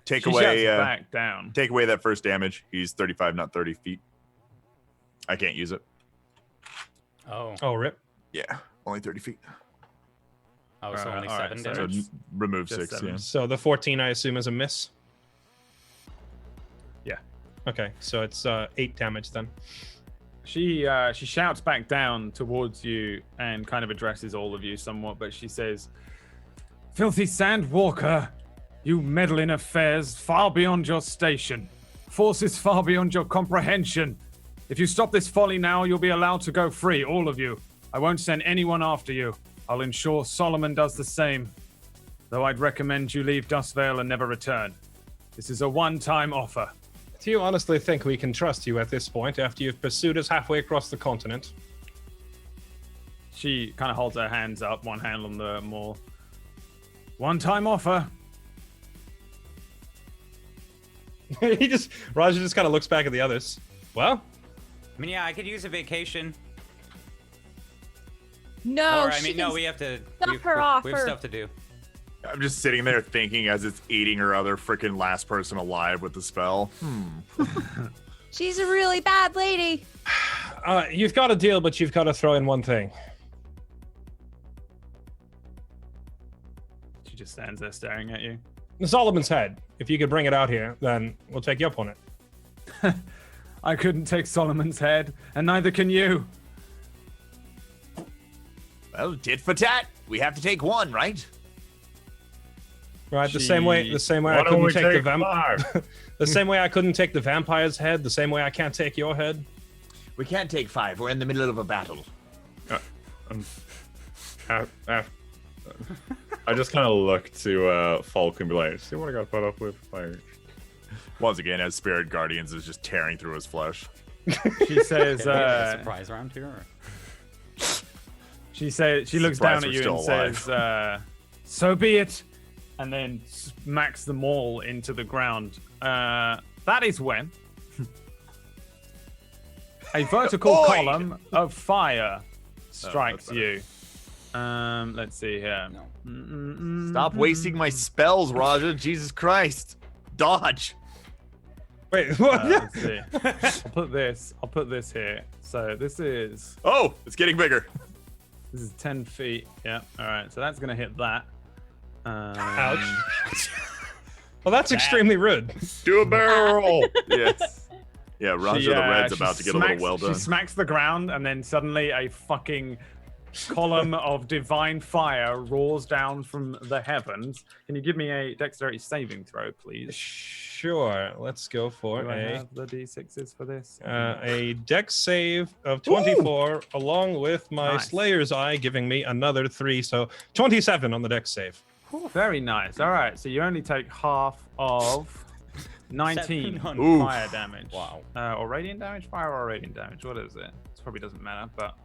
Speaker 1: Take away back down.
Speaker 2: Take away that first damage. He's 35, not 30 feet. I can't use it.
Speaker 5: Oh, rip.
Speaker 2: Yeah, only 30 feet.
Speaker 4: Oh, so only 7
Speaker 1: so
Speaker 4: damage.
Speaker 2: So remove
Speaker 1: Just
Speaker 2: 6.
Speaker 1: 7.
Speaker 2: Yeah.
Speaker 5: So the 14, I assume, is a miss.
Speaker 1: Yeah.
Speaker 5: Okay, so it's 8 damage then.
Speaker 1: She shouts back down towards you and kind of addresses all of you somewhat, but she says, "Filthy sandwalker, you meddle in affairs far beyond your station. Forces far beyond your comprehension. If you stop this folly now, you'll be allowed to go free, all of you. I won't send anyone after you. I'll ensure Solomon does the same. Though I'd recommend you leave Dustvale and never return. This is a one-time offer."
Speaker 5: Do you honestly think we can trust you at this point after you've pursued us halfway across the continent?
Speaker 1: She kind of holds her hands up, one hand on the maul. "One-time offer."
Speaker 5: Raja just kind of looks back at the others. Well,
Speaker 4: I mean, yeah, I could use a vacation.
Speaker 7: No,
Speaker 4: Or, I mean, no, we have to.
Speaker 7: stop her offer.
Speaker 4: We have stuff to do.
Speaker 2: I'm just sitting there thinking as it's eating her other freaking last person alive with the spell.
Speaker 7: She's a really bad lady.
Speaker 5: you've got a deal, but you've got to throw in one thing.
Speaker 1: She just stands there staring at you.
Speaker 5: Solomon's head. If you could bring it out here, then we'll take you up on it.
Speaker 1: I couldn't take Solomon's head, and neither can you.
Speaker 8: Well, tit for tat. We have to take one, right?
Speaker 5: Right, the same way I couldn't take the vampire. The same way I couldn't take the vampire's head, the same way I can't take your head.
Speaker 8: We can't take 5. We're in the middle of a battle.
Speaker 6: I just kind of look to Falk and be like, "See what I got put up with?" Like,
Speaker 2: Once again, as Spirit Guardians is just tearing through his flesh.
Speaker 1: She says,
Speaker 4: Can we have a surprise round here? Or?
Speaker 1: she looks
Speaker 2: Surprised
Speaker 1: down at
Speaker 2: we're
Speaker 1: you and
Speaker 2: still alive.
Speaker 1: says, "So be it," and then smacks them all into the ground. That is when a vertical
Speaker 2: Oi!
Speaker 1: column of fire strikes
Speaker 2: that's
Speaker 1: you. Let's see here.
Speaker 4: No.
Speaker 2: Stop wasting my spells, Raja. Jesus Christ. Dodge.
Speaker 5: Wait, what?
Speaker 1: Let's see. I'll put this here. So this is
Speaker 2: Oh, it's getting bigger.
Speaker 1: 10 feet. Yeah. All right. So that's gonna hit that.
Speaker 5: Ouch. Well, that's extremely rude.
Speaker 2: Do a barrel roll. Yes. Yeah, Raja the Red's
Speaker 1: she
Speaker 2: about to get a little well done.
Speaker 1: She smacks the ground, and then suddenly a fucking column of divine fire roars down from the heavens. Can you give me a dexterity saving throw, please?
Speaker 5: Sure, let's go for
Speaker 1: Do I have the d6s for this?
Speaker 5: a dex save of 24, along with my
Speaker 1: Nice.
Speaker 5: Slayer's Eye giving me another 3, so 27 on the dex save.
Speaker 1: Very nice. All right, so you only take half of 19
Speaker 4: 700.
Speaker 1: fire damage.
Speaker 4: Wow.
Speaker 1: Or radiant damage? Fire or radiant damage? What is it? It probably doesn't matter, but...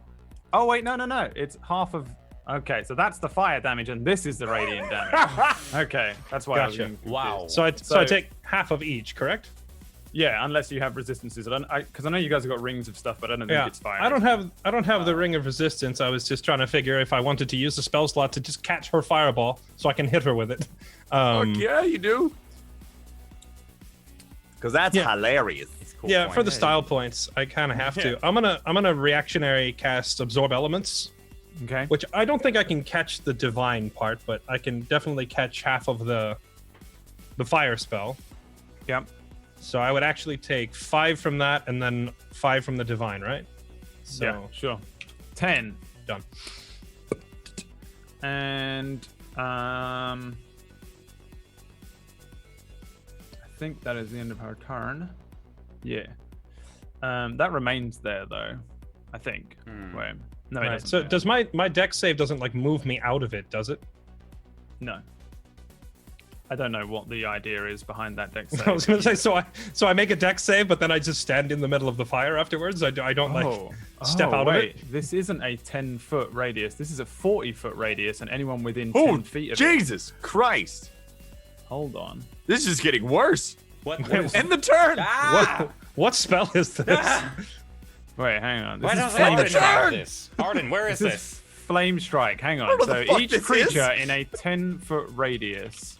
Speaker 1: Oh, wait, no. It's half of... Okay, so that's the fire damage, and this is the radiant damage. Okay, that's why I was
Speaker 5: Gotcha.
Speaker 1: getting confused.
Speaker 4: Wow.
Speaker 5: So I take half of each, correct?
Speaker 1: Yeah, unless you have resistances. Because I know you guys have got rings of stuff, but I don't think it's fire.
Speaker 5: I don't have the Ring of Resistance. I was just trying to figure if I wanted to use the spell slot to just catch her fireball so I can hit her with it.
Speaker 2: Fuck yeah, you do.
Speaker 8: Because that's
Speaker 5: Yeah.
Speaker 8: hilarious.
Speaker 4: It's a cool
Speaker 5: Yeah,
Speaker 4: point.
Speaker 5: for the style points, I kind of have to. I'm gonna reactionary cast Absorb Elements,
Speaker 1: Okay.
Speaker 5: which I don't think I can catch the divine part, but I can definitely catch half of the fire spell.
Speaker 1: Yep.
Speaker 5: So I would actually take 5 from that and then 5 from the divine, right? So
Speaker 1: Yeah, sure. 10.
Speaker 5: done.
Speaker 1: And I think that is the end of her turn. Yeah. That remains there though. I think. Wait. No, it
Speaker 5: Right.
Speaker 1: doesn't.
Speaker 5: So
Speaker 1: Yeah.
Speaker 5: does my dex save doesn't like move me out of it, does it?
Speaker 1: No. I don't know what the idea is behind that deck save.
Speaker 5: I was gonna say so I make a dex save, but then I just stand in the middle of the fire afterwards. I don't like step out of
Speaker 1: wait.
Speaker 5: it.
Speaker 1: This isn't a 10-foot radius. This is a 40-foot radius, and anyone within
Speaker 2: Oh,
Speaker 1: 10 feet of it.
Speaker 2: Jesus Christ.
Speaker 1: Hold on.
Speaker 2: This is just getting worse.
Speaker 4: What?
Speaker 2: End the turn.
Speaker 4: Ah!
Speaker 5: What spell is this?
Speaker 1: Wait, hang on. This
Speaker 4: Why
Speaker 1: is
Speaker 4: doesn't
Speaker 1: flame
Speaker 4: Arden
Speaker 1: strike.
Speaker 4: have this? Arden, where is
Speaker 1: This
Speaker 4: this?
Speaker 1: is flame strike. Hang on.
Speaker 2: don't know
Speaker 1: So
Speaker 2: what the fuck
Speaker 1: each
Speaker 2: this
Speaker 1: creature
Speaker 2: is.
Speaker 1: in a 10-foot radius,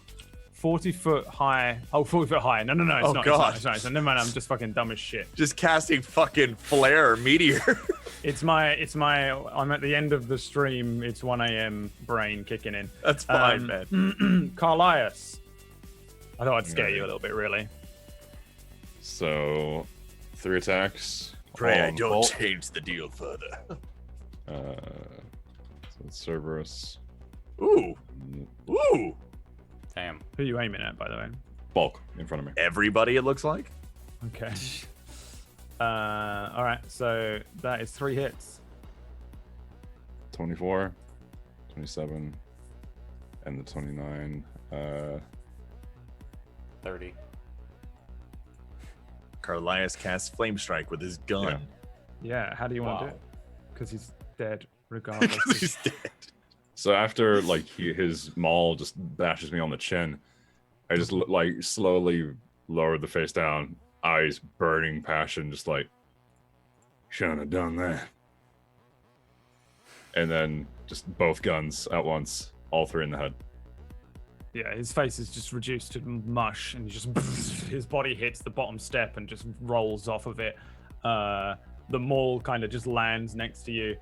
Speaker 1: 40-foot high. Oh, 40-foot high. No, it's
Speaker 2: Oh,
Speaker 1: not.
Speaker 2: God.
Speaker 1: It's not. So never mind. I'm just fucking dumb as shit.
Speaker 2: Just casting fucking flare or meteor.
Speaker 1: It's my. I'm at the end of the stream. It's 1 a.m. brain kicking in.
Speaker 2: That's fine, man.
Speaker 1: Carlias. I thought I'd scare you a little bit, really.
Speaker 6: So 3 attacks.
Speaker 2: Pray I
Speaker 6: on
Speaker 2: don't
Speaker 6: Bolt.
Speaker 2: change the deal further.
Speaker 6: So it's Cerberus.
Speaker 2: Ooh. Ooh.
Speaker 4: Damn.
Speaker 1: Who are you aiming at, by the way?
Speaker 6: Bulk in front of me.
Speaker 2: Everybody, it looks like.
Speaker 1: Okay. All right. So that is 3 hits.
Speaker 6: 24, 27, and the 29.
Speaker 4: 30.
Speaker 2: Carlias casts Flame Strike with his gun.
Speaker 1: Yeah. How do you want to do
Speaker 4: Wow.
Speaker 1: it? Because he's dead, regardless.
Speaker 2: He's dead.
Speaker 6: So after like his maul just bashes me on the chin, I just like slowly lowered the face down, eyes burning passion, just like shouldn't have done that. And then just both guns at once, all 3 in the head.
Speaker 1: Yeah, his face is just reduced to mush, and he just his body hits the bottom step and just rolls off of it. The maul kind of just lands next to you,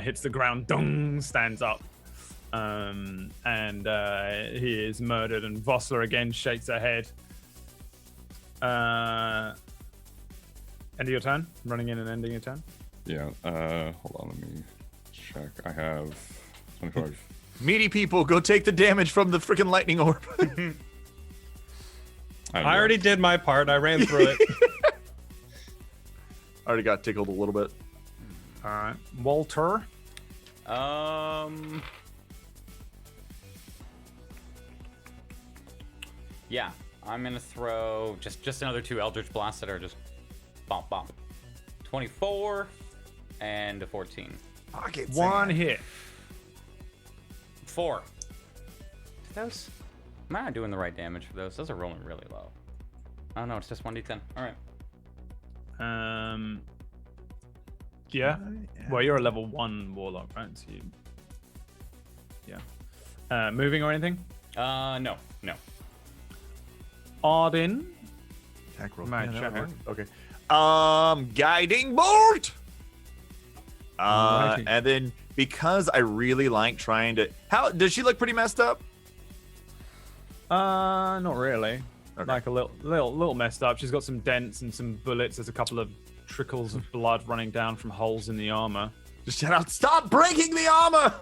Speaker 1: hits the ground, dung, stands up, and he is murdered. And Vossler again shakes her head. End of your turn. Running in and ending your turn.
Speaker 6: Yeah. Hold on, let me check. I have 25.
Speaker 2: Meaty people, go take the damage from the freaking lightning orb.
Speaker 5: I already did my part. I ran through it.
Speaker 2: Already got tickled a little bit.
Speaker 1: All right, Walter.
Speaker 4: Yeah, I'm gonna throw just another 2 Eldritch Blasts that are just bump bump. 24 and a 14.
Speaker 2: Pockets.
Speaker 1: 1 hit.
Speaker 4: 4. Those. Am I not doing the right damage for those? Those are rolling really low. Oh no, it's just 1d10. All right.
Speaker 1: Yeah. Well, you're a level 1 warlock, right? So you... Yeah. Moving or anything?
Speaker 4: No.
Speaker 1: Arden.
Speaker 2: Attack roll.
Speaker 1: Mad
Speaker 2: Yeah, that would
Speaker 1: Shadow.
Speaker 2: work. Okay. Guiding bolt.
Speaker 1: Alrighty.
Speaker 2: And then because I really like trying to. How does she look? Pretty messed up.
Speaker 1: Not really.
Speaker 2: Okay.
Speaker 1: Like a little messed up. She's got some dents and some bullets. There's a couple of trickles of blood running down from holes in the armor.
Speaker 2: Just shout out! Stop breaking the armor.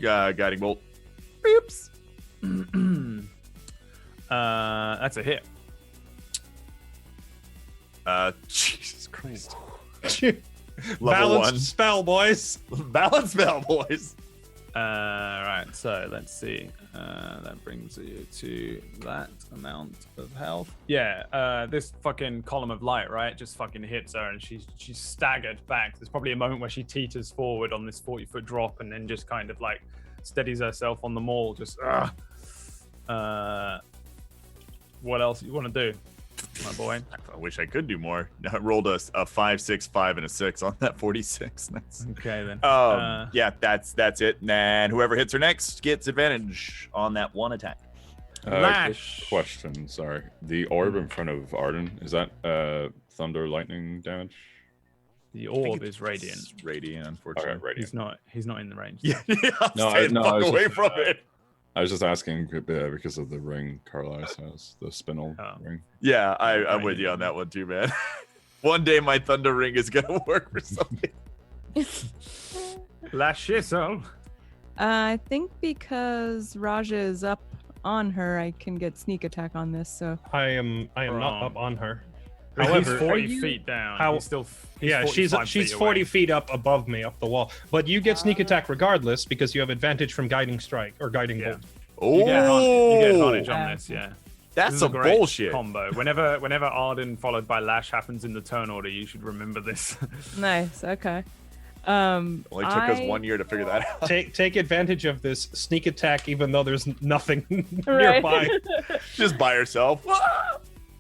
Speaker 2: Guiding bolt. Oops.
Speaker 1: That's a hit.
Speaker 2: Jesus Christ. Level
Speaker 5: Balance
Speaker 2: 1
Speaker 5: spell, boys.
Speaker 2: balance spell, boys.
Speaker 1: Right, so let's see. That brings you to that amount of health. Yeah, this fucking column of light, right, just fucking hits her, and she's staggered back. There's probably a moment where she teeters forward on this 40-foot drop, and then just kind of like steadies herself on the maul. Just what else you want to do, my boy?
Speaker 2: I wish I could do more. I rolled a 5, 6, 5, and a 6 on that 46. Nice.
Speaker 1: Okay then.
Speaker 2: Yeah, that's it. And whoever hits her next gets advantage on that 1 attack.
Speaker 1: Lash.
Speaker 6: Question, sorry. The orb in front of Arden, is that thunder lightning damage?
Speaker 1: The orb is radiant.
Speaker 2: It's radiant, unfortunately.
Speaker 6: Okay, radiant.
Speaker 1: He's not in the range.
Speaker 2: Yeah,
Speaker 6: No,
Speaker 2: stay the fuck
Speaker 6: was
Speaker 2: away
Speaker 6: just,
Speaker 2: from it.
Speaker 6: I was just asking because of the ring Carlisle has, the spinel ring.
Speaker 2: Yeah, I'm with you on that one too, man. One day my thunder ring is gonna work for something.
Speaker 1: Lash Chisel.
Speaker 3: I think because Raja is up on her, I can get sneak attack on this. So
Speaker 5: I am not up on her.
Speaker 1: He's
Speaker 5: However,
Speaker 1: 40 feet down.
Speaker 5: how-
Speaker 1: He's still.
Speaker 5: yeah, she's 40 feet up above me, up the wall. But you get sneak attack regardless because you have advantage from guiding strike or guiding bolt.
Speaker 2: Oh,
Speaker 1: You get advantage on this, yeah.
Speaker 2: That's
Speaker 1: This is
Speaker 2: some
Speaker 1: a great
Speaker 2: bullshit.
Speaker 1: combo. Whenever Arden followed by Lash happens in the turn order, you should remember this.
Speaker 3: nice. Okay.
Speaker 2: Only took us 1 year to figure that out.
Speaker 5: Take advantage of this sneak attack, even though there's nothing
Speaker 3: Right.
Speaker 5: nearby.
Speaker 2: Just by herself.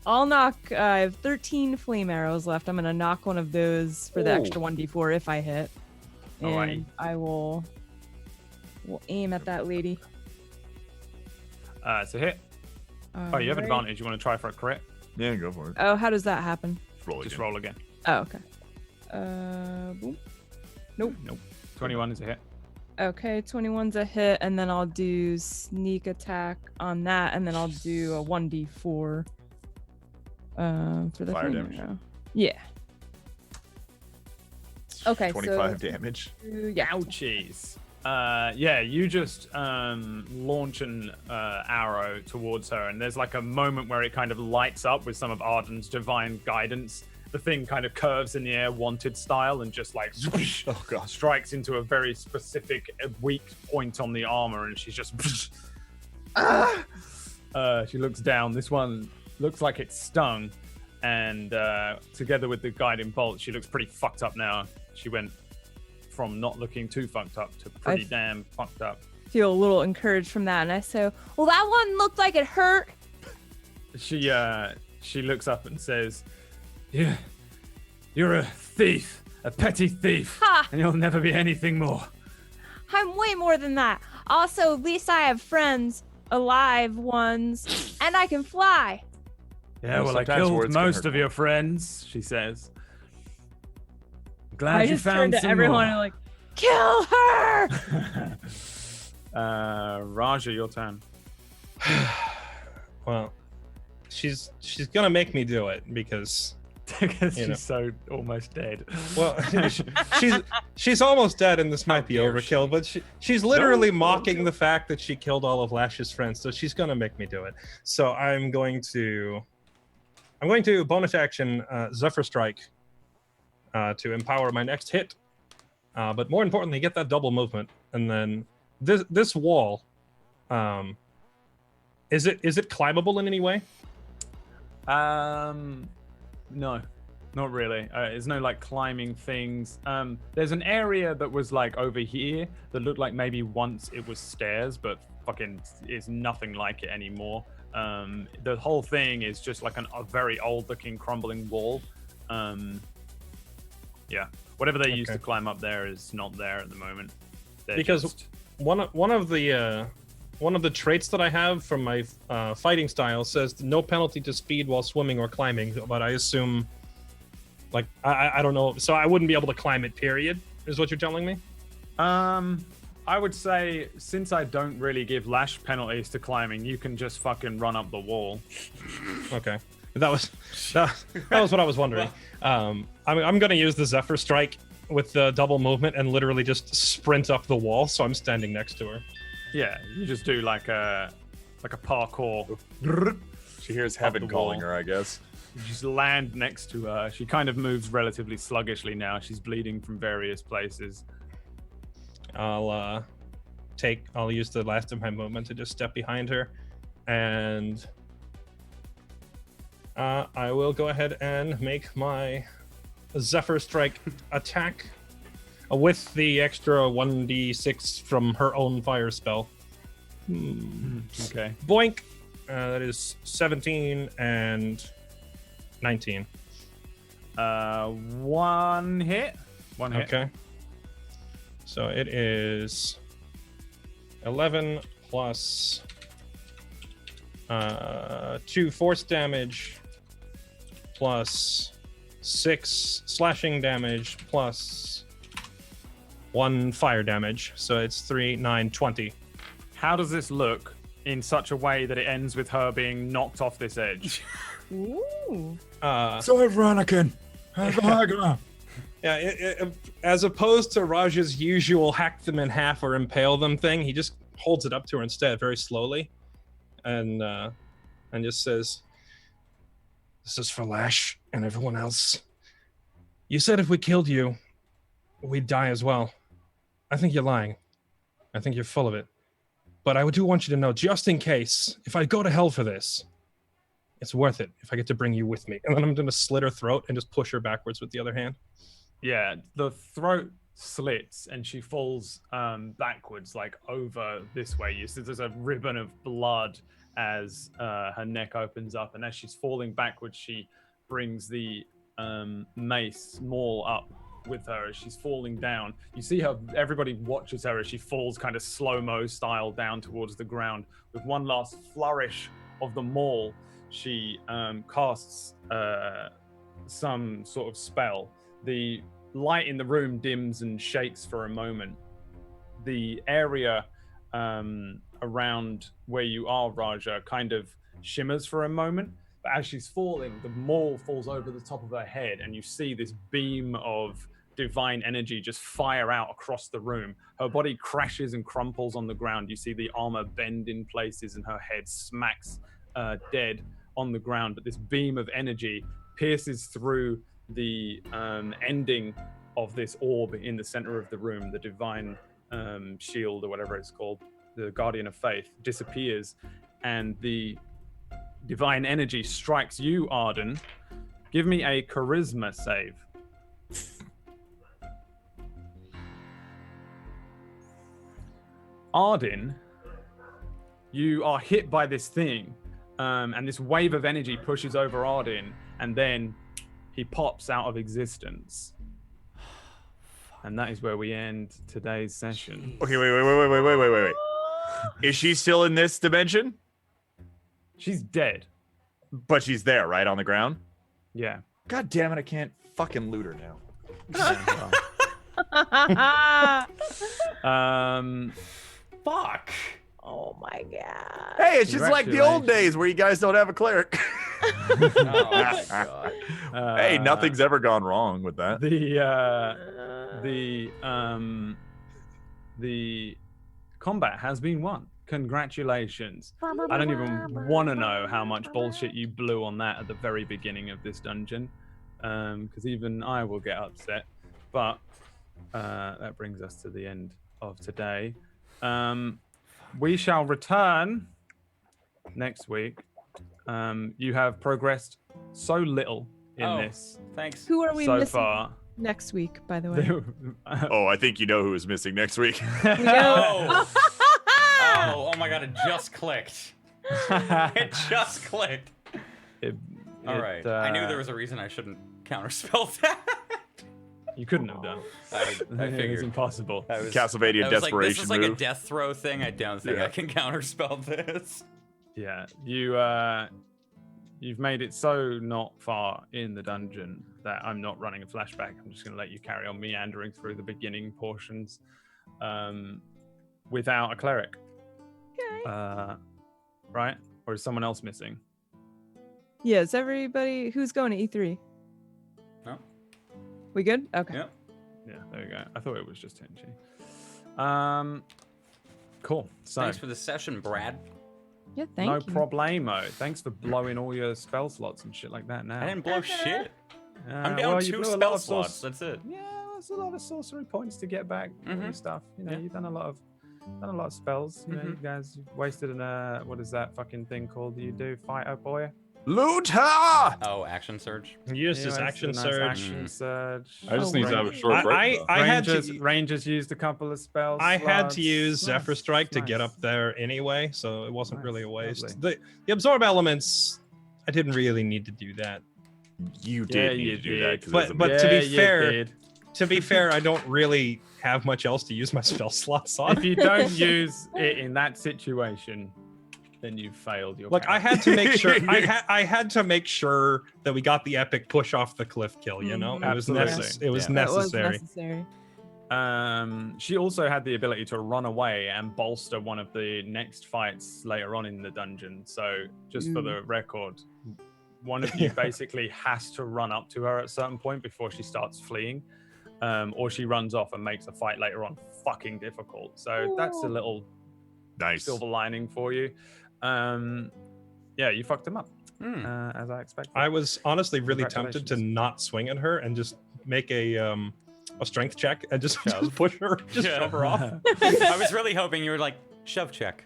Speaker 3: I'll knock. I have 13 flame arrows left. I'm gonna knock one of those for the
Speaker 2: Ooh.
Speaker 3: extra 1d4 if I hit, and
Speaker 1: Alrighty.
Speaker 3: I will aim at that lady.
Speaker 1: It's a hit. Oh, you have
Speaker 3: Alright.
Speaker 1: advantage. You want to try for a crit?
Speaker 2: Yeah, go for it.
Speaker 3: Oh, how does that happen?
Speaker 2: Roll
Speaker 1: Just
Speaker 2: again.
Speaker 1: roll again.
Speaker 3: Oh, okay. Boom. Nope.
Speaker 1: Nope. 21 is a hit.
Speaker 3: Okay, 21's a hit, and then I'll do sneak attack on that, and then I'll do a 1d4. For the
Speaker 2: Fire
Speaker 3: thing
Speaker 2: damage.
Speaker 3: now. Yeah. Okay,
Speaker 2: 25 damage.
Speaker 3: Yeah.
Speaker 1: Ouchies. Yeah, you just launch an arrow towards her, and there's like a moment where it kind of lights up with some of Arden's divine guidance. The thing kind of curves in the air, wanted style, and just like strikes into a very specific weak point on the armor, and she's just. She looks down. This one looks like it's stung, and together with the guiding bolt, she looks pretty fucked up now. She went from not looking too fucked up to pretty damn fucked up.
Speaker 3: Feel a little encouraged from that, and I say, "Well, that one looked like it hurt."
Speaker 1: She looks up and says, "You're a thief, a petty thief,
Speaker 7: Ha!
Speaker 1: and you'll never be anything more."
Speaker 7: I'm way more than that. Also, at least I have friends, alive ones, and I can fly.
Speaker 1: Yeah, well, I
Speaker 2: sometimes
Speaker 1: killed
Speaker 2: words can
Speaker 1: most
Speaker 2: hurt
Speaker 1: of
Speaker 2: more.
Speaker 1: your friends, she says. Glad
Speaker 3: I
Speaker 1: you
Speaker 3: just
Speaker 1: found
Speaker 3: turned to
Speaker 1: some
Speaker 3: everyone
Speaker 1: more.
Speaker 3: and like, kill her.
Speaker 1: Raja, your turn.
Speaker 5: Well, she's gonna make me do it because
Speaker 1: Because
Speaker 5: You know.
Speaker 1: she's so almost dead.
Speaker 5: well she's almost dead and this might be
Speaker 1: dare
Speaker 5: overkill, but she's literally mocking the fact that she killed all of Lash's friends, so she's gonna make me do it. So I'm going to bonus action Zephyr Strike to empower my next hit, but more importantly get that double movement. And then this wall, is it climbable in any way?
Speaker 1: No, not really. There's no like climbing things. There's an area that was like over here that looked like maybe once it was stairs, but fucking is nothing like it anymore. The whole thing is just like a very old looking crumbling wall. Yeah, whatever they used to climb up there is not there at the moment. They're
Speaker 5: Because
Speaker 1: just...
Speaker 5: one of the traits that I have from my fighting style says no penalty to speed while swimming or climbing, but I assume, like, I don't know, so I wouldn't be able to climb it, period, is what you're telling me?
Speaker 1: I would say, since I don't really give Lash penalties to climbing, you can just fucking run up the wall.
Speaker 5: Okay. That was what I was wondering. I'm going to use the Zephyr Strike with the double movement and literally just sprint up the wall, so I'm standing next to her.
Speaker 1: Yeah, you just do like a parkour.
Speaker 2: She hears heaven
Speaker 1: the
Speaker 2: calling
Speaker 1: wall.
Speaker 2: her, I guess.
Speaker 1: You just land next to her. She kind of moves relatively sluggishly now. She's bleeding from various places.
Speaker 5: I'll use the last of my movement to just step behind her, and I will go ahead and make my Zephyr Strike attack with the extra 1d6 from her own fire spell.
Speaker 1: Okay.
Speaker 5: Boink! That is 17 and 19.
Speaker 1: One hit. One hit.
Speaker 5: Okay. So it is 11 plus 2 force damage plus 6 slashing damage plus 1 fire damage. So it's 3, 9, 20.
Speaker 1: How does this look in such a way that it ends with her being knocked off this edge?
Speaker 3: Ooh.
Speaker 2: So Veronica.
Speaker 5: Yeah, as opposed to Raj's usual hack them in half or impale them thing, he just holds it up to her instead, very slowly, and just says, "This is for Lash and everyone else. You said if we killed you, we'd die as well. I think you're lying. I think you're full of it. But I do want you to know, just in case, if I go to hell for this, it's worth it if I get to bring you with me." And then I'm going to slit her throat and just push her backwards with the other hand.
Speaker 1: Yeah, the throat slits and she falls backwards, like over this way. You see there's a ribbon of blood as her neck opens up, and as she's falling backwards, she brings the mace maul up with her as she's falling down. You see her, everybody watches her as she falls kind of slow-mo style down towards the ground. With one last flourish of the maul, she casts some sort of spell. The light in the room dims and shakes for a moment. The area around where you are, Raja, kind of shimmers for a moment. But as she's falling, the maul falls over the top of her head, and you see this beam of divine energy just fire out across the room. Her body crashes and crumples on the ground. You see the armor bend in places, and her head smacks dead on the ground. But this beam of energy pierces through the ending of this orb in the center of the room. The divine shield, or whatever it's called, the Guardian of Faith, disappears, and the divine energy strikes you, Arden. Give me a charisma save. Arden, you are hit by this thing, and this wave of energy pushes over Arden, and then he pops out of existence. And that is where we end today's session.
Speaker 2: Okay, wait. Is she still in this dimension?
Speaker 1: She's dead.
Speaker 2: But she's there, right, on the ground?
Speaker 1: Yeah.
Speaker 2: God damn it, I can't fucking loot her
Speaker 1: now.
Speaker 4: Fuck.
Speaker 7: Oh my god.
Speaker 2: Hey, it's just like the old days where you guys don't have a cleric.
Speaker 4: Oh my god.
Speaker 2: Hey, nothing's ever gone wrong with that.
Speaker 1: The combat has been won. Congratulations. I don't even want to know how much bullshit you blew on that at the very beginning of this dungeon, because even I will get upset. But that brings us to the end of today. We shall return next week. You have progressed so little in this.
Speaker 4: Thanks.
Speaker 3: Who are we
Speaker 1: so
Speaker 3: missing
Speaker 1: far.
Speaker 3: next week, by the way?
Speaker 2: Oh, I think you know who is missing next week.
Speaker 4: Oh my god, it just clicked. It just clicked. All right. I knew there was a reason I shouldn't counterspell that.
Speaker 1: You couldn't have done.
Speaker 4: I figured.
Speaker 1: It was impossible.
Speaker 2: Castlevania Desperation
Speaker 4: This is like a
Speaker 2: move.
Speaker 4: death throw thing. I don't think I can counterspell this.
Speaker 1: Yeah, you've made it so not far in the dungeon that I'm not running a flashback. I'm just going to let you carry on meandering through the beginning portions without a cleric.
Speaker 3: Okay.
Speaker 1: Right? Or is someone else missing?
Speaker 3: Yeah, is everybody who's going to E3?
Speaker 4: No.
Speaker 3: We good? Okay.
Speaker 4: Yep.
Speaker 1: Yeah, there you go. I thought it was just Tenchi. Cool. So
Speaker 4: Thanks for the session, Brad.
Speaker 3: Yeah, thank
Speaker 1: no
Speaker 3: you.
Speaker 1: problemo. Thanks for blowing all your spell slots and shit like that now.
Speaker 4: I didn't blow shit. I'm
Speaker 1: well,
Speaker 4: down
Speaker 1: you
Speaker 4: 2
Speaker 1: blew a lot
Speaker 4: spell
Speaker 1: of
Speaker 4: slots. That's it.
Speaker 1: Yeah, there's a lot of sorcery points to get back and stuff. You know,
Speaker 4: Yeah.
Speaker 1: you've done a lot of spells. You know, you guys wasted an what is that fucking thing called? You do fighter boy?
Speaker 2: Loot her!
Speaker 4: Oh, action surge.
Speaker 5: Use his action surge.
Speaker 1: Action surge.
Speaker 6: I just need to have a short break. though.
Speaker 5: I had to.
Speaker 1: Rangers used a couple of spells.
Speaker 5: I had
Speaker 1: slots.
Speaker 5: to use Zephyr
Speaker 1: Nice,
Speaker 5: Strike to get
Speaker 1: nice.
Speaker 5: up there anyway, so it wasn't
Speaker 1: Nice,
Speaker 5: really a waste.
Speaker 1: lovely.
Speaker 5: The absorb elements, I didn't really need to do that.
Speaker 2: You
Speaker 1: Yeah,
Speaker 2: did need
Speaker 1: you
Speaker 2: to do
Speaker 1: did.
Speaker 2: that. 'cause
Speaker 5: But-
Speaker 2: it's a
Speaker 5: but
Speaker 2: mess.
Speaker 5: to be
Speaker 1: Yeah, you
Speaker 5: fair-
Speaker 1: did.
Speaker 5: To be fair, I don't really have much else to use my spell slots on.
Speaker 1: If you don't use it in that situation, then you've failed your.
Speaker 5: Look, I had to make sure. I had to make sure that we got the epic push off the cliff kill. You know, it was
Speaker 1: Absolutely.
Speaker 5: it was
Speaker 1: Yeah.
Speaker 3: That was
Speaker 5: necessary.
Speaker 3: necessary.
Speaker 1: She also had the ability to run away and bolster one of the next fights later on in the dungeon. So, just for the record, one of you basically has to run up to her at a certain point before she starts fleeing, or she runs off and makes a fight later on fucking difficult. So that's a little
Speaker 2: Nice.
Speaker 1: silver lining for you. Yeah, you fucked him up, as I expected.
Speaker 5: I was honestly really tempted to
Speaker 1: Congratulations.
Speaker 5: not swing at her and just make a strength check and just push her, just shove her off.
Speaker 4: I was really hoping you were like, shove check.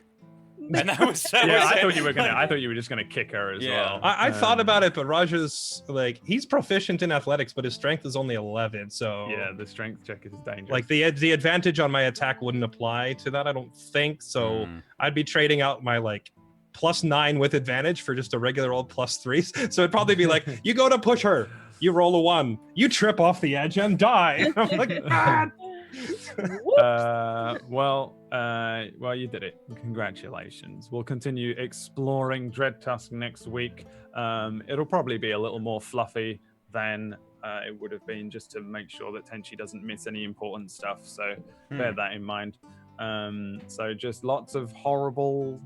Speaker 4: And that was
Speaker 1: Yeah, I thought you were gonna. I thought you were just gonna kick her as well.
Speaker 5: I thought about it, but Raja's like, he's proficient in athletics, but his strength is only 11. So
Speaker 1: Yeah, the strength check is dangerous.
Speaker 5: like the advantage on my attack wouldn't apply to that, I don't think. So I'd be trading out my like +9 with advantage for just a regular old +3. So it'd probably be like, you go to push her, you roll a 1, you trip off the edge and die. I'm like, ah!
Speaker 1: Well, you did it. Congratulations. We'll continue exploring Dreadtusk next week. It'll probably be a little more fluffy than it would have been, just to make sure that Tenchi doesn't miss any important stuff. So bear that in mind. So just lots of horrible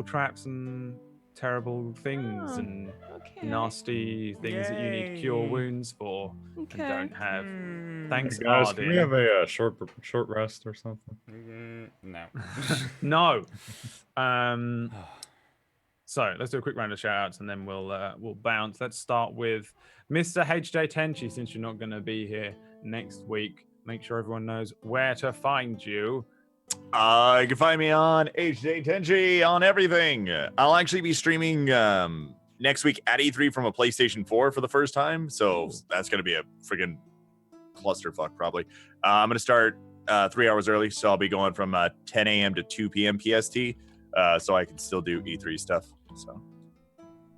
Speaker 1: traps and terrible things and
Speaker 3: Okay.
Speaker 1: nasty things that you need cure wounds for and don't have. Thanks,
Speaker 6: Hey guys, can we have
Speaker 1: Arden.
Speaker 6: a short rest or something?
Speaker 4: No.
Speaker 1: No. So let's do a quick round of shout outs and then we'll bounce. Let's start with Mr. HJ Tenchi, since you're not going to be here next week. Make sure everyone knows where to find you.
Speaker 2: You can find me on HJ Tenchi on everything. I'll actually be streaming next week at E3 from a PlayStation 4 for the first time. So that's going to be a friggin' clusterfuck, probably. I'm going to start 3 hours early. So I'll be going from 10 a.m. to 2 p.m. PST. So I can still do E3 stuff. So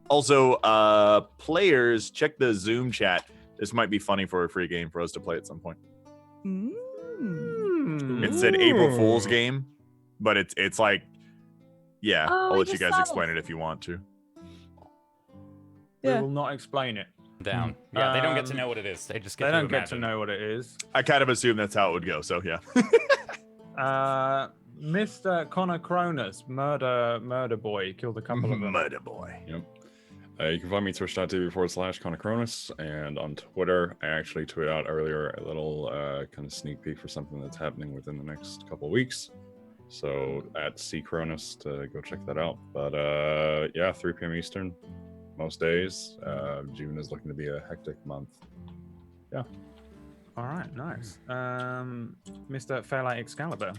Speaker 2: also, players, check the Zoom chat. This might be funny for a free game for us to play at some point. It's an April Fool's game, but it's like, yeah. I'll let you guys explain it if you want to.
Speaker 1: We will not explain it.
Speaker 4: Down. Yeah, they don't get to know what it is. They just get.
Speaker 1: They
Speaker 4: to
Speaker 1: don't get to
Speaker 4: imagine.
Speaker 1: know what it is.
Speaker 2: I kind of assume that's how it would go. So yeah.
Speaker 1: Mr. Connor Cronus, murder boy, killed a couple of them.
Speaker 2: Murder boy.
Speaker 6: Yep. You can find me twitch.tv/ConnorCronus, and on Twitter, I actually tweeted out earlier a little kind of sneak peek for something that's happening within the next couple of weeks. So at ccronus to go check that out. But yeah, 3 p.m. Eastern most days. June is looking to be a hectic month. Yeah.
Speaker 1: All right, nice. Mr. Fairlight Excalibur.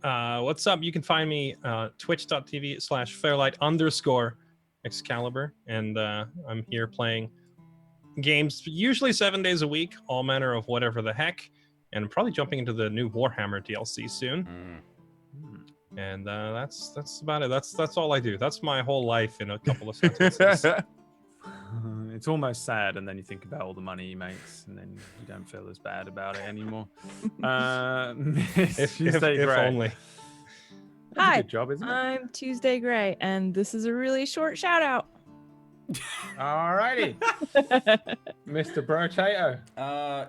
Speaker 5: What's up? You can find me twitch.tv/Fairlight_Excalibur, and I'm here playing games usually 7 days a week, all manner of whatever the heck, and I'm probably jumping into the new Warhammer DLC soon. And that's about it. That's all I do. That's my whole life in a couple of sentences.
Speaker 1: It's almost sad, and then you think about all the money he makes, and then you don't feel as bad about it anymore.
Speaker 5: if
Speaker 1: Tuesday Gray.
Speaker 5: only.
Speaker 1: That's a
Speaker 3: Hi,
Speaker 1: good job, isn't it?
Speaker 3: I'm Tuesday Gray, and this is a really short shout out.
Speaker 1: All righty. Mr. Brotato.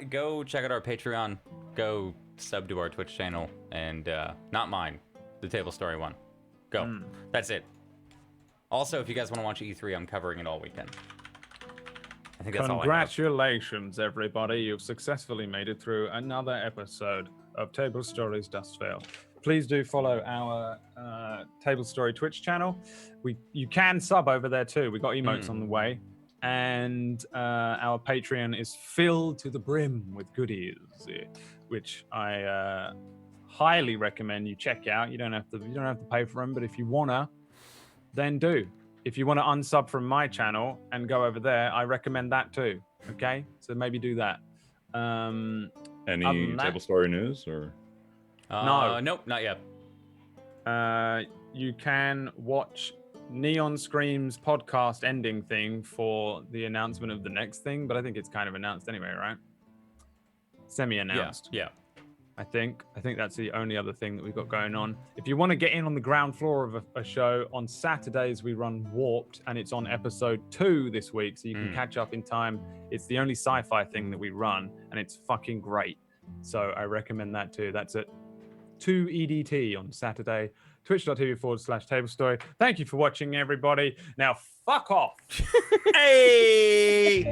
Speaker 4: Go check out our Patreon. Go sub to our Twitch channel, and not mine, the Tablestory one. Go. That's it. Also, if you guys want to watch E3, I'm covering it all weekend. I think that's all I have.
Speaker 1: Congratulations, everybody. You've successfully made it through another episode of Table Stories Dust Fail. Please do follow our Table Story Twitch channel. You can sub over there too. We got emotes on the way. And our Patreon is filled to the brim with goodies, which I highly recommend you check out. You don't have to pay for them, but if you wanna, then do. If you want to unsub from my channel and go over there, I recommend that too. Okay, so maybe do that.
Speaker 6: Any Table Story news or?
Speaker 1: No.
Speaker 4: Nope, not yet.
Speaker 1: You can watch Neon Scream's podcast ending thing for the announcement of the next thing, but I think it's kind of announced anyway, right? Semi-announced.
Speaker 4: Yeah.
Speaker 1: I think that's the only other thing that we've got going on. If you want to get in on the ground floor of a show, on Saturdays we run Warped, and it's on episode 2 this week, so you can catch up in time. It's the only sci-fi thing that we run, and it's fucking great. So I recommend that too. That's at 2 EDT on Saturday. Twitch.tv/Tablestory. Thank you for watching, everybody. Now fuck off.
Speaker 2: Hey!